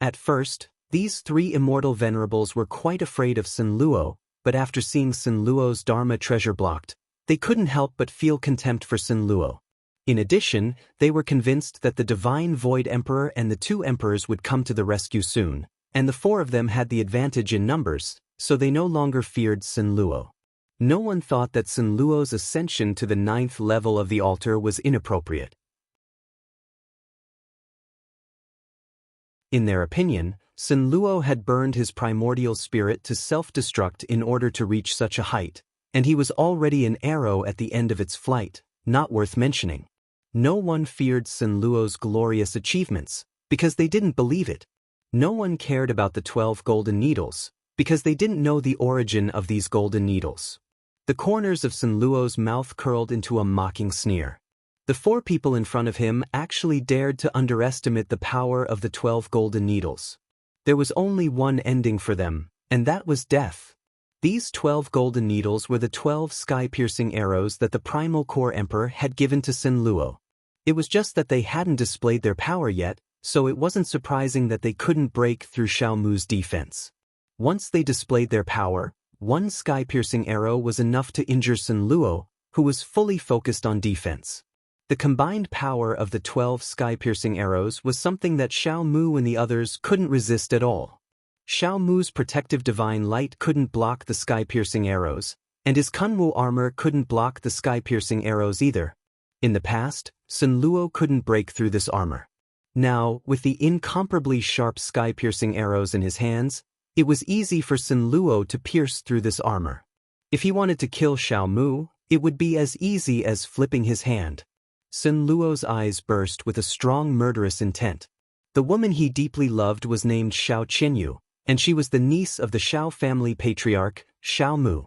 At first, these 3 immortal venerables were quite afraid of Sun Luo, but after seeing Sun Luo's Dharma treasure blocked, they couldn't help but feel contempt for Sun Luo. In addition, they were convinced that the Divine Void Emperor and the 2 emperors would come to the rescue soon, and the 4 of them had the advantage in numbers, so they no longer feared Sun Luo. No one thought that Sun Luo's ascension to the 9th level of the altar was inappropriate. In their opinion, Sun Luo had burned his primordial spirit to self-destruct in order to reach such a height, and he was already an arrow at the end of its flight, not worth mentioning. No one feared Sun Luo's glorious achievements, because they didn't believe it. No one cared about the 12 golden needles, because they didn't know the origin of these golden needles. The corners of Sun Luo's mouth curled into a mocking sneer. The 4 people in front of him actually dared to underestimate the power of the 12 golden needles. There was only one ending for them, and that was death. These 12 golden needles were the 12 sky-piercing arrows that the Primal Core Emperor had given to Sun Luo. It was just that they hadn't displayed their power yet, so it wasn't surprising that they couldn't break through Xiao Mu's defense. Once they displayed their power, one sky-piercing arrow was enough to injure Sun Luo, who was fully focused on defense. The combined power of the 12 sky-piercing arrows was something that Xiao Mu and the others couldn't resist at all. Xiao Mu's protective divine light couldn't block the sky-piercing arrows, and his Kunwu armor couldn't block the sky-piercing arrows either. In the past, Sun Luo couldn't break through this armor. Now, with the incomparably sharp sky-piercing arrows in his hands, it was easy for Sun Luo to pierce through this armor. If he wanted to kill Xiao Mu, it would be as easy as flipping his hand. Sun Luo's eyes burst with a strong murderous intent. The woman he deeply loved was named Xiao Qinyu, and she was the niece of the Xiao family patriarch, Xiao Mu.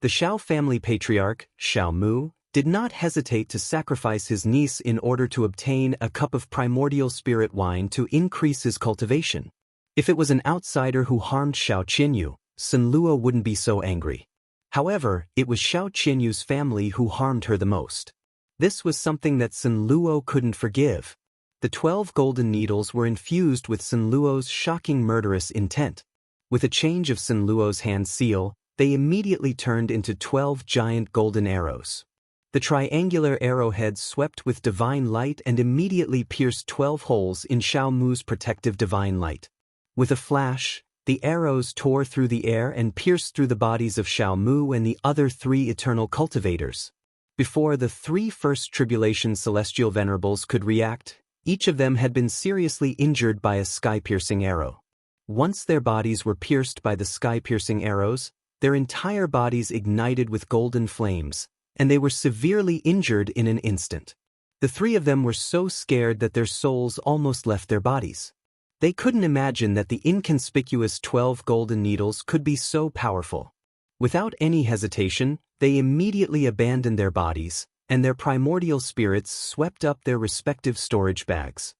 The Xiao family patriarch, Xiao Mu, did not hesitate to sacrifice his niece in order to obtain a cup of primordial spirit wine to increase his cultivation. If it was an outsider who harmed Xiao Qinyu, Sun Luo wouldn't be so angry. However, it was Xiao Qinyu's family who harmed her the most. This was something that Sun Luo couldn't forgive. The 12 golden needles were infused with Sun Luo's shocking murderous intent. With a change of Sun Luo's hand seal, they immediately turned into 12 giant golden arrows. The triangular arrowheads swept with divine light and immediately pierced 12 holes in Xiao Mu's protective divine light. With a flash, the arrows tore through the air and pierced through the bodies of Xiao Mu and the other 3 eternal cultivators. Before the 3 first tribulation celestial venerables could react, each of them had been seriously injured by a sky-piercing arrow. Once their bodies were pierced by the sky-piercing arrows, their entire bodies ignited with golden flames, and they were severely injured in an instant. The 3 of them were so scared that their souls almost left their bodies. They couldn't imagine that the inconspicuous 12 golden needles could be so powerful. Without any hesitation, they immediately abandoned their bodies, and their primordial spirits swept up their respective storage bags.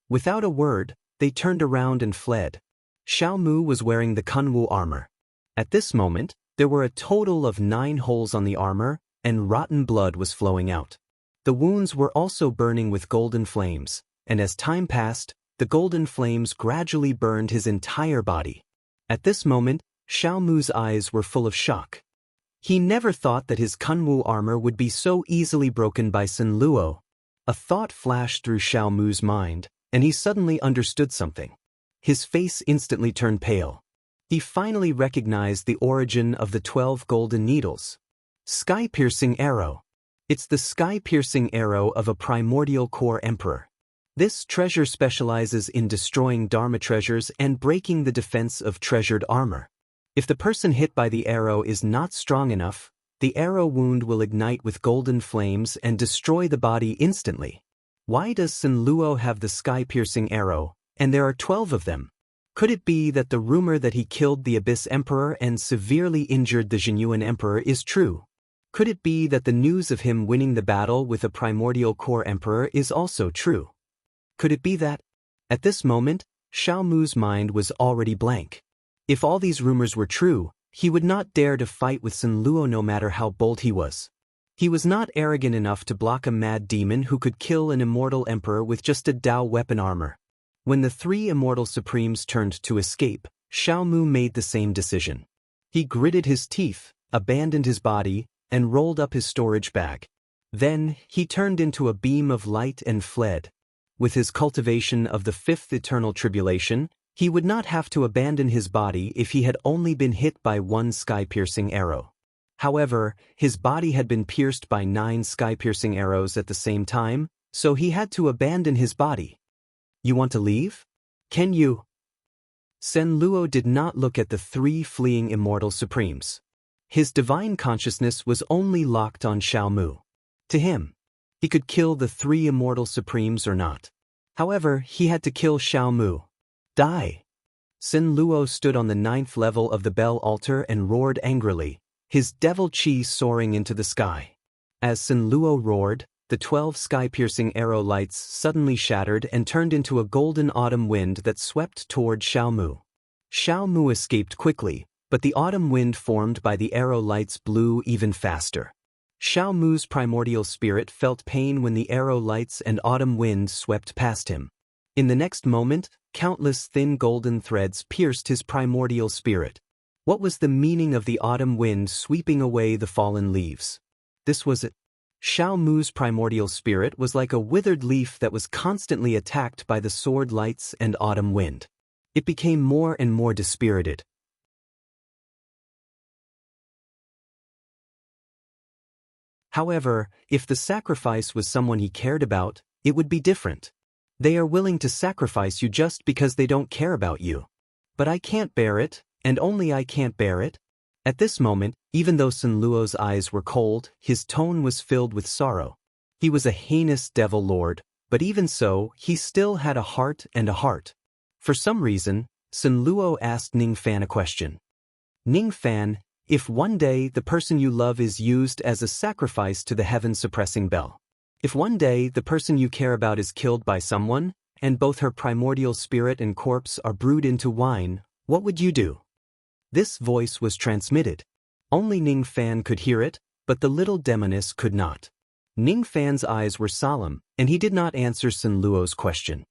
Without a word, they turned around and fled. Xiao Mu was wearing the Kunwu armor. At this moment, there were a total of 9 holes on the armor, and rotten blood was flowing out. The wounds were also burning with golden flames, and as time passed, the golden flames gradually burned his entire body. At this moment, Xiao Mu's eyes were full of shock. He never thought that his Kunwu armor would be so easily broken by Sun Luo. A thought flashed through Xiao Mu's mind, and he suddenly understood something. His face instantly turned pale. He finally recognized the origin of the 12 golden needles. Sky-piercing arrow. It's the sky-piercing arrow of a primordial core emperor. This treasure specializes in destroying Dharma treasures and breaking the defense of treasured armor. If the person hit by the arrow is not strong enough, the arrow wound will ignite with golden flames and destroy the body instantly. Why does Sun Luo have the sky-piercing arrow, and there are 12 of them? Could it be that the rumor that he killed the Abyss Emperor and severely injured the Jinyuan Emperor is true? Could it be that the news of him winning the battle with a primordial core emperor is also true? Could it be that? At this moment, Xiao Mu's mind was already blank. If all these rumors were true, he would not dare to fight with Sun Luo no matter how bold he was. He was not arrogant enough to block a mad demon who could kill an immortal emperor with just a Dao weapon armor. When the 3 immortal supremes turned to escape, Xiao Mu made the same decision. He gritted his teeth, abandoned his body, and rolled up his storage bag. Then, he turned into a beam of light and fled. With his cultivation of the 5th eternal tribulation, he would not have to abandon his body if he had only been hit by 1 sky-piercing arrow. However, his body had been pierced by 9 sky-piercing arrows at the same time, so he had to abandon his body. You want to leave? Can you? Sun Luo did not look at the 3 fleeing immortal supremes. His divine consciousness was only locked on Xiao Mu. To him, he could kill the 3 immortal supremes or not. However, he had to kill Xiao Mu. Die! Sun Luo stood on the 9th level of the bell altar and roared angrily, his devil chi soaring into the sky. As Sun Luo roared, the 12 sky-piercing arrow lights suddenly shattered and turned into a golden autumn wind that swept toward Xiao Mu. Xiao Mu escaped quickly, but the autumn wind formed by the arrow lights blew even faster. Xiao Mu's primordial spirit felt pain when the arrow lights and autumn wind swept past him. In the next moment, countless thin golden threads pierced his primordial spirit. What was the meaning of the autumn wind sweeping away the fallen leaves? This was it. Xiao Mu's primordial spirit was like a withered leaf that was constantly attacked by the sword lights and autumn wind. It became more and more dispirited. However, if the sacrifice was someone he cared about, it would be different. They are willing to sacrifice you just because they don't care about you. But I can't bear it, and only I can't bear it. At this moment, even though Sun Luo's eyes were cold, his tone was filled with sorrow. He was a heinous devil lord, but even so, he still had a heart and a heart. For some reason, Sun Luo asked Ning Fan a question. Ning Fan, if one day the person you love is used as a sacrifice to the heaven-suppressing bell, if one day the person you care about is killed by someone, and both her primordial spirit and corpse are brewed into wine, what would you do? This voice was transmitted. Only Ning Fan could hear it, but the little demoness could not. Ning Fan's eyes were solemn, and he did not answer Sun Luo's question.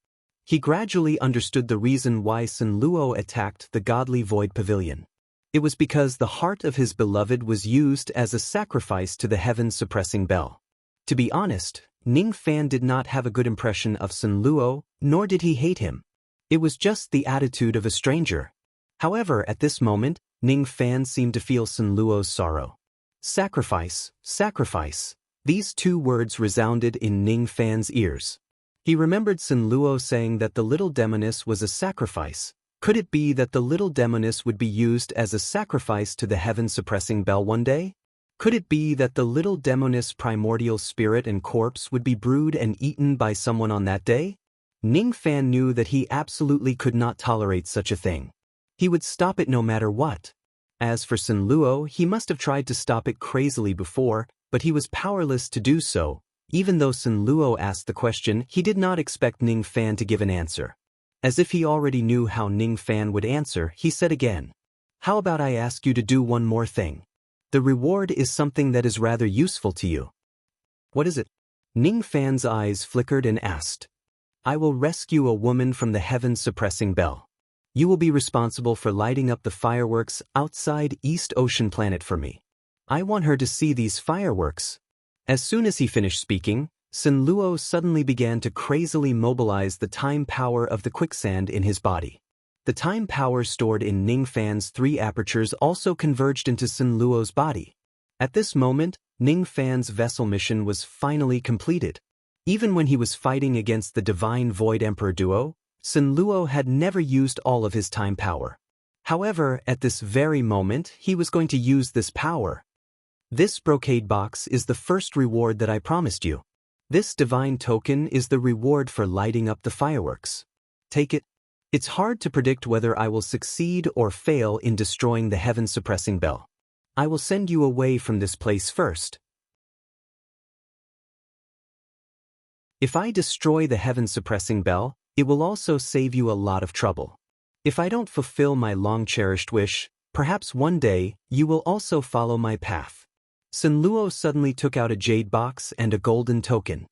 He gradually understood the reason why Sun Luo attacked the godly void pavilion. It was because the heart of his beloved was used as a sacrifice to the heaven-suppressing bell. To be honest, Ning Fan did not have a good impression of Sun Luo, nor did he hate him. It was just the attitude of a stranger. However, at this moment, Ning Fan seemed to feel Sun Luo's sorrow. Sacrifice, sacrifice. These two words resounded in Ning Fan's ears. He remembered Sun Luo saying that the little demoness was a sacrifice. Could it be that the little demoness would be used as a sacrifice to the heaven-suppressing bell one day? Could it be that the little demoness' primordial spirit and corpse would be brewed and eaten by someone on that day? Ning Fan knew that he absolutely could not tolerate such a thing. He would stop it no matter what. As for Sun Luo, he must have tried to stop it crazily before, but he was powerless to do so. Even though Sun Luo asked the question, he did not expect Ning Fan to give an answer. As if he already knew how Ning Fan would answer, he said again, "How about I ask you to do one more thing? The reward is something that is rather useful to you." "What is it?" Ning Fan's eyes flickered and asked. "I will rescue a woman from the heaven-suppressing bell. You will be responsible for lighting up the fireworks outside East Ocean Planet for me. I want her to see these fireworks." As soon as he finished speaking, Sun Luo suddenly began to crazily mobilize the time power of the quicksand in his body. The time power stored in Ning Fan's 3 apertures also converged into Sun Luo's body. At this moment, Ning Fan's vessel mission was finally completed. Even when he was fighting against the Divine Void Emperor duo, Sun Luo had never used all of his time power. However, at this very moment, he was going to use this power. "This brocade box is the first reward that I promised you. This divine token is the reward for lighting up the fireworks. Take it. It's hard to predict whether I will succeed or fail in destroying the heaven-suppressing bell. I will send you away from this place first. If I destroy the heaven-suppressing bell, it will also save you a lot of trouble. If I don't fulfill my long-cherished wish, perhaps one day you will also follow my path." Sun Luo suddenly took out a jade box and a golden token.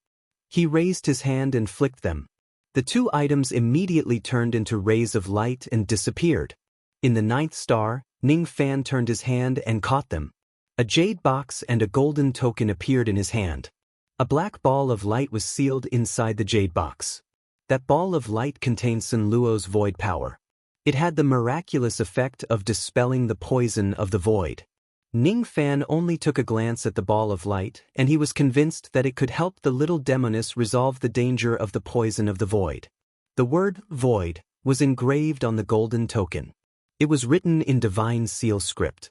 He raised his hand and flicked them. The 2 items immediately turned into rays of light and disappeared. In the 9th star, Ning Fan turned his hand and caught them. A jade box and a golden token appeared in his hand. A black ball of light was sealed inside the jade box. That ball of light contained Sun Luo's void power. It had the miraculous effect of dispelling the poison of the void. Ning Fan only took a glance at the ball of light, and he was convinced that it could help the little demoness resolve the danger of the poison of the void. The word void was engraved on the golden token. It was written in divine seal script.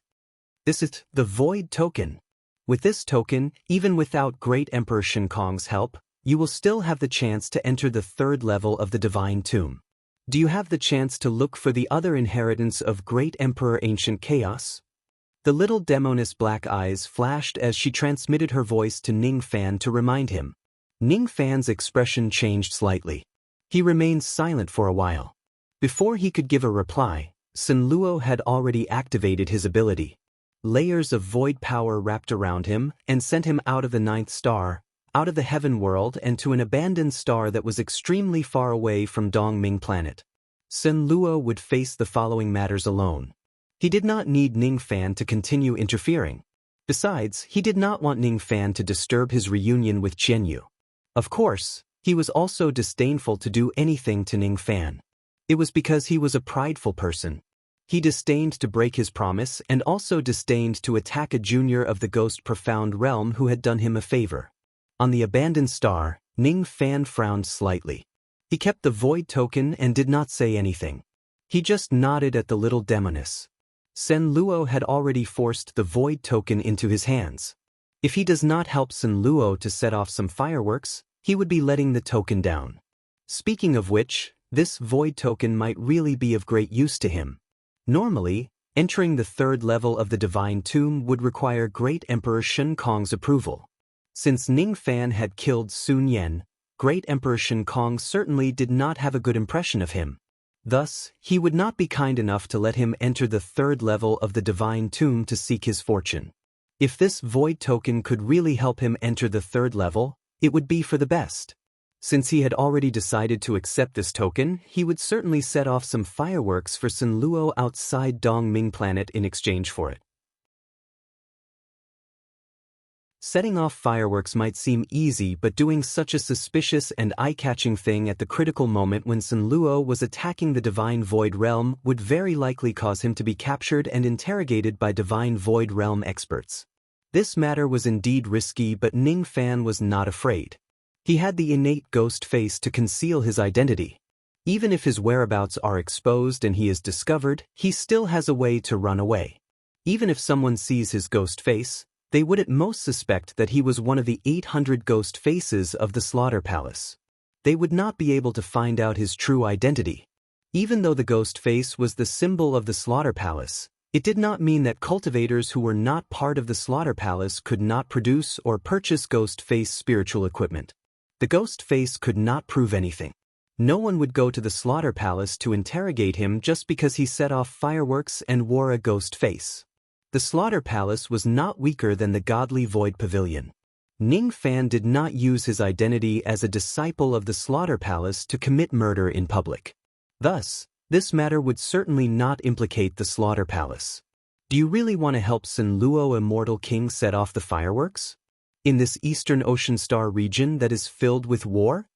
This is the void token. With this token, even without Great Emperor Shinkong's help, you will still have the chance to enter the 3rd level of the divine tomb. Do you have the chance to look for the other inheritance of Great Emperor Ancient Chaos? The little demoness' black eyes flashed as she transmitted her voice to Ning Fan to remind him. Ning Fan's expression changed slightly. He remained silent for a while. Before he could give a reply, Sun Luo had already activated his ability. Layers of void power wrapped around him and sent him out of the 9th star, out of the heaven world and to an abandoned star that was extremely far away from Dongming Planet. Sun Luo would face the following matters alone. He did not need Ning Fan to continue interfering. Besides, he did not want Ning Fan to disturb his reunion with Jianyu. Of course, he was also disdainful to do anything to Ning Fan. It was because he was a prideful person. He disdained to break his promise and also disdained to attack a junior of the Ghost Profound Realm who had done him a favor. On the abandoned star, Ning Fan frowned slightly. He kept the void token and did not say anything. He just nodded at the little demoness. Sen Luo had already forced the void token into his hands. If he does not help Sen Luo to set off some fireworks, he would be letting the token down. Speaking of which, this void token might really be of great use to him. Normally, entering the third level of the Divine Tomb would require Great Emperor Shen Kong's approval. Since Ning Fan had killed Sun Yen, Great Emperor Shen Kong certainly did not have a good impression of him. Thus, he would not be kind enough to let him enter the third level of the Divine Tomb to seek his fortune. If this void token could really help him enter the third level, it would be for the best. Since he had already decided to accept this token, he would certainly set off some fireworks for Sen Luo outside Dongming Planet in exchange for it. Setting off fireworks might seem easy, but doing such a suspicious and eye-catching thing at the critical moment when Sen Luo was attacking the Divine Void Realm would very likely cause him to be captured and interrogated by Divine Void Realm experts. This matter was indeed risky, but Ning Fan was not afraid. He had the innate ghost face to conceal his identity. Even if his whereabouts are exposed and he is discovered, he still has a way to run away. Even if someone sees his ghost face, they would at most suspect that he was one of the 800 ghost faces of the Slaughter Palace. They would not be able to find out his true identity. Even though the ghost face was the symbol of the Slaughter Palace, it did not mean that cultivators who were not part of the Slaughter Palace could not produce or purchase ghost face spiritual equipment. The ghost face could not prove anything. No one would go to the Slaughter Palace to interrogate him just because he set off fireworks and wore a ghost face. The Slaughter Palace was not weaker than the Godly Void Pavilion. Ning Fan did not use his identity as a disciple of the Slaughter Palace to commit murder in public. Thus, this matter would certainly not implicate the Slaughter Palace. Do you really want to help Sen Luo Immortal King set off the fireworks? In this Eastern Ocean Star region that is filled with war?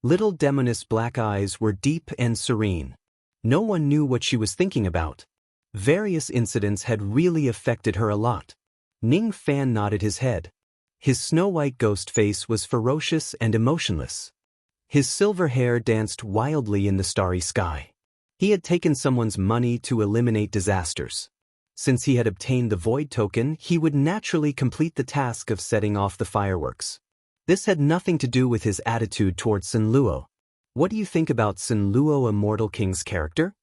Little Demoness' black eyes were deep and serene. No one knew what she was thinking about. Various incidents had really affected her a lot. Ning Fan nodded his head. His snow-white ghost face was ferocious and emotionless. His silver hair danced wildly in the starry sky. He had taken someone's money to eliminate disasters. Since he had obtained the void token, he would naturally complete the task of setting off the fireworks. This had nothing to do with his attitude towards Sen Luo. What do you think about Sen Luo Immortal King's character?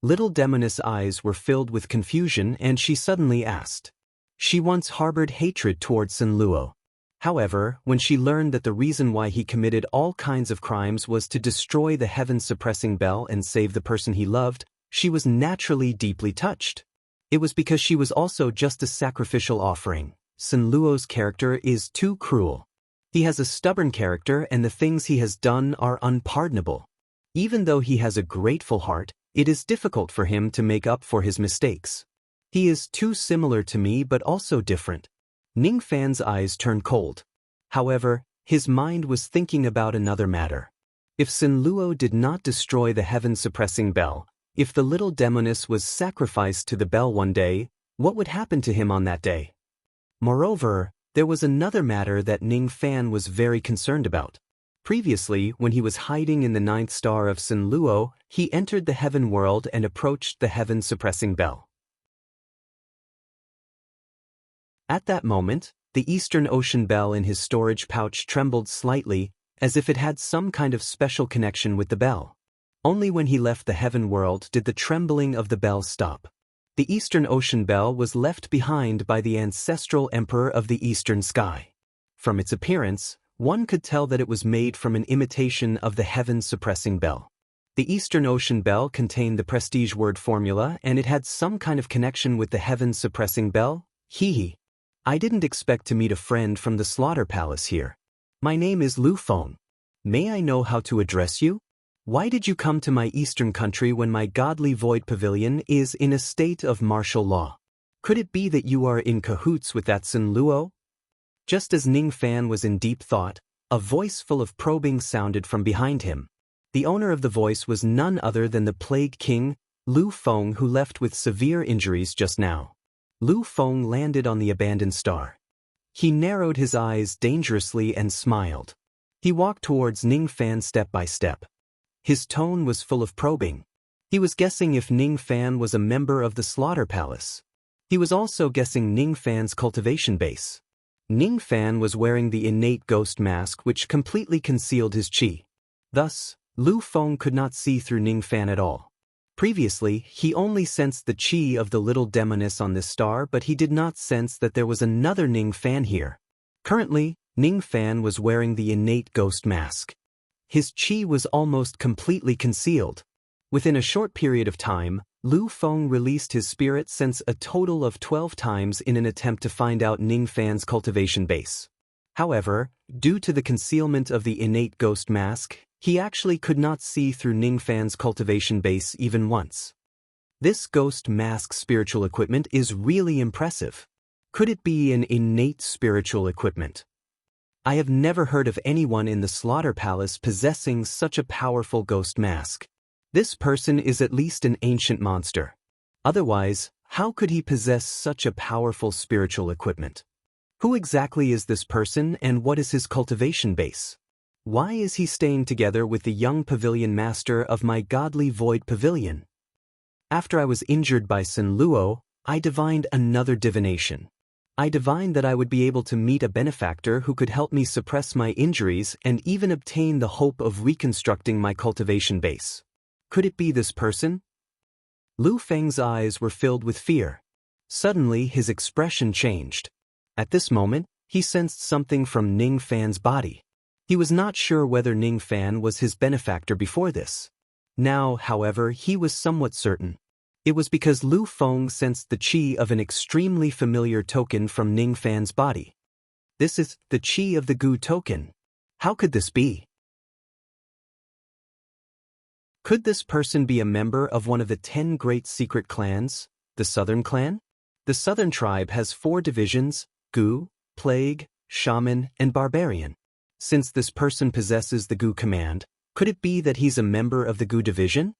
Little Demoness' eyes were filled with confusion and she suddenly asked. She once harbored hatred towards Sen Luo. However, when she learned that the reason why he committed all kinds of crimes was to destroy the heaven-suppressing bell and save the person he loved, she was naturally deeply touched. It was because she was also just a sacrificial offering. Sen Luo's character is too cruel. He has a stubborn character and the things he has done are unpardonable. Even though he has a grateful heart, it is difficult for him to make up for his mistakes. He is too similar to me but also different. Ning Fan's eyes turned cold. However, his mind was thinking about another matter. If Sen Luo did not destroy the heaven-suppressing bell, if the little demoness was sacrificed to the bell one day, what would happen to him on that day? Moreover, there was another matter that Ning Fan was very concerned about. Previously, when he was hiding in the 9th star of Sen Luo, he entered the heaven world and approached the heaven-suppressing bell. At that moment, the Eastern Ocean bell in his storage pouch trembled slightly, as if it had some kind of special connection with the bell. Only when he left the heaven world did the trembling of the bell stop. The Eastern Ocean bell was left behind by the ancestral emperor of the Eastern Sky. From its appearance, one could tell that it was made from an imitation of the heaven-suppressing bell. The Eastern Ocean bell contained the prestige word formula and it had some kind of connection with the heaven-suppressing bell. Hee. I didn't expect to meet a friend from the Slaughter Palace here. My name is Lu Feng. May I know how to address you? Why did you come to my eastern country when my godly void pavilion is in a state of martial law? Could it be that you are in cahoots with that Sen Luo? Just as Ning Fan was in deep thought, a voice full of probing sounded from behind him. The owner of the voice was none other than the Plague King, Lu Feng, who left with severe injuries just now. Lu Feng landed on the abandoned star. He narrowed his eyes dangerously and smiled. He walked towards Ning Fan step by step. His tone was full of probing. He was guessing if Ning Fan was a member of the Slaughter Palace. He was also guessing Ning Fan's cultivation base. Ning Fan was wearing the innate ghost mask which completely concealed his qi. Thus, Lu Feng could not see through Ning Fan at all. Previously, he only sensed the qi of the little demoness on this star, but he did not sense that there was another Ning Fan here. Currently, Ning Fan was wearing the innate ghost mask. His qi was almost completely concealed. Within a short period of time, Lu Feng released his spirit sense a total of 12 times in an attempt to find out Ning Fan's cultivation base. However, due to the concealment of the innate ghost mask, he actually could not see through Ning Fan's cultivation base even once. This ghost mask spiritual equipment is really impressive. Could it be an innate spiritual equipment? I have never heard of anyone in the Slaughter Palace possessing such a powerful ghost mask. This person is at least an ancient monster. Otherwise, how could he possess such a powerful spiritual equipment? Who exactly is this person and what is his cultivation base? Why is he staying together with the young pavilion master of my godly void pavilion? After I was injured by Sun Luo, I divined another divination. I divined that I would be able to meet a benefactor who could help me suppress my injuries and even obtain the hope of reconstructing my cultivation base. Could it be this person? Lu Feng's eyes were filled with fear. Suddenly, his expression changed. At this moment, he sensed something from Ning Fan's body. He was not sure whether Ning Fan was his benefactor before this. Now, however, he was somewhat certain. It was because Lu Feng sensed the qi of an extremely familiar token from Ning Fan's body. This is the qi of the Gu token. How could this be? Could this person be a member of one of the 10 great secret clans, the Southern Clan? The Southern Tribe has 4 divisions: Gu, Plague, Shaman, and Barbarian. Since this person possesses the Gu command, could it be that he's a member of the Gu division?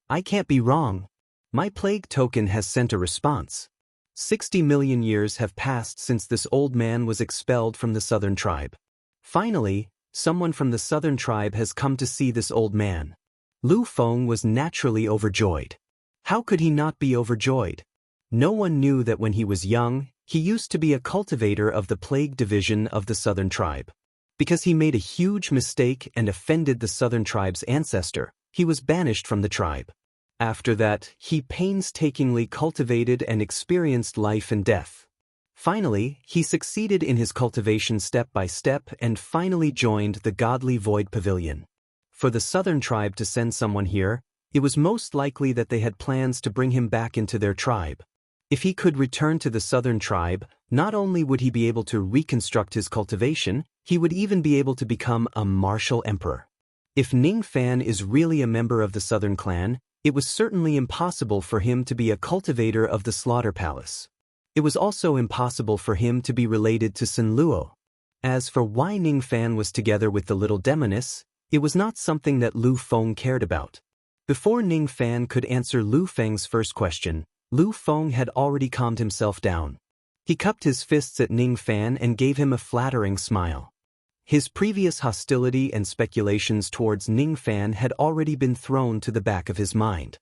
I can't be wrong. My Plague token has sent a response. 60 million years have passed since this old man was expelled from the Southern Tribe. Finally, someone from the Southern Tribe has come to see this old man. Lu Feng was naturally overjoyed. How could he not be overjoyed? No one knew that when he was young, he used to be a cultivator of the Plague division of the Southern Tribe. Because he made a huge mistake and offended the Southern Tribe's ancestor, he was banished from the tribe. After that, he painstakingly cultivated and experienced life and death. Finally, he succeeded in his cultivation step by step and finally joined the godly void pavilion. For the Southern Tribe to send someone here, it was most likely that they had plans to bring him back into their tribe. If he could return to the Southern Tribe, not only would he be able to reconstruct his cultivation, he would even be able to become a martial emperor. If Ning Fan is really a member of the Southern Clan, it was certainly impossible for him to be a cultivator of the Slaughter Palace. It was also impossible for him to be related to Sun Luo. As for why Ning Fan was together with the little demoness, it was not something that Lu Feng cared about. Before Ning Fan could answer Lu Feng's first question, Lu Feng had already calmed himself down. He cupped his fists at Ning Fan and gave him a flattering smile. His previous hostility and speculations towards Ning Fan had already been thrown to the back of his mind.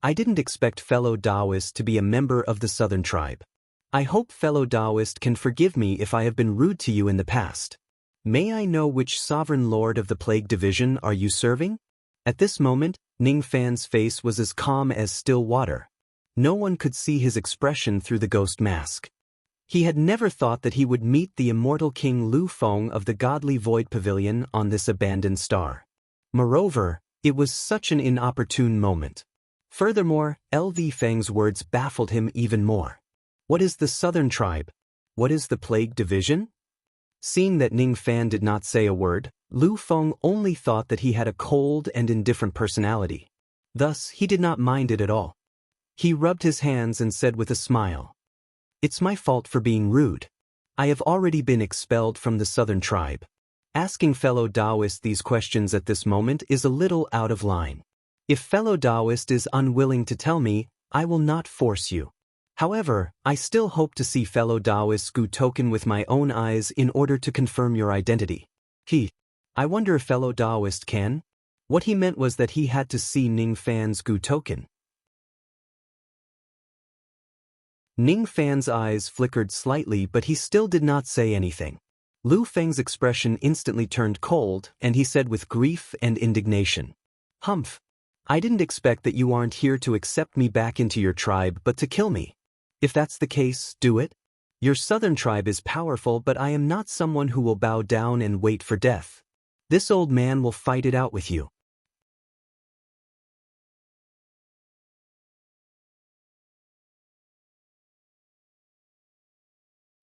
I didn't expect fellow Taoist to be a member of the Southern Tribe. I hope fellow Taoist can forgive me if I have been rude to you in the past. May I know which sovereign lord of the Plague division are you serving? At this moment, Ning Fan's face was as calm as still water. No one could see his expression through the ghost mask. He had never thought that he would meet the immortal King Lu Feng of the godly void pavilion on this abandoned star. Moreover, it was such an inopportune moment. Furthermore, LV Feng's words baffled him even more. What is the Southern Tribe? What is the Plague division? Seeing that Ning Fan did not say a word, Lu Feng only thought that he had a cold and indifferent personality. Thus, he did not mind it at all. He rubbed his hands and said with a smile, "It's my fault for being rude. I have already been expelled from the Southern Tribe. Asking fellow Taoists these questions at this moment is a little out of line. If fellow Taoist is unwilling to tell me, I will not force you. However, I still hope to see fellow Taoist's Gu token with my own eyes in order to confirm your identity. I wonder if fellow Taoist can? What he meant was that he had to see Ning Fan's Gu token. Ning Fan's eyes flickered slightly, but he still did not say anything. Lu Feng's expression instantly turned cold, and he said with grief and indignation, "Humph! I didn't expect that you aren't here to accept me back into your tribe but to kill me. If that's the case, do it. Your southern tribe is powerful, but I am not someone who will bow down and wait for death. This old man will fight it out with you."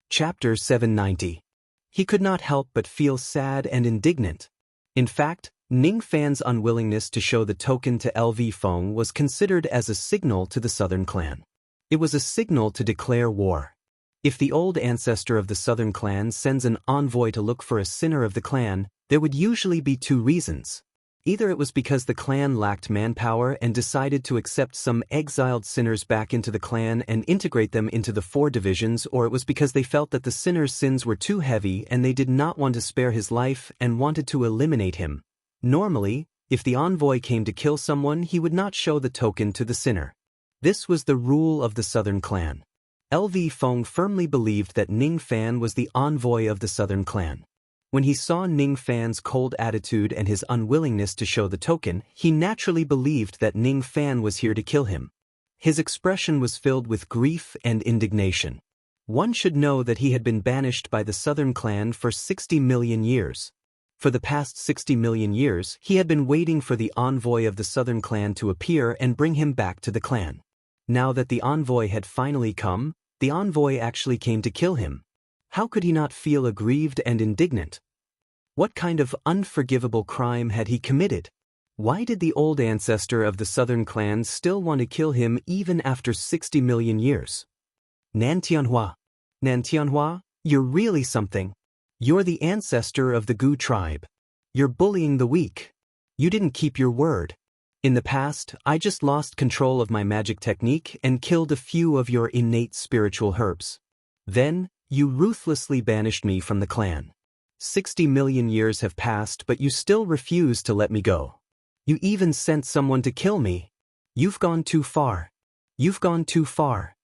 Chapter 790. He could not help but feel sad and indignant. In fact, Ning Fan's unwillingness to show the token to LV Feng was considered as a signal to the southern clan. It was a signal to declare war. If the old ancestor of the southern clan sends an envoy to look for a sinner of the clan, there would usually be two reasons. Either it was because the clan lacked manpower and decided to accept some exiled sinners back into the clan and integrate them into the 4 divisions, or it was because they felt that the sinner's sins were too heavy and they did not want to spare his life and wanted to eliminate him. Normally, if the envoy came to kill someone, he would not show the token to the sinner. This was the rule of the southern clan. LV Feng firmly believed that Ning Fan was the envoy of the southern clan. When he saw Ning Fan's cold attitude and his unwillingness to show the token, he naturally believed that Ning Fan was here to kill him. His expression was filled with grief and indignation. One should know that he had been banished by the southern clan for 60 million years. For the past 60 million years, he had been waiting for the envoy of the southern clan to appear and bring him back to the clan. Now that the envoy had finally come, the envoy actually came to kill him. How could he not feel aggrieved and indignant? What kind of unforgivable crime had he committed? Why did the old ancestor of the southern clan still want to kill him even after 60 million years? Nan Tianhua, you're really something. You're the ancestor of the Gu tribe. You're bullying the weak. You didn't keep your word. In the past, I just lost control of my magic technique and killed a few of your innate spiritual herbs. Then, you ruthlessly banished me from the clan. 60 million years have passed, but you still refuse to let me go. You even sent someone to kill me. You've gone too far. You've gone too far.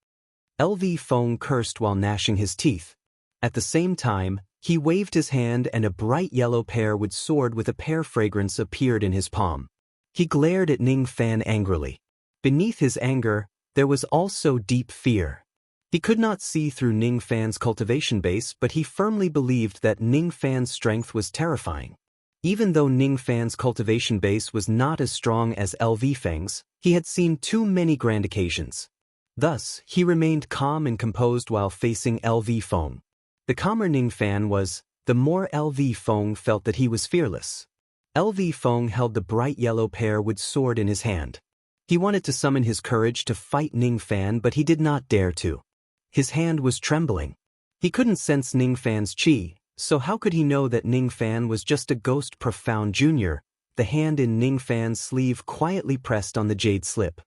LV Feng cursed while gnashing his teeth. At the same time, he waved his hand and a bright yellow pearwood sword with a pear fragrance appeared in his palm. He glared at Ning Fan angrily. Beneath his anger, there was also deep fear. He could not see through Ning Fan's cultivation base, but he firmly believed that Ning Fan's strength was terrifying. Even though Ning Fan's cultivation base was not as strong as LV Feng's, he had seen too many grand occasions. Thus, he remained calm and composed while facing LV Feng. The calmer Ning Fan was, the more LV Feng felt that he was fearless. LV Feng held the bright yellow pearwood sword in his hand. He wanted to summon his courage to fight Ning Fan, but he did not dare to. His hand was trembling. He couldn't sense Ning Fan's chi, so how could he know that Ning Fan was just a ghost profound junior? The hand in Ning Fan's sleeve quietly pressed on the jade slip.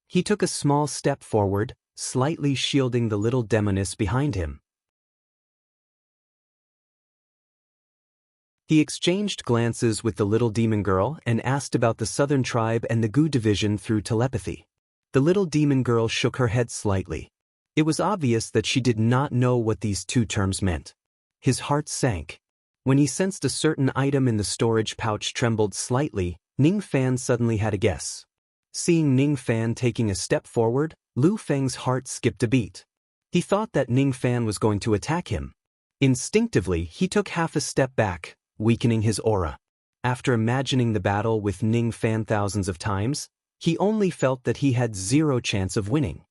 He took a small step forward, slightly shielding the little demoness behind him. He exchanged glances with the little demon girl and asked about the southern tribe and the Gu division through telepathy. The little demon girl shook her head slightly. It was obvious that she did not know what these two terms meant. His heart sank. When he sensed a certain item in the storage pouch trembled slightly, Ning Fan suddenly had a guess. Seeing Ning Fan taking a step forward, Lu Feng's heart skipped a beat. He thought that Ning Fan was going to attack him. Instinctively, he took half a step back, weakening his aura. After imagining the battle with Ning Fan thousands of times, he only felt that he had zero chance of winning.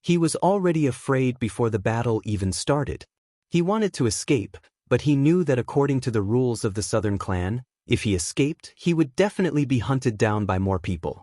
He was already afraid before the battle even started. He wanted to escape, but he knew that according to the rules of the southern clan, if he escaped, he would definitely be hunted down by more people.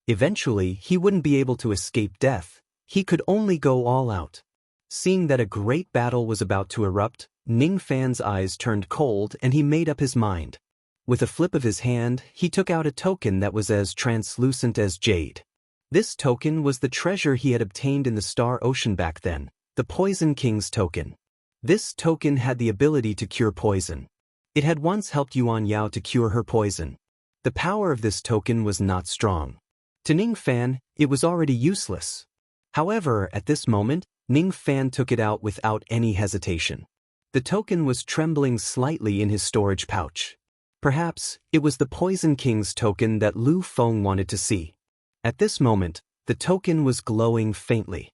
Eventually, he wouldn't be able to escape death. He could only go all out. Seeing that a great battle was about to erupt, Ning Fan's eyes turned cold and he made up his mind. With a flip of his hand, he took out a token that was as translucent as jade. This token was the treasure he had obtained in the Star Ocean back then, the Poison King's token. This token had the ability to cure poison. It had once helped Yuan Yao to cure her poison. The power of this token was not strong. To Ning Fan, it was already useless. However, at this moment, Ning Fan took it out without any hesitation. The token was trembling slightly in his storage pouch. Perhaps, it was the Poison King's token that Lu Feng wanted to see. At this moment, the token was glowing faintly.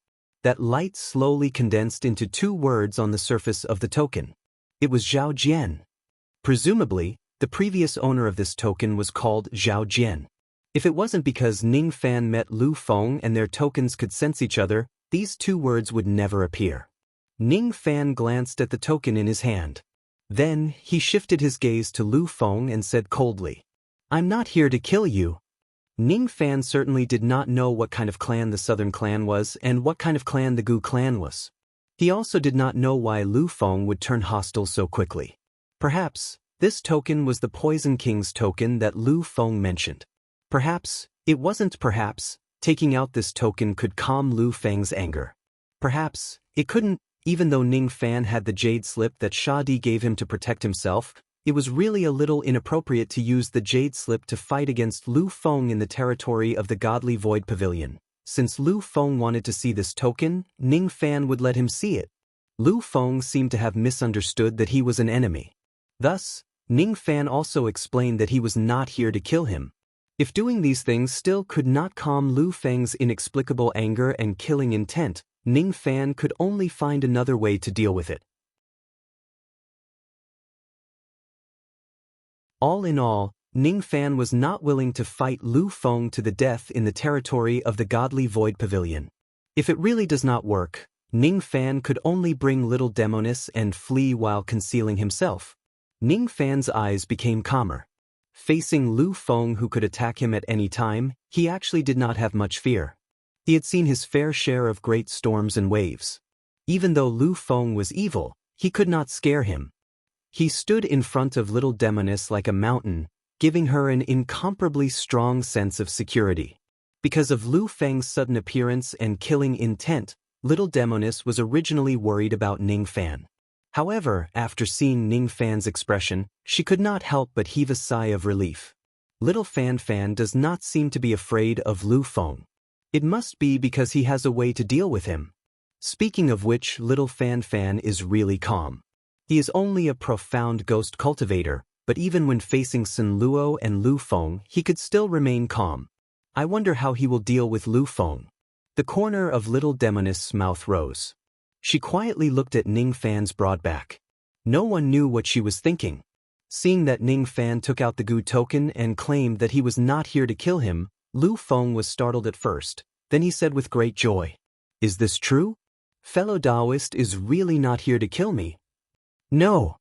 That light slowly condensed into 2 words on the surface of the token. It was Zhao Jian. Presumably, the previous owner of this token was called Zhao Jian. If it wasn't because Ning Fan met Lu Feng and their tokens could sense each other, these 2 words would never appear. Ning Fan glanced at the token in his hand. Then, he shifted his gaze to Lu Feng and said coldly, "I'm not here to kill you." Ning Fan certainly did not know what kind of clan the Southern Clan was and what kind of clan the Gu clan was. He also did not know why Lu Feng would turn hostile so quickly. Perhaps, this token was the Poison King's token that Lu Feng mentioned. Perhaps, it wasn't perhaps, taking out this token could calm Lu Feng's anger. Perhaps, it couldn't, even though Ning Fan had the jade slip that Sha Di gave him to protect himself. It was really a little inappropriate to use the jade slip to fight against Lu Feng in the territory of the Godly Void Pavilion. Since Lu Feng wanted to see this token, Ning Fan would let him see it. Lu Feng seemed to have misunderstood that he was an enemy. Thus, Ning Fan also explained that he was not here to kill him. If doing these things still could not calm Lu Feng's inexplicable anger and killing intent, Ning Fan could only find another way to deal with it. All in all, Ning Fan was not willing to fight Lu Feng to the death in the territory of the Godly Void Pavilion. If it really does not work, Ning Fan could only bring little Demonis and flee while concealing himself. Ning Fan's eyes became calmer. Facing Lu Feng, who could attack him at any time, he actually did not have much fear. He had seen his fair share of great storms and waves. Even though Lu Feng was evil, he could not scare him. He stood in front of little Demonis like a mountain, giving her an incomparably strong sense of security. Because of Lu Feng's sudden appearance and killing intent, little Demonis was originally worried about Ning Fan. However, after seeing Ning Fan's expression, she could not help but heave a sigh of relief. Little Fan Fan does not seem to be afraid of Lu Feng. It must be because he has a way to deal with him. Speaking of which, little Fan Fan is really calm. He is only a profound ghost cultivator, but even when facing Sun Luo and Lu Feng, he could still remain calm. I wonder how he will deal with Lu Feng. The corner of little Demonis' mouth rose. She quietly looked at Ning Fan's broad back. No one knew what she was thinking. Seeing that Ning Fan took out the Gu token and claimed that he was not here to kill him, Lu Feng was startled at first. Then he said with great joy, "Is this true? Fellow Taoist is really not here to kill me?" "No,"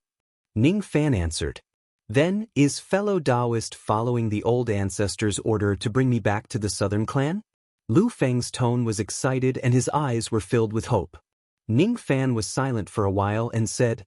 Ning Fan answered. "Then, is fellow Taoist following the old ancestors' order to bring me back to the Southern Clan?" Lu Feng's tone was excited and his eyes were filled with hope. Ning Fan was silent for a while and said,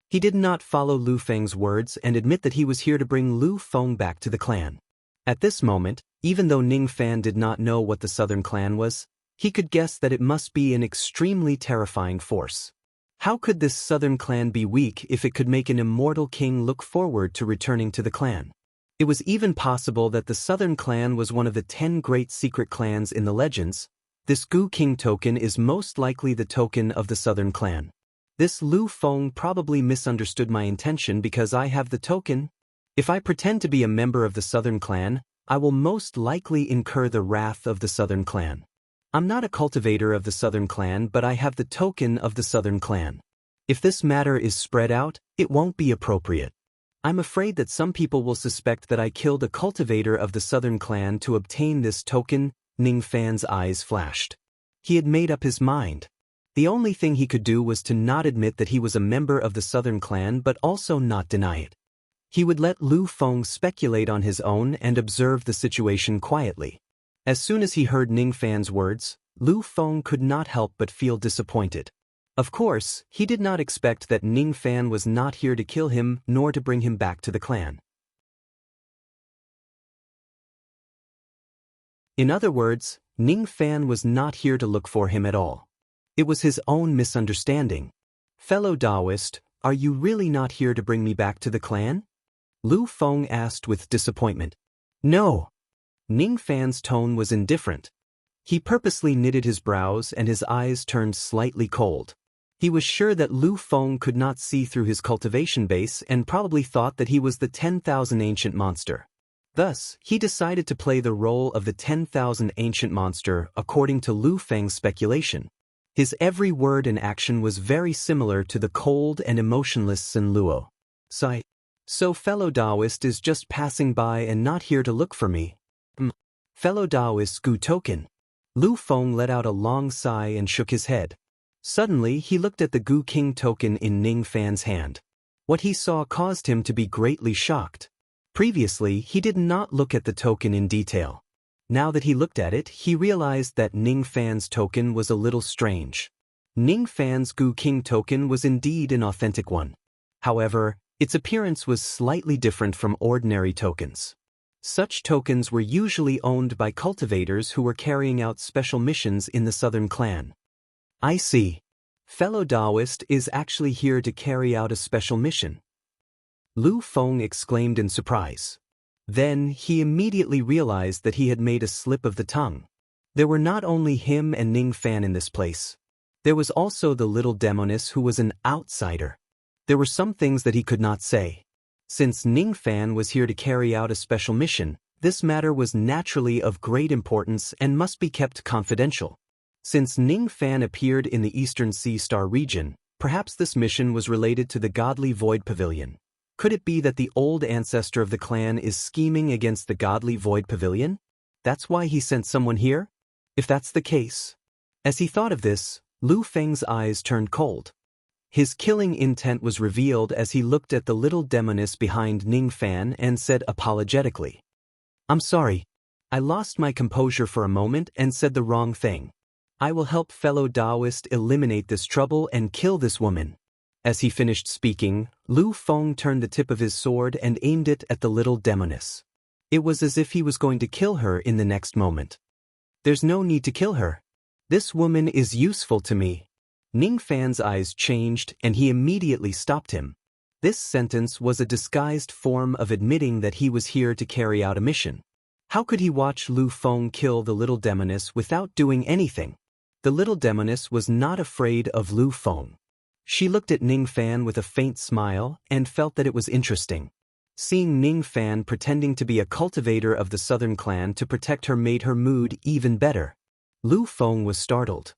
He did not follow Lu Feng's words and admit that he was here to bring Lu Feng back to the clan. At this moment, even though Ning Fan did not know what the Southern Clan was, he could guess that it must be an extremely terrifying force. How could this Southern Clan be weak if it could make an immortal king look forward to returning to the clan? It was even possible that the Southern Clan was one of the 10 great secret clans in the legends. This Gu King token is most likely the token of the Southern Clan. This Lu Feng probably misunderstood my intention because I have the token. If I pretend to be a member of the Southern Clan, I will most likely incur the wrath of the Southern Clan. I'm not a cultivator of the Southern Clan, but I have the token of the Southern Clan. If this matter is spread out, it won't be appropriate. I'm afraid that some people will suspect that I killed a cultivator of the Southern Clan to obtain this token. Ning Fan's eyes flashed. He had made up his mind. The only thing he could do was to not admit that he was a member of the Southern Clan but also not deny it. He would let Lu Feng speculate on his own and observe the situation quietly. As soon as he heard Ning Fan's words, Lu Feng could not help but feel disappointed. Of course, he did not expect that Ning Fan was not here to kill him nor to bring him back to the clan. In other words, Ning Fan was not here to look for him at all. It was his own misunderstanding. Fellow Taoist, are you really not here to bring me back to the clan? Lu Feng asked with disappointment. No. Ning Fan's tone was indifferent. He purposely knitted his brows and his eyes turned slightly cold. He was sure that Lu Feng could not see through his cultivation base and probably thought that he was the 10,000 ancient monster. Thus, he decided to play the role of the 10,000 ancient monster according to Lu Feng's speculation. His every word and action was very similar to the cold and emotionless Sun Luo. Sigh. So fellow Taoist is just passing by and not here to look for me. Fellow Taoist Gu Token. Lu Feng let out a long sigh and shook his head. Suddenly he looked at the Gu King token in Ning Fan's hand. What he saw caused him to be greatly shocked. Previously he did not look at the token in detail. Now that he looked at it, he realized that Ning Fan's token was a little strange. Ning Fan's Gu King token was indeed an authentic one. However, its appearance was slightly different from ordinary tokens. Such tokens were usually owned by cultivators who were carrying out special missions in the Southern Clan. I see. Fellow Taoist is actually here to carry out a special mission. Lu Feng exclaimed in surprise. Then he immediately realized that he had made a slip of the tongue. There were not only him and Ning Fan in this place. There was also the little demoness who was an outsider. There were some things that he could not say. Since Ning Fan was here to carry out a special mission, this matter was naturally of great importance and must be kept confidential. Since Ning Fan appeared in the Eastern Sea Star region, perhaps this mission was related to the Godly Void Pavilion. Could it be that the old ancestor of the clan is scheming against the Godly Void Pavilion? That's why he sent someone here? If that's the case. As he thought of this, Lu Feng's eyes turned cold. His killing intent was revealed as he looked at the little demoness behind Ning Fan and said apologetically, I'm sorry. I lost my composure for a moment and said the wrong thing. I will help fellow Taoist eliminate this trouble and kill this woman. As he finished speaking, Lu Feng turned the tip of his sword and aimed it at the little demoness. It was as if he was going to kill her in the next moment. There's no need to kill her. This woman is useful to me. Ning Fan's eyes changed and he immediately stopped him. This sentence was a disguised form of admitting that he was here to carry out a mission. How could he watch Lu Feng kill the little demoness without doing anything? The little demoness was not afraid of Lu Feng. She looked at Ning Fan with a faint smile and felt that it was interesting. Seeing Ning Fan pretending to be a cultivator of the Southern Clan to protect her made her mood even better. Lu Feng was startled.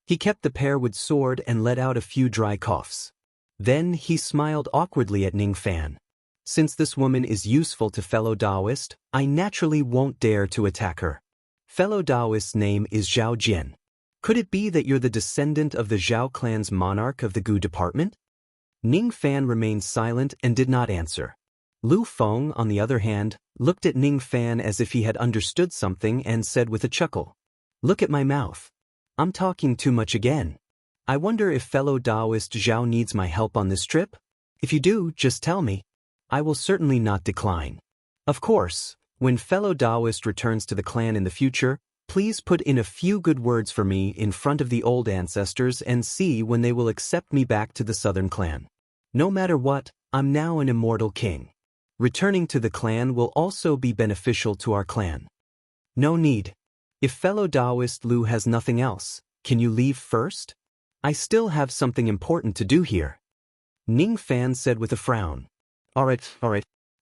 He kept the pearwood sword and let out a few dry coughs. Then he smiled awkwardly at Ning Fan. Since this woman is useful to fellow Taoist, I naturally won't dare to attack her. Fellow Taoist's name is Zhao Jian. Could it be that you're the descendant of the Zhao clan's monarch of the Gu department? Ning Fan remained silent and did not answer. Lu Feng, on the other hand, looked at Ning Fan as if he had understood something and said with a chuckle, Look at my mouth. I'm talking too much again. I wonder if fellow Taoist Zhao needs my help on this trip? If you do, just tell me. I will certainly not decline. Of course, when fellow Taoist returns to the clan in the future, please put in a few good words for me in front of the old ancestors and see when they will accept me back to the Southern Clan. No matter what, I'm now an immortal king. Returning to the clan will also be beneficial to our clan. No need. If fellow Taoist Lu has nothing else, can you leave first? I still have something important to do here. Ning Fan said with a frown. Alright.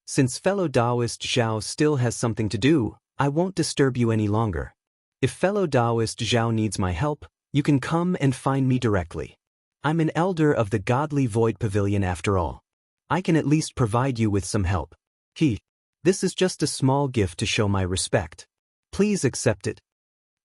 Since fellow Taoist Zhao still has something to do, I won't disturb you any longer. If fellow Taoist Zhao needs my help, you can come and find me directly. I'm an elder of the Godly Void Pavilion after all. I can at least provide you with some help. This is just a small gift to show my respect. Please accept it.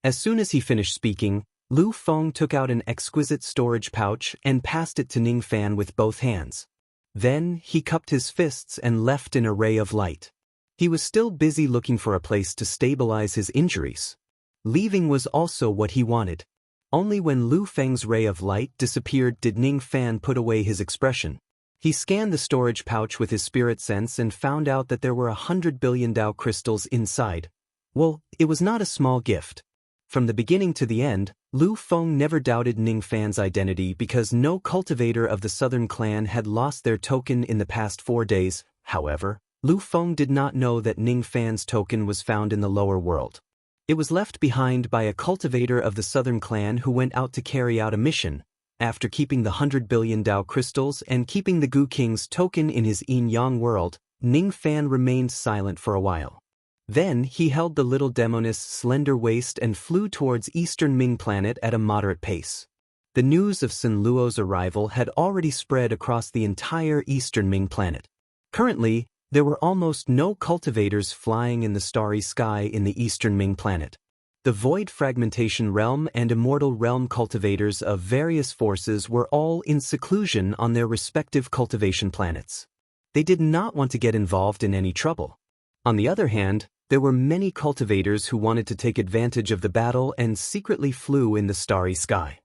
As soon as he finished speaking, Lu Feng took out an exquisite storage pouch and passed it to Ning Fan with both hands. Then he cupped his fists and left an array of light. He was still busy looking for a place to stabilize his injuries. Leaving was also what he wanted. Only when Lu Feng's ray of light disappeared did Ning Fan put away his expression. He scanned the storage pouch with his spirit sense and found out that there were 100 billion Dao crystals inside. Well, it was not a small gift. From the beginning to the end, Lu Feng never doubted Ning Fan's identity because no cultivator of the Southern clan had lost their token in the past 4 days. However, Lu Feng did not know that Ning Fan's token was found in the lower world. It was left behind by a cultivator of the Southern clan who went out to carry out a mission. After keeping the 100 billion Dao crystals and keeping the Gu King's token in his yin-yang world, Ning Fan remained silent for a while. Then he held the little demoness' slender waist and flew towards Eastern Ming Planet at a moderate pace. The news of Sun Luo's arrival had already spread across the entire Eastern Ming Planet. Currently, there were almost no cultivators flying in the starry sky in the Eastern Ming Planet. The Void Fragmentation Realm and Immortal Realm cultivators of various forces were all in seclusion on their respective cultivation planets. They did not want to get involved in any trouble. On the other hand, there were many cultivators who wanted to take advantage of the battle and secretly flew in the starry sky.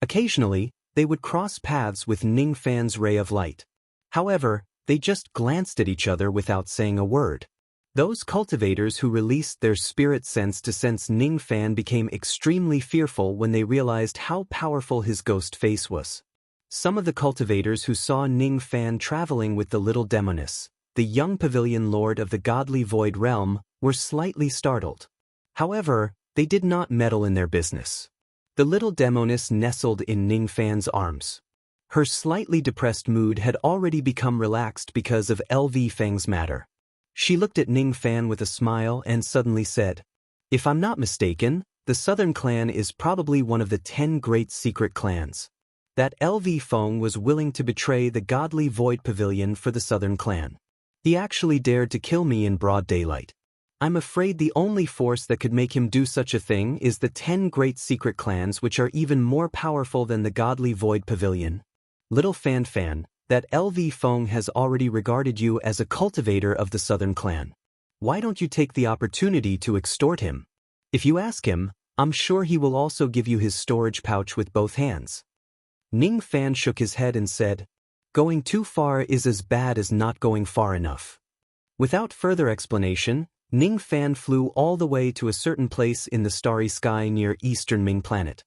Occasionally, they would cross paths with Ning Fan's ray of light. However, they just glanced at each other without saying a word. Those cultivators who released their spirit sense to sense Ning Fan became extremely fearful when they realized how powerful his ghost face was. Some of the cultivators who saw Ning Fan traveling with the little demoness, the young pavilion lord of the godly void realm, were slightly startled. However, they did not meddle in their business. The little demoness nestled in Ning Fan's arms. Her slightly depressed mood had already become relaxed because of LV Feng's matter. She looked at Ning Fan with a smile and suddenly said, "If I'm not mistaken, the Southern clan is probably one of the 10 great secret clans. That LV Feng was willing to betray the godly void pavilion for the Southern clan. He actually dared to kill me in broad daylight. I'm afraid the only force that could make him do such a thing is the 10 great secret clans which are even more powerful than the godly void pavilion. Little Fan, that LV Feng has already regarded you as a cultivator of the Southern clan. Why don't you take the opportunity to extort him? If you ask him, I'm sure he will also give you his storage pouch with both hands." Ning Fan shook his head and said, "Going too far is as bad as not going far enough." Without further explanation, Ning Fan flew all the way to a certain place in the starry sky near Eastern Ming Planet.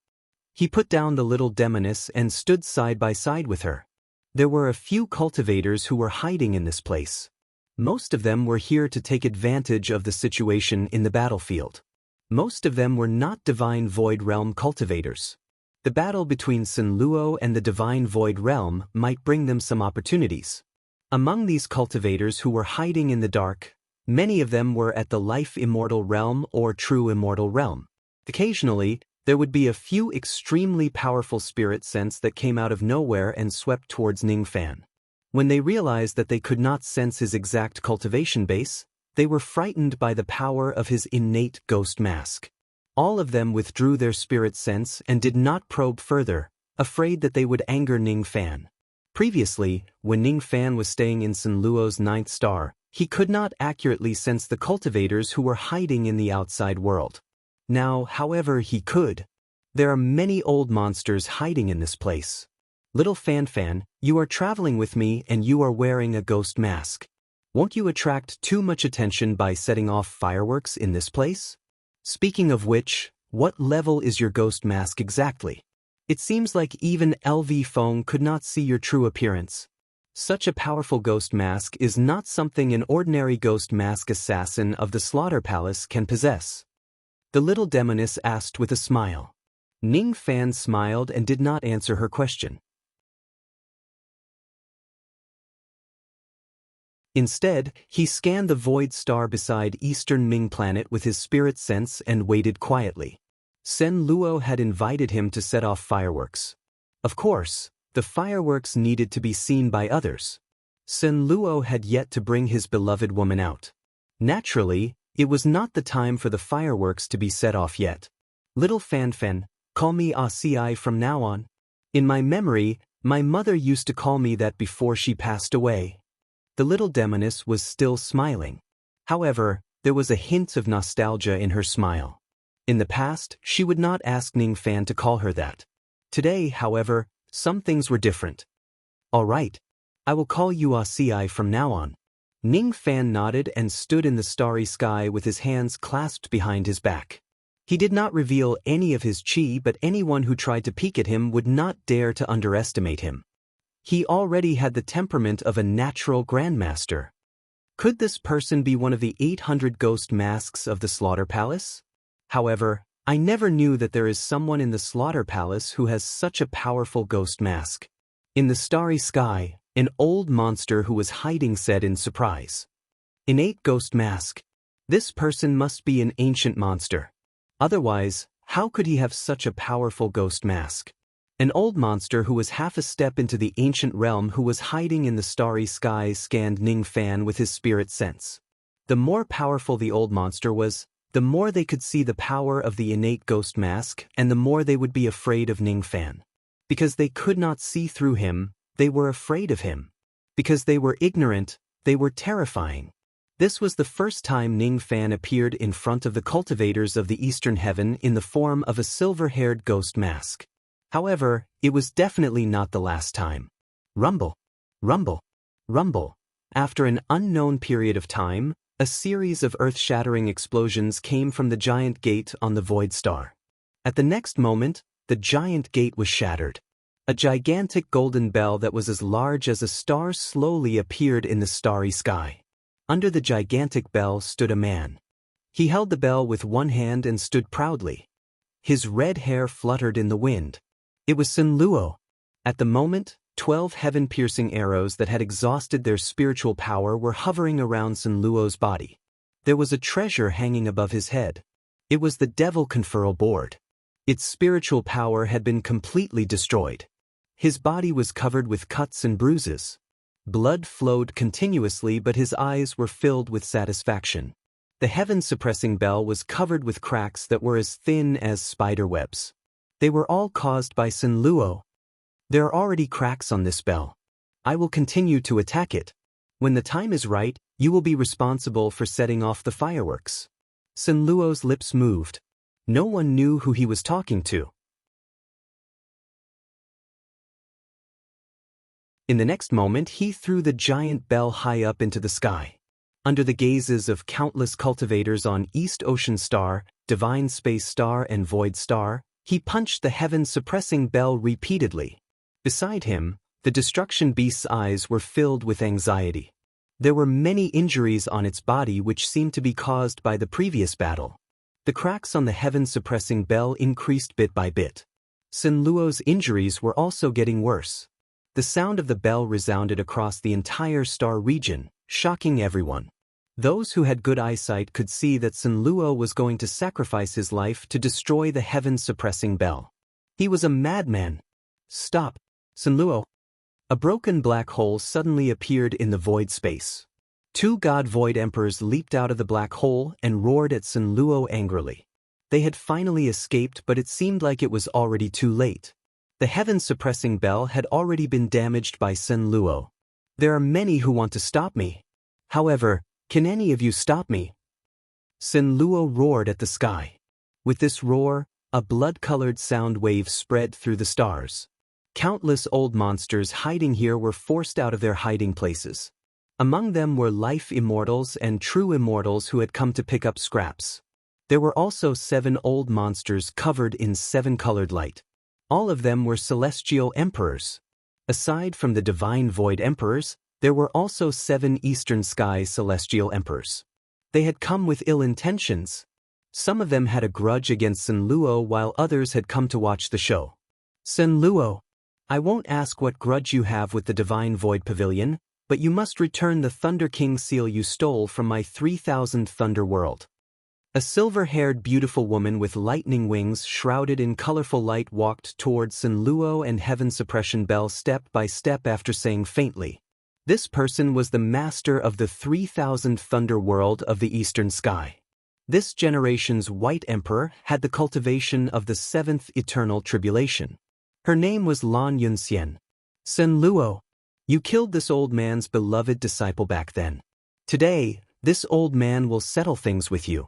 He put down the little demoness and stood side by side with her. There were a few cultivators who were hiding in this place. Most of them were here to take advantage of the situation in the battlefield. Most of them were not Divine Void Realm cultivators. The battle between Sun Luo and the Divine Void Realm might bring them some opportunities. Among these cultivators who were hiding in the dark, many of them were at the Life Immortal Realm or True Immortal Realm. Occasionally, there would be a few extremely powerful spirit sense that came out of nowhere and swept towards Ning Fan. When they realized that they could not sense his exact cultivation base, they were frightened by the power of his innate ghost mask. All of them withdrew their spirit sense and did not probe further, afraid that they would anger Ning Fan. Previously, when Ning Fan was staying in Sun Luo's 9th star, he could not accurately sense the cultivators who were hiding in the outside world. Now, however, he could. There are many old monsters hiding in this place. Little Fan, you are traveling with me and you are wearing a ghost mask. Won't you attract too much attention by setting off fireworks in this place? Speaking of which, what level is your ghost mask exactly? It seems like even LV Feng could not see your true appearance. Such a powerful ghost mask is not something an ordinary ghost mask assassin of the Slaughter Palace can possess." The little demoness asked with a smile. Ning Fan smiled and did not answer her question. Instead, he scanned the void star beside Eastern Ming Planet with his spirit sense and waited quietly. Sun Luo had invited him to set off fireworks. Of course, the fireworks needed to be seen by others. Sun Luo had yet to bring his beloved woman out. Naturally, it was not the time for the fireworks to be set off yet. Little Fan, call me ACI from now on. In my memory, my mother used to call me that before she passed away. The little demoness was still smiling. However, there was a hint of nostalgia in her smile. In the past, she would not ask Ning Fan to call her that. Today, however, some things were different. All right. I will call you Asi from now on. Ning Fan nodded and stood in the starry sky with his hands clasped behind his back. He did not reveal any of his chi, but anyone who tried to peek at him would not dare to underestimate him. He already had the temperament of a natural grandmaster. Could this person be one of the 800 ghost masks of the Slaughter Palace? However, I never knew that there is someone in the Slaughter Palace who has such a powerful ghost mask. In the starry sky, an old monster who was hiding said in surprise. Innate ghost mask. This person must be an ancient monster. Otherwise, how could he have such a powerful ghost mask? An old monster who was half a step into the ancient realm who was hiding in the starry sky scanned Ning Fan with his spirit sense. The more powerful the old monster was, the more they could see the power of the innate ghost mask and the more they would be afraid of Ning Fan. Because they could not see through him, they were afraid of him. Because they were ignorant, they were terrifying. This was the first time Ning Fan appeared in front of the cultivators of the Eastern Heaven in the form of a silver-haired ghost mask. However, it was definitely not the last time. Rumble, rumble, rumble. After an unknown period of time, a series of earth-shattering explosions came from the giant gate on the Void Star. At the next moment, the giant gate was shattered. A gigantic golden bell that was as large as a star slowly appeared in the starry sky. Under the gigantic bell stood a man. He held the bell with one hand and stood proudly. His red hair fluttered in the wind. It was Sun Luo. At the moment, 12 heaven-piercing arrows that had exhausted their spiritual power were hovering around Sun Luo's body. There was a treasure hanging above his head. It was the Devil Conferral Board. Its spiritual power had been completely destroyed. His body was covered with cuts and bruises. Blood flowed continuously, but his eyes were filled with satisfaction. The heaven-suppressing bell was covered with cracks that were as thin as spider webs. They were all caused by Sun Luo. There are already cracks on this bell. I will continue to attack it. When the time is right, you will be responsible for setting off the fireworks. Sun Luo's lips moved. No one knew who he was talking to. In the next moment, he threw the giant bell high up into the sky. Under the gazes of countless cultivators on East Ocean Star, Divine Space Star and Void Star, he punched the heaven-suppressing bell repeatedly. Beside him, the Destruction Beast's eyes were filled with anxiety. There were many injuries on its body which seemed to be caused by the previous battle. The cracks on the heaven-suppressing bell increased bit by bit. Sun Luo's injuries were also getting worse. The sound of the bell resounded across the entire star region, shocking everyone. Those who had good eyesight could see that Sun Luo was going to sacrifice his life to destroy the heaven-suppressing bell. He was a madman. Stop, Sun Luo. A broken black hole suddenly appeared in the void space. 2 God Void Emperors leaped out of the black hole and roared at Sun Luo angrily. They had finally escaped, but it seemed like it was already too late. The heaven-suppressing bell had already been damaged by Sun Luo. There are many who want to stop me. However, can any of you stop me? Sun Luo roared at the sky. With this roar, a blood-colored sound wave spread through the stars. Countless old monsters hiding here were forced out of their hiding places. Among them were life immortals and true immortals who had come to pick up scraps. There were also 7 old monsters covered in 7-colored light. All of them were celestial emperors. Aside from the divine void emperors, there were also 7 eastern sky celestial emperors. They had come with ill intentions. Some of them had a grudge against Sun Luo while others had come to watch the show. Sun Luo, I won't ask what grudge you have with the divine void pavilion, but you must return the Thunder King seal you stole from my 3000 Thunder World. A silver-haired beautiful woman with lightning wings shrouded in colorful light walked towards Sun Luo and Heaven Suppression Bell step by step after saying faintly. This person was the master of the 3000 Thunder World of the Eastern Sky. This generation's White Emperor had the cultivation of the 7th Eternal Tribulation. Her name was Lan Yunxian. Sun Luo, you killed this old man's beloved disciple back then. Today, this old man will settle things with you.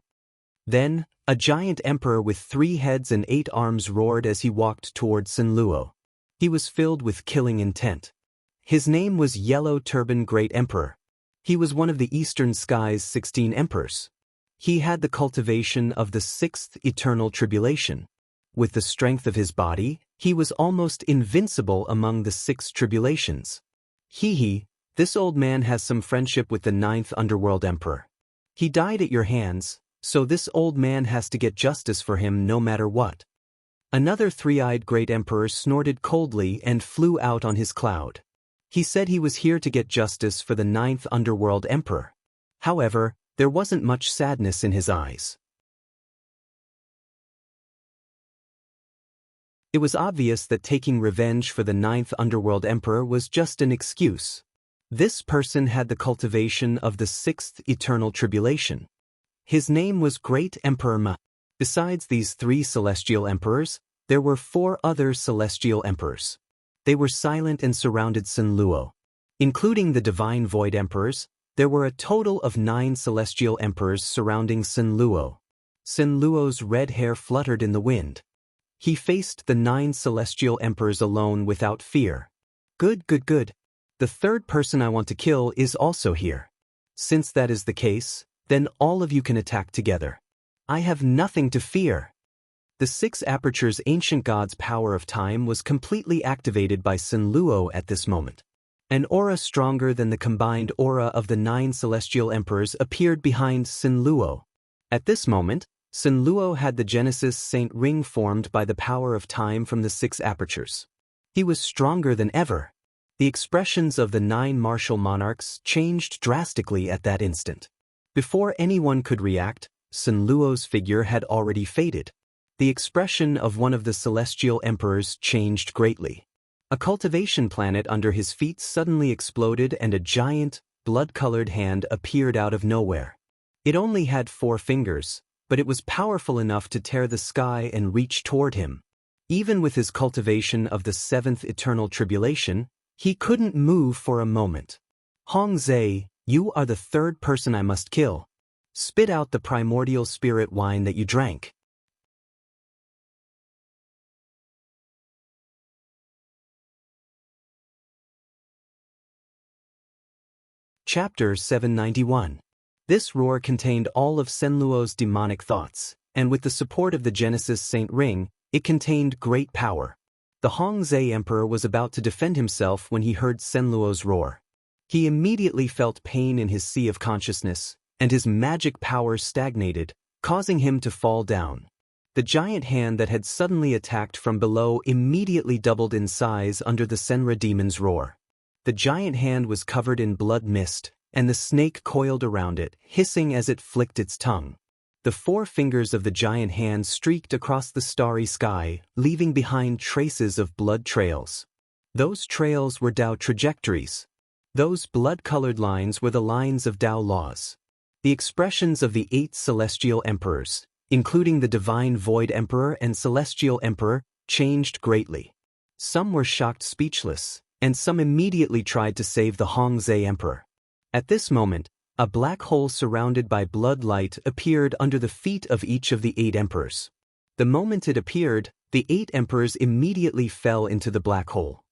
Then, a giant emperor with 3 heads and 8 arms roared as he walked toward Sinluo. He was filled with killing intent. His name was Yellow Turban Great Emperor. He was one of the Eastern Sky's 16 emperors. He had the cultivation of the 6th eternal tribulation. With the strength of his body, he was almost invincible among the 6 tribulations. This old man has some friendship with the 9th underworld emperor. He died at your hands, so this old man has to get justice for him no matter what. Another 3-eyed great emperor snorted coldly and flew out on his cloud. He said he was here to get justice for the 9th underworld emperor. However, there wasn't much sadness in his eyes. It was obvious that taking revenge for the 9th underworld emperor was just an excuse. This person had the cultivation of the 6th eternal tribulation. His name was Great Emperor Ma. Besides these 3 celestial emperors, there were 4 other celestial emperors. They were silent and surrounded Sinluo. Including the divine void emperors, there were a total of 9 celestial emperors surrounding Sinluo. Sinluo's red hair fluttered in the wind. He faced the 9 celestial emperors alone without fear. Good. The 3rd person I want to kill is also here. Since that is the case, then all of you can attack together. I have nothing to fear. The 6 apertures ancient god's power of time was completely activated by Sinluo at this moment. An aura stronger than the combined aura of the 9 celestial emperors appeared behind Sinluo. At this moment, Sinluo had the Genesis Saint Ring formed by the power of time from the 6 apertures. He was stronger than ever. The expressions of the 9 martial monarchs changed drastically at that instant. Before anyone could react, Sinluo's figure had already faded. The expression of one of the celestial emperors changed greatly. A cultivation planet under his feet suddenly exploded and a giant, blood-colored hand appeared out of nowhere. It only had 4 fingers, but it was powerful enough to tear the sky and reach toward him. Even with his cultivation of the 7th eternal tribulation, he couldn't move for a moment. Hongzhe, you are the 3rd person I must kill. Spit out the primordial spirit wine that you drank. Chapter 791. This roar contained all of Sinluo's demonic thoughts, and with the support of the Genesis Saint Ring, it contained great power. The Hongzhe Emperor was about to defend himself when he heard Sinluo's roar. He immediately felt pain in his sea of consciousness, and his magic power stagnated, causing him to fall down. The giant hand that had suddenly attacked from below immediately doubled in size under the Senra demon's roar. The giant hand was covered in blood mist, and the snake coiled around it, hissing as it flicked its tongue. The 4 fingers of the giant hand streaked across the starry sky, leaving behind traces of blood trails. Those trails were Tao trajectories. Those blood-colored lines were the lines of Tao laws. The expressions of the 8 celestial emperors, including the divine void emperor and celestial emperor, changed greatly. Some were shocked speechless, and some immediately tried to save the Hongzhe emperor. At this moment, a black hole surrounded by blood light appeared under the feet of each of the 8 emperors. The moment it appeared, the 8 emperors immediately fell into the black hole.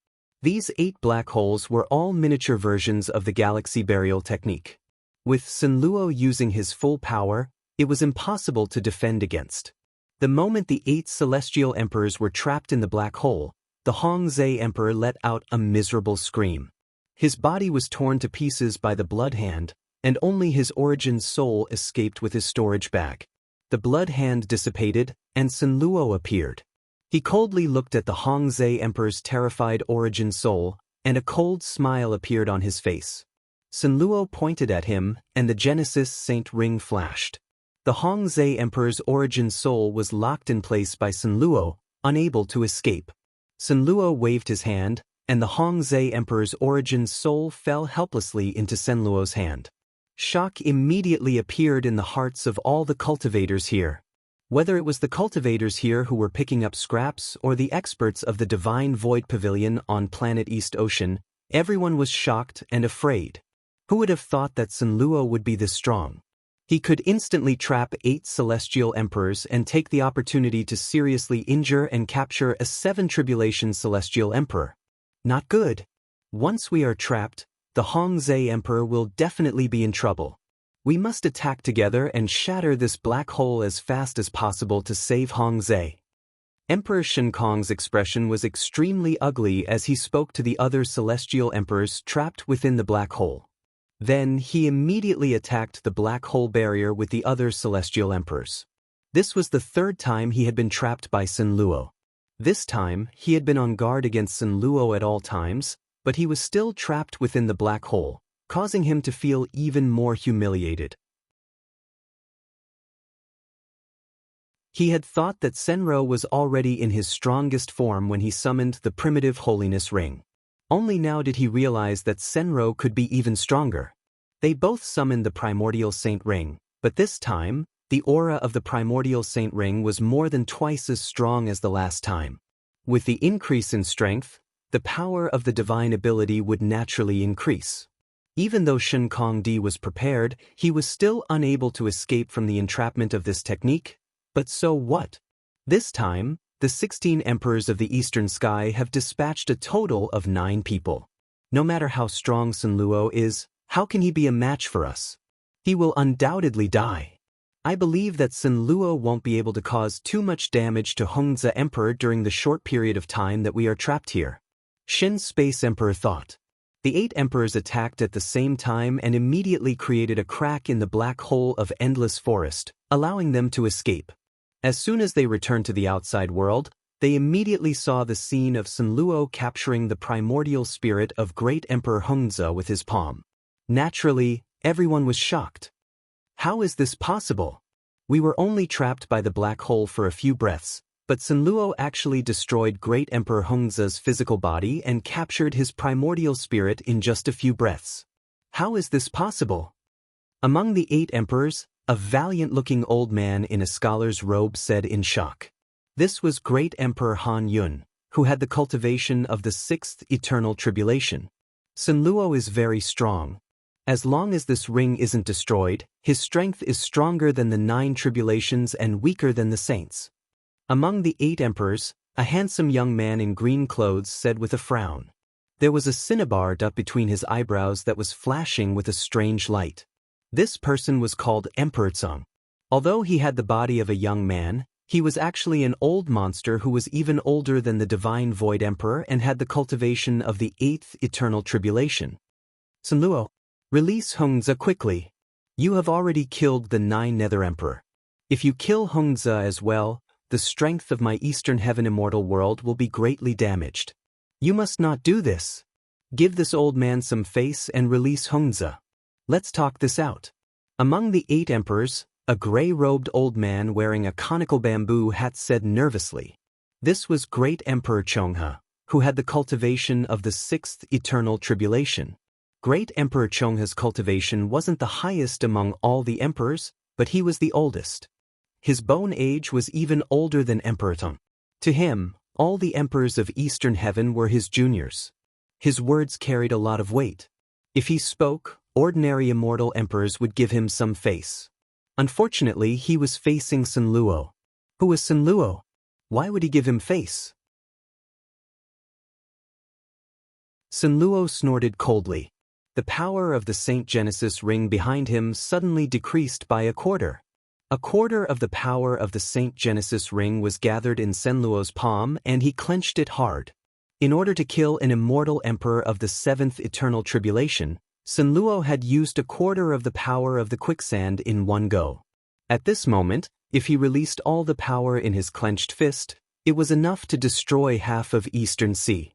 These 8 black holes were all miniature versions of the galaxy burial technique. With Sinluo using his full power, it was impossible to defend against. The moment the 8 celestial emperors were trapped in the black hole, the Hongzhe emperor let out a miserable scream. His body was torn to pieces by the blood hand, and only his origin soul escaped with his storage bag. The blood hand dissipated, and Sinluo appeared. He coldly looked at the Hongzhe emperor's terrified origin soul, and a cold smile appeared on his face. Sinluo pointed at him, and the Genesis Saint Ring flashed. The Hongzhe emperor's origin soul was locked in place by Sinluo, unable to escape. Sinluo waved his hand, and the Hongzhe emperor's origin soul fell helplessly into Sinluo's hand. Shock immediately appeared in the hearts of all the cultivators here. Whether it was the cultivators here who were picking up scraps or the experts of the Divine Void Pavilion on planet East Ocean, everyone was shocked and afraid. Who would have thought that Sinluo would be this strong? He could instantly trap 8 celestial emperors and take the opportunity to seriously injure and capture a 7 tribulation celestial emperor. Not good. Once we are trapped, the Hongzhe emperor will definitely be in trouble. We must attack together and shatter this black hole as fast as possible to save Hongzhe. Emperor Shinkong's expression was extremely ugly as he spoke to the other celestial emperors trapped within the black hole. Then he immediately attacked the black hole barrier with the other celestial emperors. This was the 3rd time he had been trapped by Sun Luo. This time, he had been on guard against Sun Luo at all times, but he was still trapped within the black hole, causing him to feel even more humiliated. He had thought that Senro was already in his strongest form when he summoned the primitive holiness ring. Only now did he realize that Senro could be even stronger. They both summoned the primordial saint ring, but this time, the aura of the primordial saint ring was more than twice as strong as the last time. With the increase in strength, the power of the divine ability would naturally increase. Even though Shen Kongdi was prepared, he was still unable to escape from the entrapment of this technique. But so what? This time, the 16 emperors of the eastern sky have dispatched a total of 9 people. No matter how strong Sun Luo is, how can he be a match for us? He will undoubtedly die. I believe that Sun Luo won't be able to cause too much damage to Hongzhe Emperor during the short period of time that we are trapped here. Shin Space Emperor thought. The 8 emperors attacked at the same time and immediately created a crack in the black hole of endless forest, allowing them to escape. As soon as they returned to the outside world, they immediately saw the scene of Sun Luo capturing the primordial spirit of Great Emperor Hongzhe with his palm. Naturally, everyone was shocked. How is this possible? We were only trapped by the black hole for a few breaths, but Sun Luo actually destroyed Great Emperor Hongzhe's physical body and captured his primordial spirit in just a few breaths. How is this possible? Among the 8 emperors, a valiant-looking old man in a scholar's robe said in shock. This was Great Emperor Han Yun, who had the cultivation of the 6th eternal tribulation. Sun Luo is very strong. As long as this ring isn't destroyed, his strength is stronger than the 9 tribulations and weaker than the saints. Among the 8 emperors, a handsome young man in green clothes said with a frown. There was a cinnabar up between his eyebrows that was flashing with a strange light. This person was called Emperor Tsung. Although he had the body of a young man, he was actually an old monster who was even older than the divine Void Emperor and had the cultivation of the 8th eternal tribulation. Sun Luo, release Hongzhe quickly. You have already killed the 9 Nether Emperor. If you kill Hongzhe as well, the strength of my Eastern Heaven Immortal World will be greatly damaged. You must not do this. Give this old man some face and release Hongzhe. Let's talk this out. Among the 8 emperors, a gray-robed old man wearing a conical bamboo hat said nervously. This was Great Emperor Chonghe, who had the cultivation of the 6th eternal tribulation. Great Emperor Chonghe's cultivation wasn't the highest among all the emperors, but he was the oldest. His bone age was even older than Emperor Tong. To him, all the emperors of Eastern Heaven were his juniors. His words carried a lot of weight. If he spoke, ordinary immortal emperors would give him some face. Unfortunately, he was facing Sun Luo. Who was Sun Luo? Why would he give him face? Sun Luo snorted coldly. The power of the Saint Genesis ring behind him suddenly decreased by a quarter. A quarter of the power of the Saint Genesis ring was gathered in Sun Luo's palm and he clenched it hard. In order to kill an immortal emperor of the 7th eternal tribulation, Sun Luo had used a quarter of the power of the quicksand in one go. At this moment, if he released all the power in his clenched fist, it was enough to destroy half of Eastern Sea.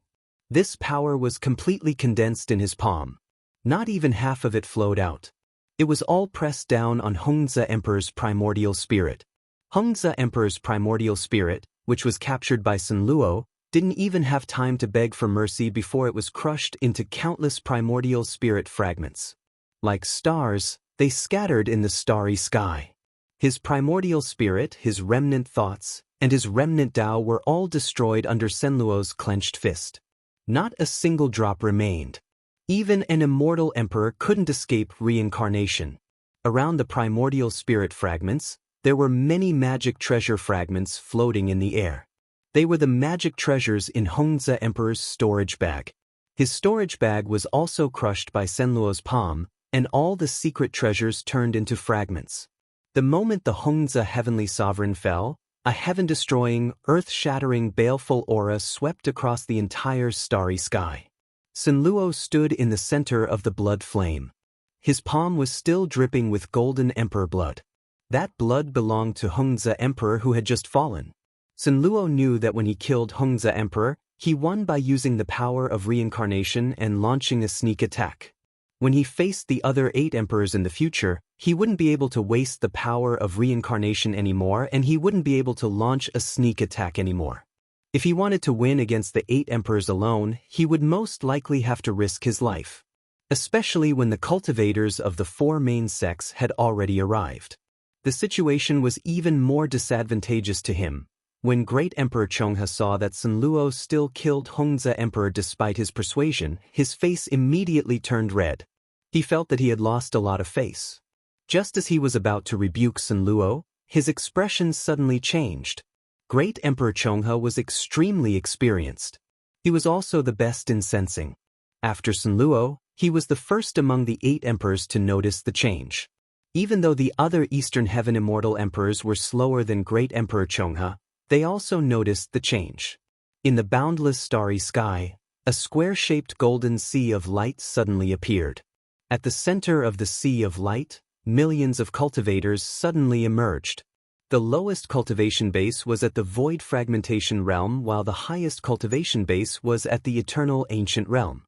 This power was completely condensed in his palm. Not even half of it flowed out. It was all pressed down on Hongzhe Emperor's primordial spirit. Hongzhe Emperor's primordial spirit, which was captured by Sun Luo, didn't even have time to beg for mercy before it was crushed into countless primordial spirit fragments. Like stars, they scattered in the starry sky. His primordial spirit, his remnant thoughts, and his remnant Tao were all destroyed under Sun Luo's clenched fist. Not a single drop remained. Even an immortal emperor couldn't escape reincarnation. Around the primordial spirit fragments, there were many magic treasure fragments floating in the air. They were the magic treasures in Hongzhi Emperor's storage bag. His storage bag was also crushed by Senluo's palm, and all the secret treasures turned into fragments. The moment the Hongzhi heavenly sovereign fell, a heaven-destroying, earth-shattering baleful aura swept across the entire starry sky. Senluo stood in the center of the blood flame. His palm was still dripping with golden emperor blood. That blood belonged to Hongzhi Emperor who had just fallen. Senluo knew that when he killed Hongzhi Emperor, he won by using the power of reincarnation and launching a sneak attack. When he faced the other 8 emperors in the future, he wouldn't be able to waste the power of reincarnation anymore, and he wouldn't be able to launch a sneak attack anymore. If he wanted to win against the 8 emperors alone, he would most likely have to risk his life. Especially when the cultivators of the 4 main sects had already arrived. The situation was even more disadvantageous to him. When Great Emperor Chonghe saw that Senluo still killed Hongzhi Emperor despite his persuasion, his face immediately turned red. He felt that he had lost a lot of face. Just as he was about to rebuke Senluo, his expression suddenly changed. Great Emperor Chonghe was extremely experienced. He was also the best in sensing. After Senluo, he was the first among the 8 emperors to notice the change. Even though the other Eastern Heaven Immortal Emperors were slower than Great Emperor Chonghe, they also noticed the change. In the boundless starry sky, a square-shaped golden sea of light suddenly appeared. At the center of the sea of light, millions of cultivators suddenly emerged. The lowest cultivation base was at the void fragmentation realm, while the highest cultivation base was at the eternal ancient realm.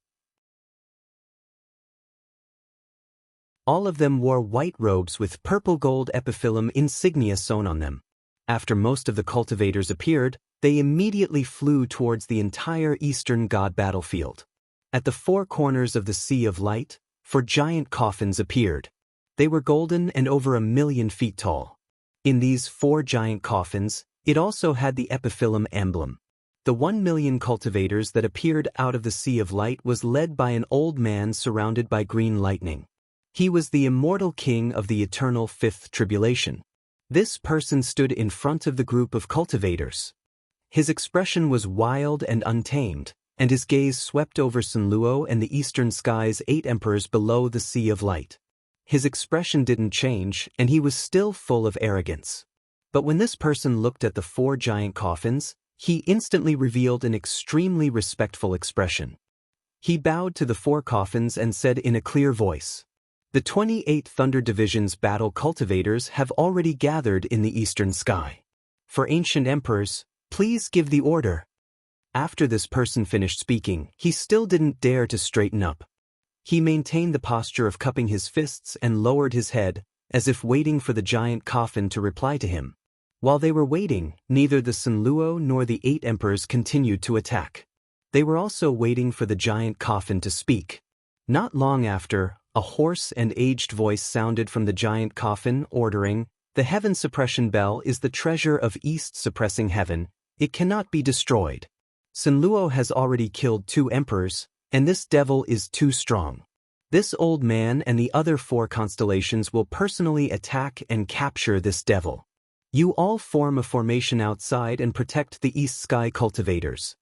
All of them wore white robes with purple-gold epiphyllum insignia sewn on them. After most of the cultivators appeared, they immediately flew towards the entire eastern god battlefield. At the 4 corners of the Sea of Light, 4 giant coffins appeared. They were golden and over 1,000,000 feet tall. In these 4 giant coffins, it also had the epiphyllum emblem. The 1,000,000 cultivators that appeared out of the Sea of Light was led by an old man surrounded by green lightning. He was the immortal king of the eternal 5th tribulation. This person stood in front of the group of cultivators. His expression was wild and untamed, and his gaze swept over Senluo and the eastern sky's 8 emperors below the Sea of Light. His expression didn't change, and he was still full of arrogance. But when this person looked at the 4 giant coffins, he instantly revealed an extremely respectful expression. He bowed to the 4 coffins and said in a clear voice, "The 28 Thunder Division's battle cultivators have already gathered in the eastern sky. For ancient emperors, please give the order." After this person finished speaking, he still didn't dare to straighten up. He maintained the posture of cupping his fists and lowered his head, as if waiting for the giant coffin to reply to him. While they were waiting, neither the Senluo nor the 8 emperors continued to attack. They were also waiting for the giant coffin to speak. Not long after, a hoarse and aged voice sounded from the giant coffin ordering, "The heaven suppression bell is the treasure of East suppressing heaven. It cannot be destroyed. Senluo has already killed 2 emperors, and this devil is too strong. This old man and the other 4 constellations will personally attack and capture this devil. You all form a formation outside and protect the East Sky cultivators."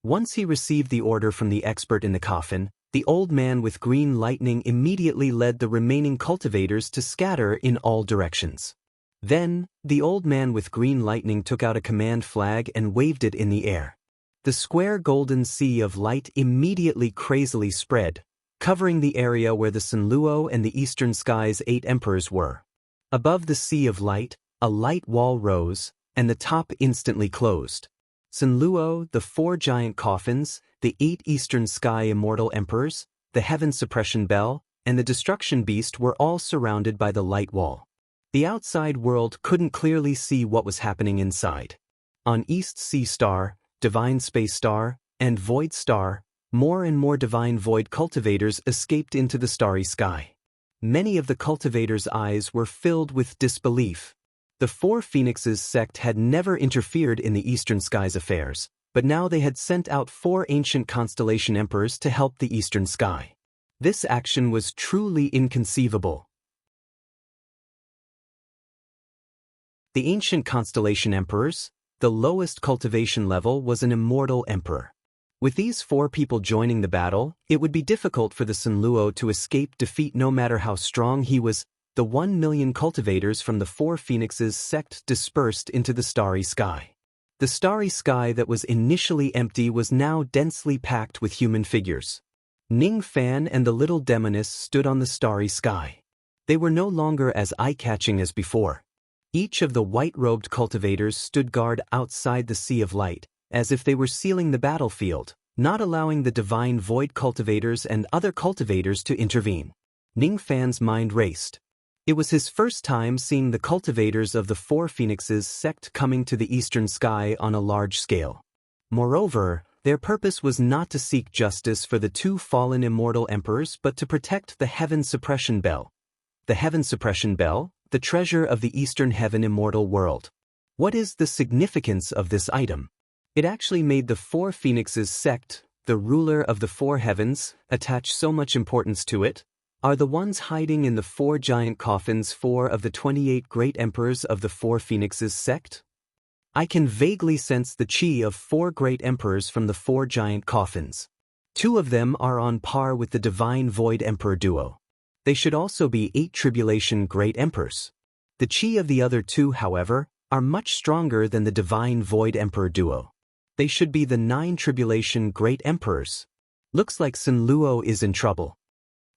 Once he received the order from the expert in the coffin, the old man with green lightning immediately led the remaining cultivators to scatter in all directions. Then, the old man with green lightning took out a command flag and waved it in the air. The square golden sea of light immediately crazily spread, covering the area where the Senluo and the eastern sky's 8 emperors were. Above the sea of light, a light wall rose, and the top instantly closed. Senluo, the 4 giant coffins, the 8 eastern sky immortal emperors, the heaven suppression bell, and the destruction beast were all surrounded by the light wall. The outside world couldn't clearly see what was happening inside. On East Sea Star, Divine Space Star, and Void Star, more and more divine void cultivators escaped into the starry sky. Many of the cultivators' eyes were filled with disbelief. The 4 Phoenixes sect had never interfered in the eastern sky's affairs, but now they had sent out 4 ancient constellation emperors to help the eastern sky. This action was truly inconceivable. The ancient constellation emperors, the lowest cultivation level was an immortal emperor. With these 4 people joining the battle, it would be difficult for the Sunluo to escape defeat no matter how strong he was. The 1 million cultivators from the 4 phoenixes sect dispersed into the starry sky. The starry sky that was initially empty was now densely packed with human figures. Ning Fan and the little demoness stood on the starry sky. They were no longer as eye-catching as before. Each of the white-robed cultivators stood guard outside the Sea of Light, as if they were sealing the battlefield, not allowing the divine void cultivators and other cultivators to intervene. Ning Fan's mind raced. It was his first time seeing the cultivators of the 4 phoenixes sect coming to the eastern sky on a large scale. Moreover, their purpose was not to seek justice for the 2 fallen immortal emperors but to protect the Heaven Suppression Bell. The Heaven Suppression Bell, the treasure of the Eastern Heaven immortal world. What is the significance of this item? It actually made the 4 phoenixes sect, the ruler of the 4 heavens, attach so much importance to it. Are the ones hiding in the 4 giant coffins 4 of the 28 great emperors of the 4 phoenixes sect? I can vaguely sense the chi of 4 great emperors from the 4 giant coffins. 2 of them are on par with the divine void emperor duo. They should also be 8 tribulation great emperors. The chi of the other 2, however, are much stronger than the divine void emperor duo. They should be the 9 tribulation great emperors. Looks like Sunluo is in trouble.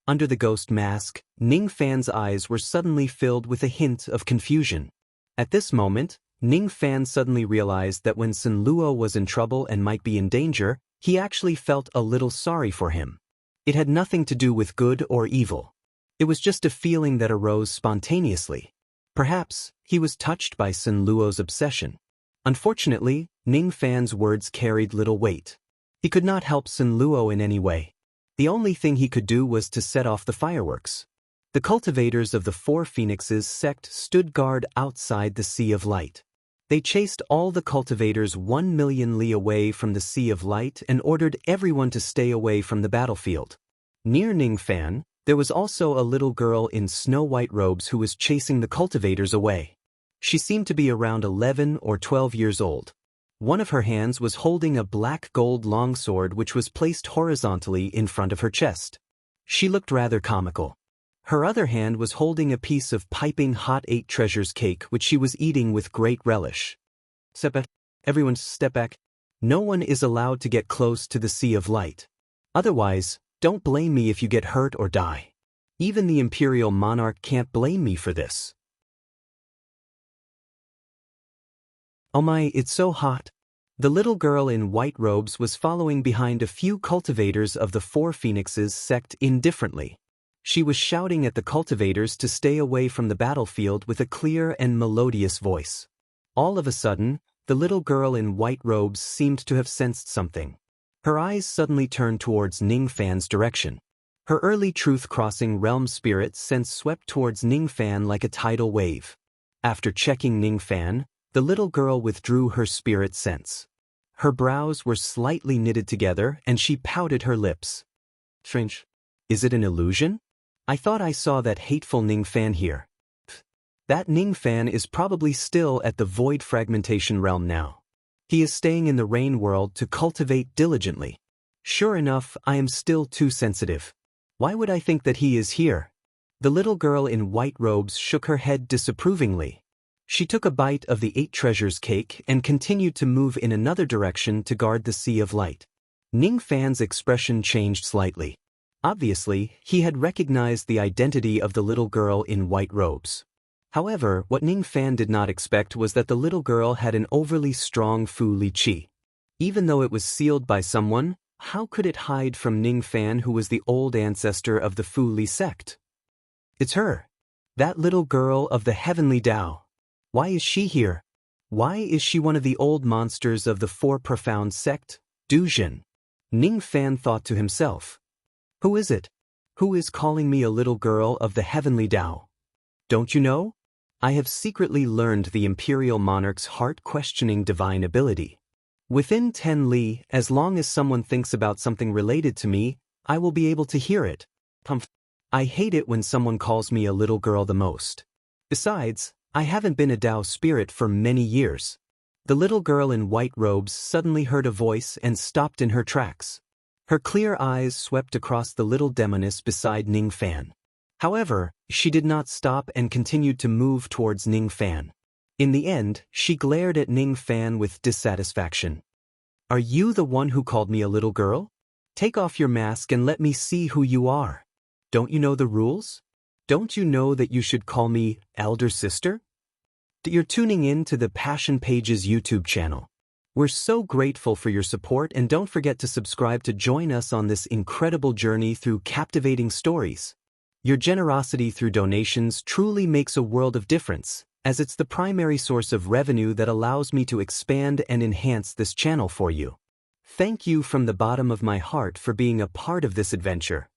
Under the ghost mask, Ning Fan's eyes were suddenly filled with a hint of confusion. At this moment, Ning Fan suddenly realized that when Sunluo was in trouble and might be in danger, he actually felt a little sorry for him. It had nothing to do with good or evil. It was just a feeling that arose spontaneously. Perhaps he was touched by Sunluo's obsession. Unfortunately, Ning Fan's words carried little weight. He could not help Sunluo in any way. The only thing he could do was to set off the fireworks. The cultivators of the 4 phoenixes sect stood guard outside the Sea of Light. They chased all the cultivators 1 million li away from the Sea of Light and ordered everyone to stay away from the battlefield. Near Ning Fan, there was also a little girl in snow-white robes who was chasing the cultivators away. She seemed to be around 11 or 12 years old. One of her hands was holding a black gold longsword which was placed horizontally in front of her chest. She looked rather comical. Her other hand was holding a piece of piping hot 8 treasures cake which she was eating with great relish. Step back. Everyone step back. No one is allowed to get close to the Sea of Light. Otherwise, don't blame me if you get hurt or die. Even the imperial monarch can't blame me for this. Oh my, it's so hot. The little girl in white robes was following behind a few cultivators of the 4 phoenixes sect indifferently. She was shouting at the cultivators to stay away from the battlefield with a clear and melodious voice. All of a sudden, the little girl in white robes seemed to have sensed something. Her eyes suddenly turned towards Ning Fan's direction. Her early truth-crossing realm spirit sense swept towards Ning Fan like a tidal wave. After checking Ning Fan, the little girl withdrew her spirit sense. Her brows were slightly knitted together and she pouted her lips. Strange. Is it an illusion? I thought I saw that hateful Ning Fan here. That Ning Fan is probably still at the void fragmentation realm now. He is staying in the rain world to cultivate diligently. Sure enough, I am still too sensitive. Why would I think that he is here? The little girl in white robes shook her head disapprovingly. She took a bite of the 8 treasures cake and continued to move in another direction to guard the Sea of Light. Ning Fan's expression changed slightly. Obviously, he had recognized the identity of the little girl in white robes. However, what Ning Fan did not expect was that the little girl had an overly strong Fu Li Qi. Even though it was sealed by someone, how could it hide from Ning Fan, who was the old ancestor of the Fu Li sect? It's her. That little girl of the heavenly Tao. Why is she here? Why is she one of the old monsters of the 4 profound sect, Duzhen? Ning Fan thought to himself. Who is it? Who is calling me a little girl of the heavenly Tao? Don't you know? I have secretly learned the imperial monarch's heart-questioning divine ability. Within 10 li, as long as someone thinks about something related to me, I will be able to hear it. I hate it when someone calls me a little girl the most. Besides, I haven't been a Tao spirit for many years. The little girl in white robes suddenly heard a voice and stopped in her tracks. Her clear eyes swept across the little demoness beside Ning Fan. However, she did not stop and continued to move towards Ning Fan. In the end, she glared at Ning Fan with dissatisfaction. Are you the one who called me a little girl? Take off your mask and let me see who you are. Don't you know the rules? Don't you know that you should call me elder sister? You're tuning in to the Passion Pages YouTube channel. We're so grateful for your support, and don't forget to subscribe to join us on this incredible journey through captivating stories. Your generosity through donations truly makes a world of difference, as it's the primary source of revenue that allows me to expand and enhance this channel for you. Thank you from the bottom of my heart for being a part of this adventure.